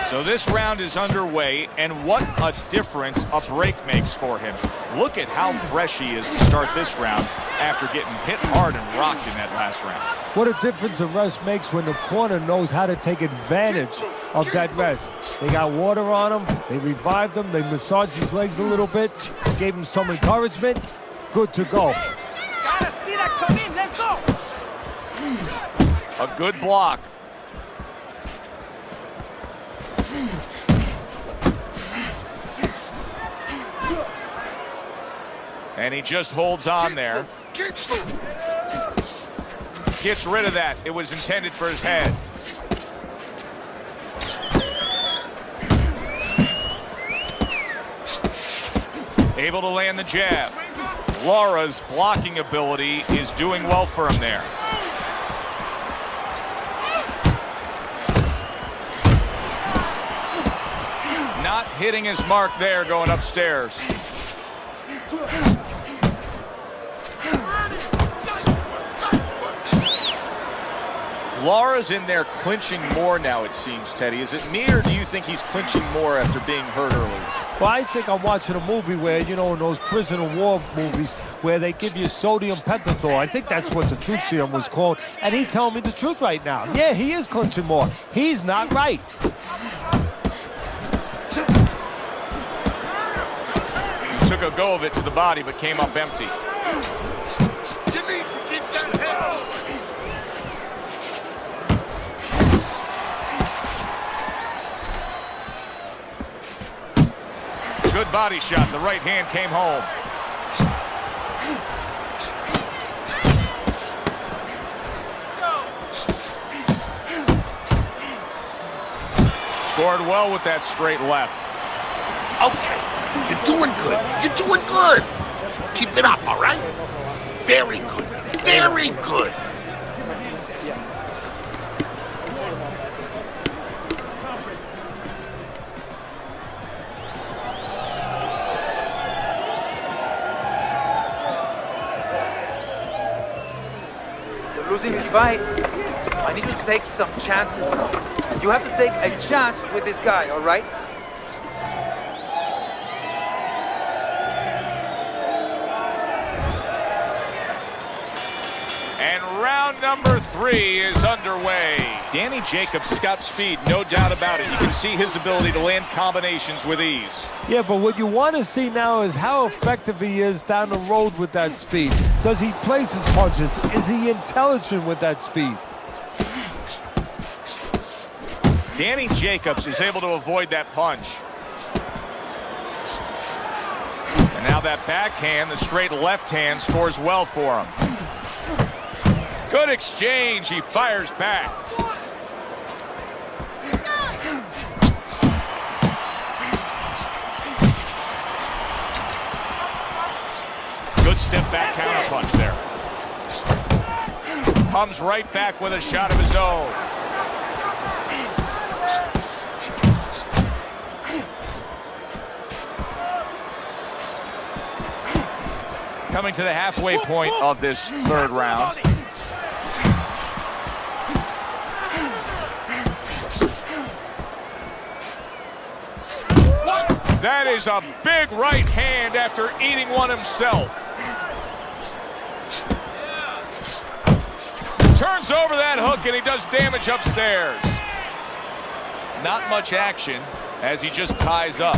So this round is underway, and what a difference a break makes for him. Look at how fresh he is to start this round after getting hit hard and rocked in that last round. What a difference a rest makes when the corner knows how to take advantage of that rest. They got water on him, they revived him, they massaged his legs a little bit, gave him some encouragement. Good to go. Gotta see that come in. Let's go. A good block. And he just holds on there. Gets rid of that. It was intended for his head. Able to land the jab. Lara's blocking ability is doing well for him there. Not hitting his mark there going upstairs. Lara's in there clinching more now, it seems, Teddy. Is it me, or do you think he's clinching more after being hurt earlier? Well, I think I'm watching a movie where, you know, in those prison of war movies where they give you sodium pentothal. I think that's what the truth serum was called. And he's telling me the truth right now. Yeah, he is clinching more. He's not right. He took a go of it to the body, but came up empty. Good body shot. The right hand came home. Scored well with that straight left. Okay, you're doing good. You're doing good. Keep it up, all right? Very good. Very good. losing this fight. I need you to take some chances. You have to take a chance with this guy, all right? And round number 3 is underway. Danny Jacobs has got speed, no doubt about it. You can see his ability to land combinations with ease. Yeah, but what you want to see now is how effective he is down the road with that speed. Does he place his punches? Is he intelligent with that speed? Danny Jacobs is able to avoid that punch. And now that backhand, the straight left hand, scores well for him. Good exchange. He fires back. Good step back counter punch there. Comes right back with a shot of his own. Coming to the halfway point of this third round. That is a big right hand after eating one himself. Turns over that hook and he does damage upstairs. Not much action as he just ties up.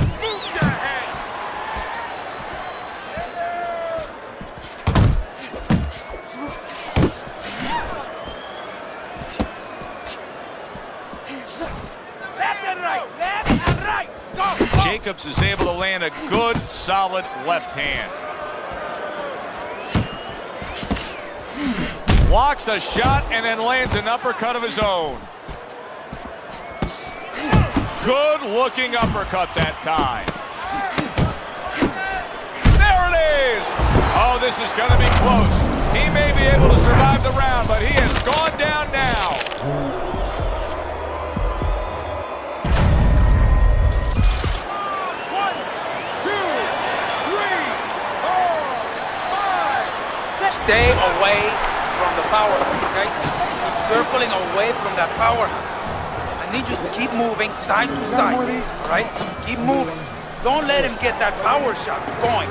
Jacobs is able to land a good, solid left hand. Blocks a shot and then lands an uppercut of his own. Good looking uppercut that time. There it is! Oh, this is going to be close. He may be able to survive the round, but he has gone down now. Stay away from the power, okay? Keep circling away from that power. I need you to keep moving side to side, all right? Keep moving. Don't let him get that power shot going.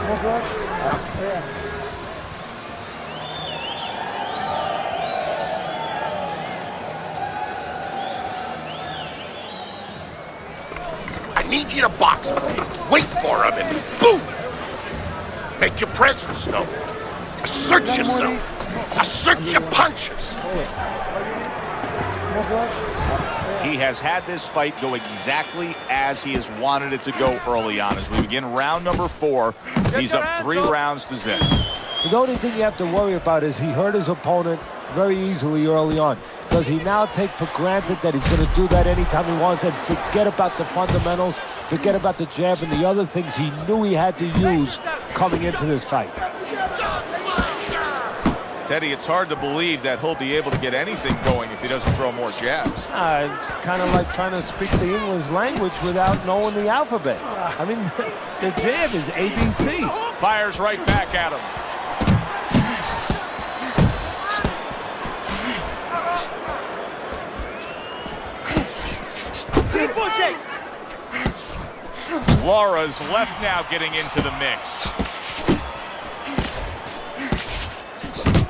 I need you to box him. Wait for him and boom! Make your presence known. Assert yourself. Assert your punches. He has had this fight go exactly as he has wanted it to go early on. As we begin round number 4, he's up 3 rounds to 0. The only thing you have to worry about is he hurt his opponent very easily early on. Does he now take for granted that he's going to do that anytime he wants and forget about the fundamentals, forget about the jab and the other things he knew he had to use coming into this fight? Teddy, it's hard to believe that he'll be able to get anything going if he doesn't throw more jabs. It's kind of like trying to speak the English language without knowing the alphabet. I mean, the jab is ABC. Fires right back at him. Lara's left now getting into the mix.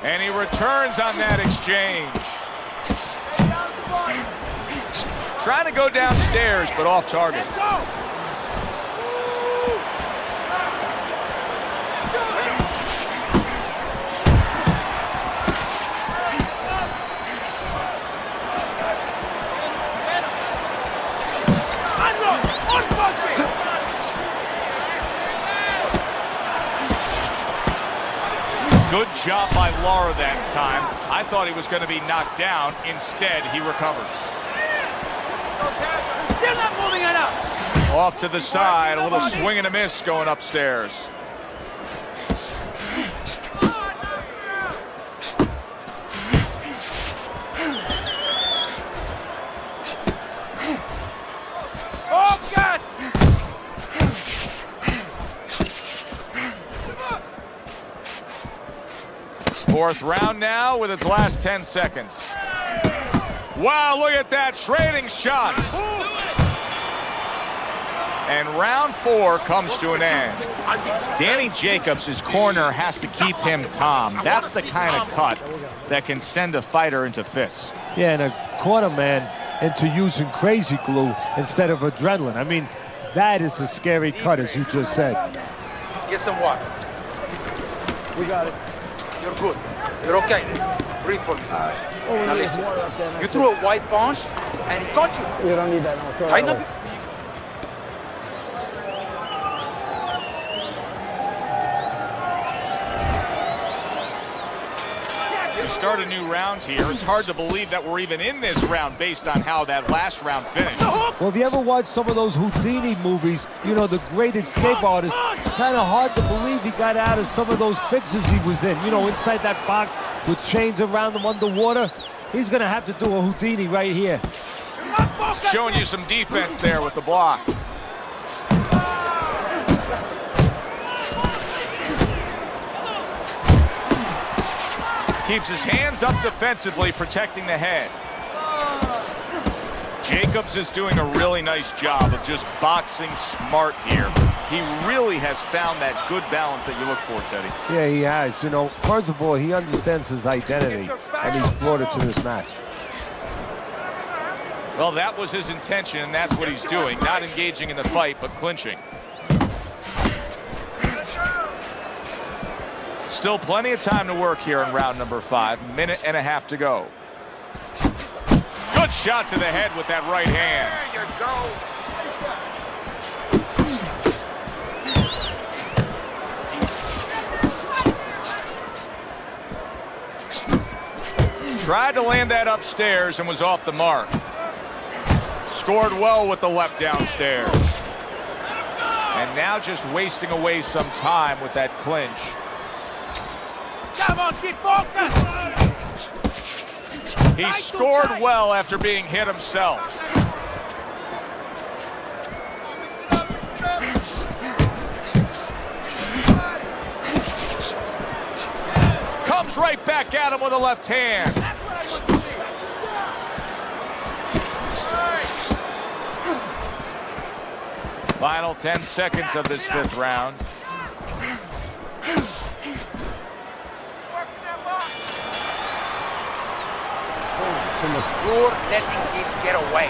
And he returns on that exchange. Trying to go downstairs, but off target. Good job by Lara that time. I thought he was going to be knocked down. Instead, he recovers. Still not moving enough. Off to the side, a little swing and a miss going upstairs. Fourth round now with its last 10 seconds. Wow, look at that, trading shots. And round 4 comes to an end. Danny Jacobs' corner has to keep him calm. That's the kind of cut that can send a fighter into fits. Yeah, and a corner man into using crazy glue instead of adrenaline. I mean, that is a scary cut, as you just said. Get some water. We got it. You're good. You're okay. Breathe for me. Now listen. You threw a white punch, and he got you. You don't need that. No, throw Tighten that up. away. Start a new round here. It's hard to believe that we're even in this round based on how that last round finished. Well, if you ever watch some of those Houdini movies, you know, the great escape artist, kind of hard to believe he got out of some of those fixes he was in. You know, inside that box with chains around him underwater. He's going to have to do a Houdini right here. Showing you some defense there with the block. Keeps his hands up defensively, protecting the head. Jacobs is doing a really nice job of just boxing smart here. He really has found that good balance that you look for, Teddy. Yeah, he has. You know, first of all, he understands his identity, and he's brought it to this match. Well, that was his intention, and that's what he's doing. Not engaging in the fight, but clinching. Still plenty of time to work here in round number 5. Minute and a half to go. Good shot to the head with that right hand. There you go. Tried to land that upstairs and was off the mark. Scored well with the left downstairs. And now just wasting away some time with that clinch. Come on, get focused! He scored well after being hit himself. Comes right back at him with a left hand. Final 10 seconds of this 5th round. You're letting this get away.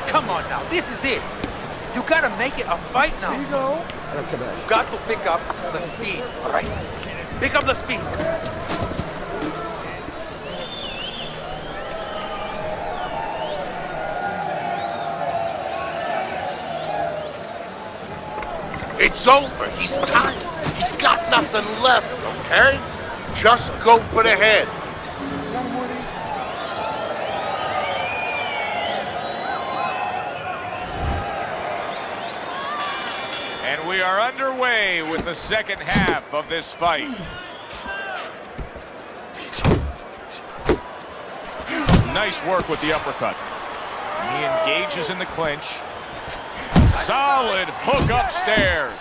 Come on now, this is it. You gotta make it a fight now. Here you go. You got to pick up the speed, all right? Pick up the speed. It's over. He's tired. He's got nothing left, okay? Just go for the head. And we are underway with the second half of this fight. Nice work with the uppercut. He engages in the clinch. Solid hook upstairs.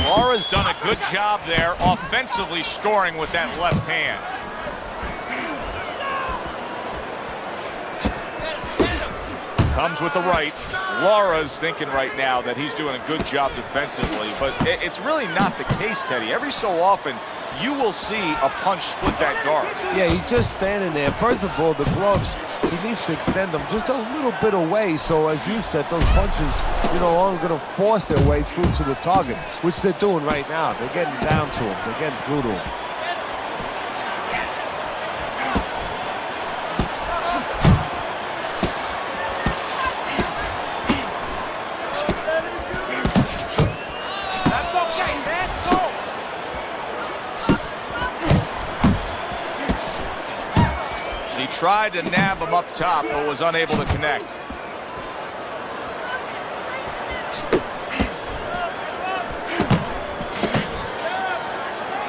Lara's done a good job there, offensively scoring with that left hand. Comes with the right. Lara's thinking right now that he's doing a good job defensively, but it's really not the case, Teddy. Every so often, you will see a punch split that guard. Yeah, he's just standing there. First of all, the gloves, he needs to extend them just a little bit away, so as you said, those punches, you know, aren't going to force their way through to the target, which they're doing right now. They're getting down to him. They're getting through to him. Tried to nab him up top, but was unable to connect.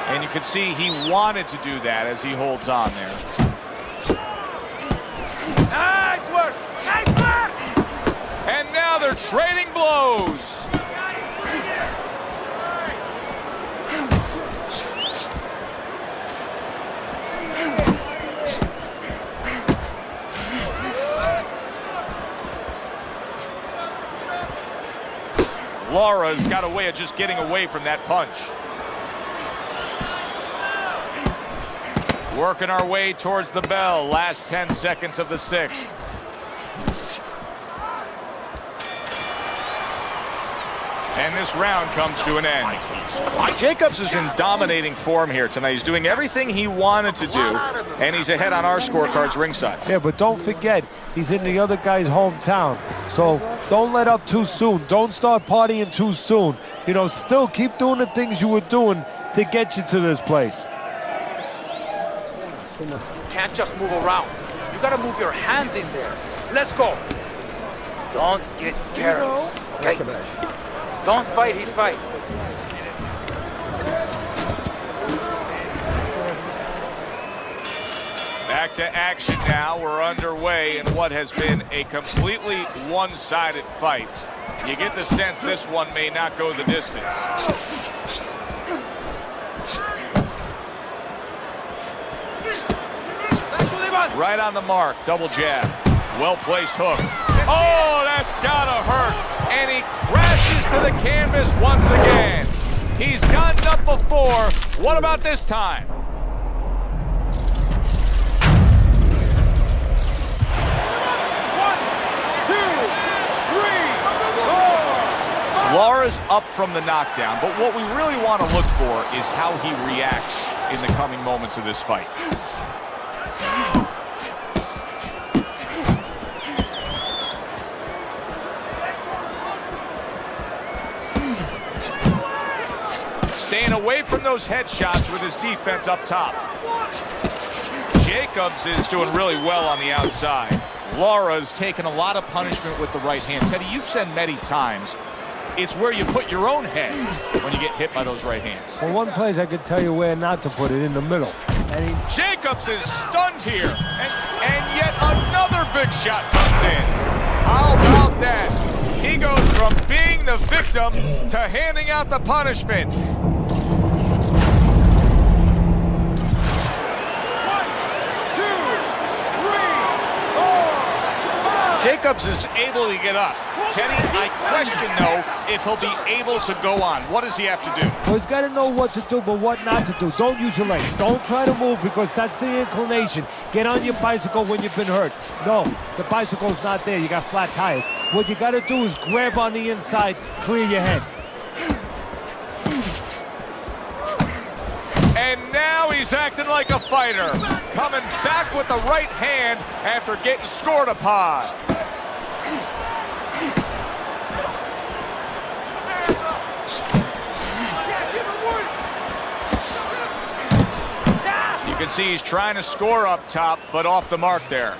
And you can see he wanted to do that as he holds on there. Nice work! Nice work! And now they're trading blows. Lara's got a way of just getting away from that punch. Working our way towards the bell. Last 10 seconds of the 6th. And this round comes to an end. Jacobs is in dominating form here tonight. He's doing everything he wanted to do, and he's ahead on our scorecards ringside. Yeah, but don't forget, he's in the other guy's hometown. So don't let up too soon. Don't start partying too soon. You know, still keep doing the things you were doing to get you to this place. You can't just move around. You gotta move your hands in there. Let's go. Don't get careless, okay? Don't fight his fight. Back to action now. We're underway in what has been a completely one-sided fight. You get the sense this one may not go the distance. Right on the mark, double jab. Well-placed hook. Oh, that's gotta hurt. And he crashes to the canvas once again. He's gotten up before. What about this time? Lara's up from the knockdown, but what we really want to look for is how he reacts in the coming moments of this fight. Staying away from those headshots with his defense up top. Jacobs is doing really well on the outside. Lara's taken a lot of punishment with the right hand. Teddy, you've said many times, it's where you put your own head when you get hit by those right hands. Well, one place I could tell you where not to put it, in the middle. Jacobs is stunned here, and yet another big shot comes in. How about that? He goes from being the victim to handing out the punishment. Jacobs is able to get up. Kenny, I question, though, if he'll be able to go on. What does he have to do? Well, he's got to know what to do, but what not to do. Don't use your legs. Don't try to move because that's the inclination. Get on your bicycle when you've been hurt. No, the bicycle's not there. You got flat tires. What you got to do is grab on the inside, clear your head. And now he's acting like a fighter. Coming back with the right hand after getting scored upon. You can see he's trying to score up top, but off the mark there.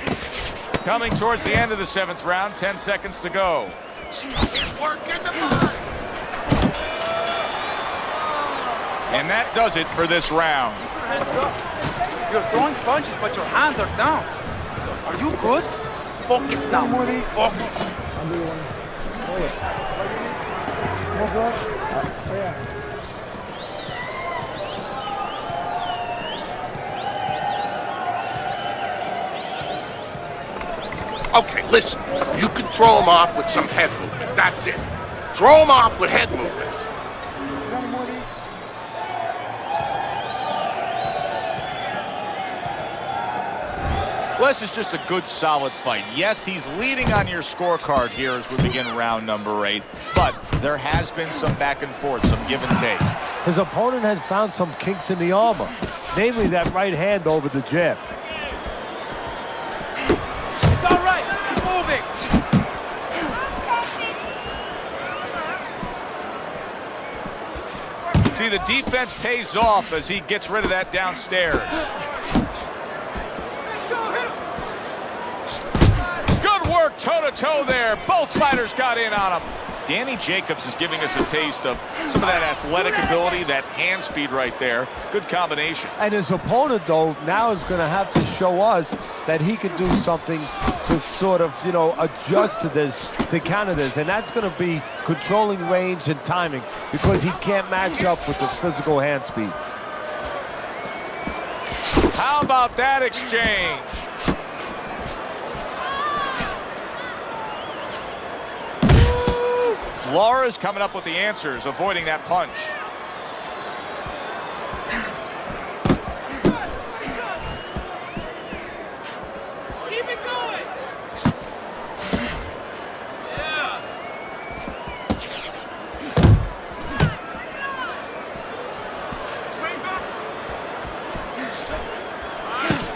Coming towards the end of the 7th round, 10 seconds to go. And that does it for this round. Hands up. You're throwing punches, but your hands are down. Are you good? Focus now. Focus. Okay, listen. You can throw him off with some head movement. That's it. Throw him off with head movement. This is just a good, solid fight. Yes, he's leading on your scorecard here as we begin round number 8, but there has been some back and forth, some give and take. His opponent has found some kinks in the armor, namely that right hand over the jab. It's all right. Keep moving. See, the defense pays off as he gets rid of that downstairs. Good work toe-to-toe there. Both fighters got in on him. Danny Jacobs is giving us a taste of some of that athletic ability, that hand speed right there. Good combination. And his opponent, though, now is going to have to show us that he can do something to sort of, you know, adjust to this, to counter this. And that's going to be controlling range and timing because he can't match up with his physical hand speed. How about that exchange? Lara's coming up with the answers, avoiding that punch. Keep it going. Yeah.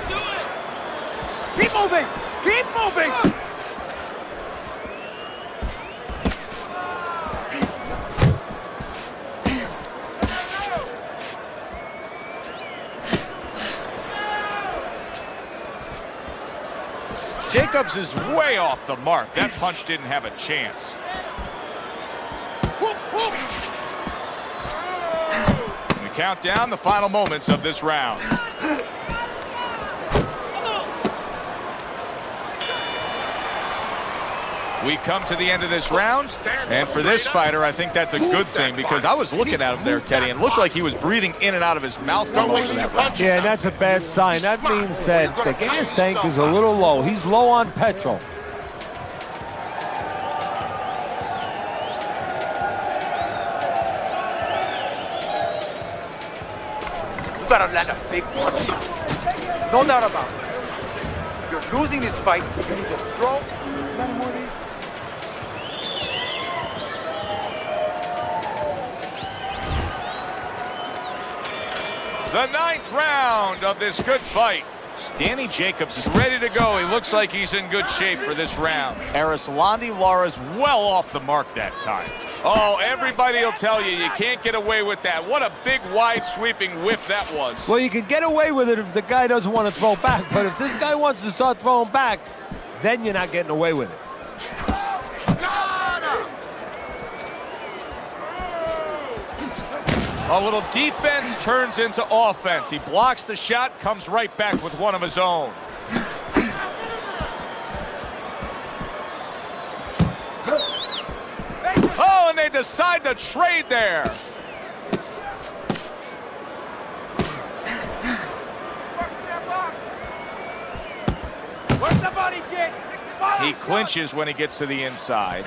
Do it. Keep moving! Keep moving! Jacobs is way off the mark. That punch didn't have a chance. We count down the final moments of this round. We come to the end of this round, and for this fighter, I think that's a good thing, because I was looking at him there, Teddy, and it looked like he was breathing in and out of his mouth for most of that round. Yeah, and that's a bad sign. That means that the gas tank is a little low. He's low on petrol. You gotta land a big punch. No doubt about it. You're losing this fight. You need to throw. The 9th round of this good fight. Danny Jacobs is ready to go. He looks like he's in good shape for this round. Erislandy Lara's well off the mark that time. Oh, everybody will tell you, you can't get away with that. What a big, wide, sweeping whiff that was. Well, you can get away with it if the guy doesn't want to throw back, but if this guy wants to start throwing back, then you're not getting away with it. A little defense turns into offense. He blocks the shot, comes right back with one of his own. Oh, and they decide to trade there. Where's the body kick? He clinches when he gets to the inside.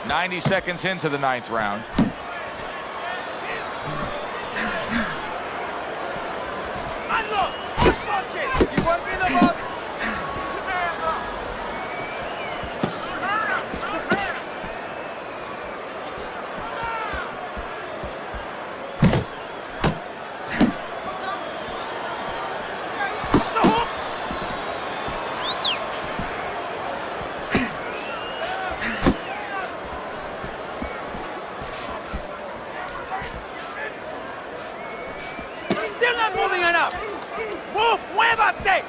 90 seconds into the 9th round. Still not moving enough. Move, muévate.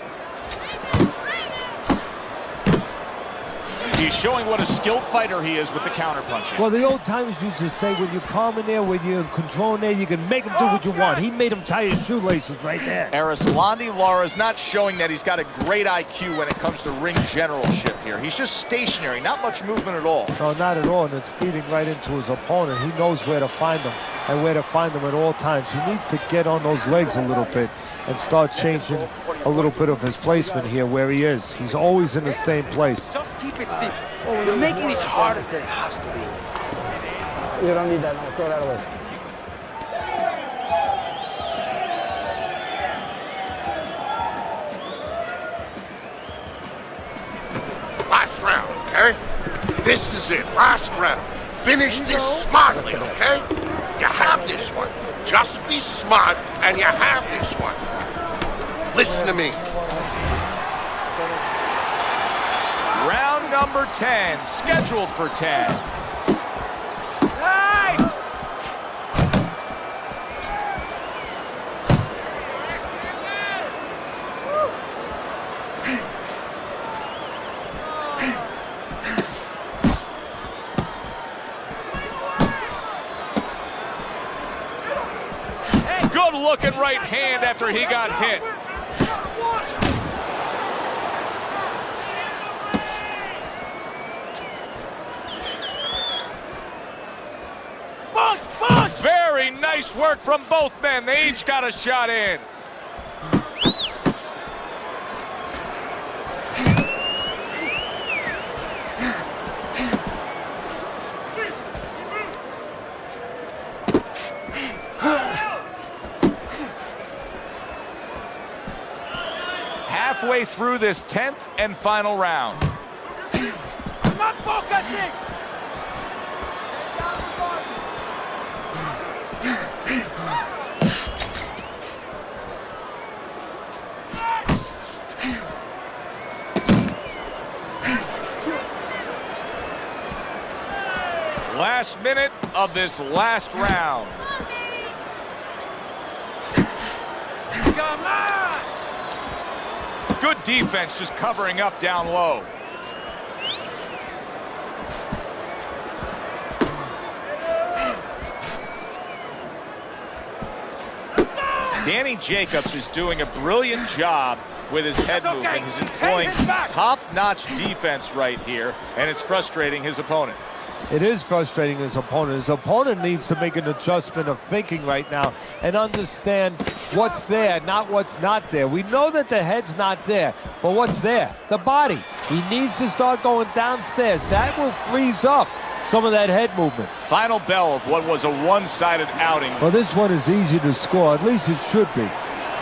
He's showing what a skilled fighter he is with the counterpunching. Well, the old timers used to say, when you're calm in there, when you're controlling there, you can make him do what you want. He made him tie his shoelaces right there. Erislandy Lara's not showing that he's got a great IQ when it comes to ring generalship here. He's just stationary, not much movement at all. No, not at all, and it's feeding right into his opponent. He knows where to find them and where to find them at all times. He needs to get on those legs a little bit and start changing a little bit of his placement here where he is. He's always in the same place. Just keep it simple. You're making this harder than it has to be. You don't need that. No, throw that away. Last round, okay? This is it. Last round. Finish this smartly, okay? You have this one. Just be smart, and you have this one. Listen to me. Round number 10, scheduled for 10. Good looking right hand after he got hit. Very nice work from both men. They each got a shot in. halfway through this 10th and final round. Not focusing. Last minute of this last round. Come on! Good defense, just covering up down low. Danny Jacobs is doing a brilliant job with his head movement. He's employing top-notch defense right here, and it's frustrating his opponent. It is frustrating his opponent. His opponent needs to make an adjustment of thinking right now and understand what's there, not what's not there. We know that the head's not there, but what's there? The body. He needs to start going downstairs. That will freeze up some of that head movement. Final bell of what was a one-sided outing. Well, this one is easy to score. At least it should be.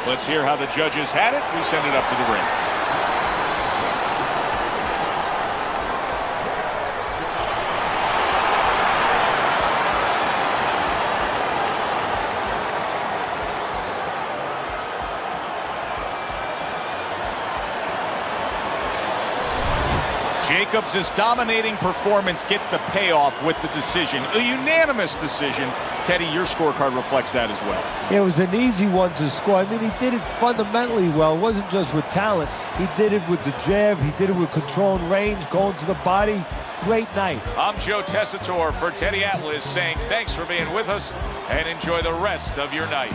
Let's hear how the judges had it. We send it up to the ring. Jacobs' dominating performance gets the payoff with the decision. A unanimous decision. Teddy, your scorecard reflects that as well. It was an easy one to score. I mean, he did it fundamentally well. It wasn't just with talent. He did it with the jab. He did it with control and range, going to the body. Great night. I'm Joe Tessitore for Teddy Atlas saying thanks for being with us and enjoy the rest of your night.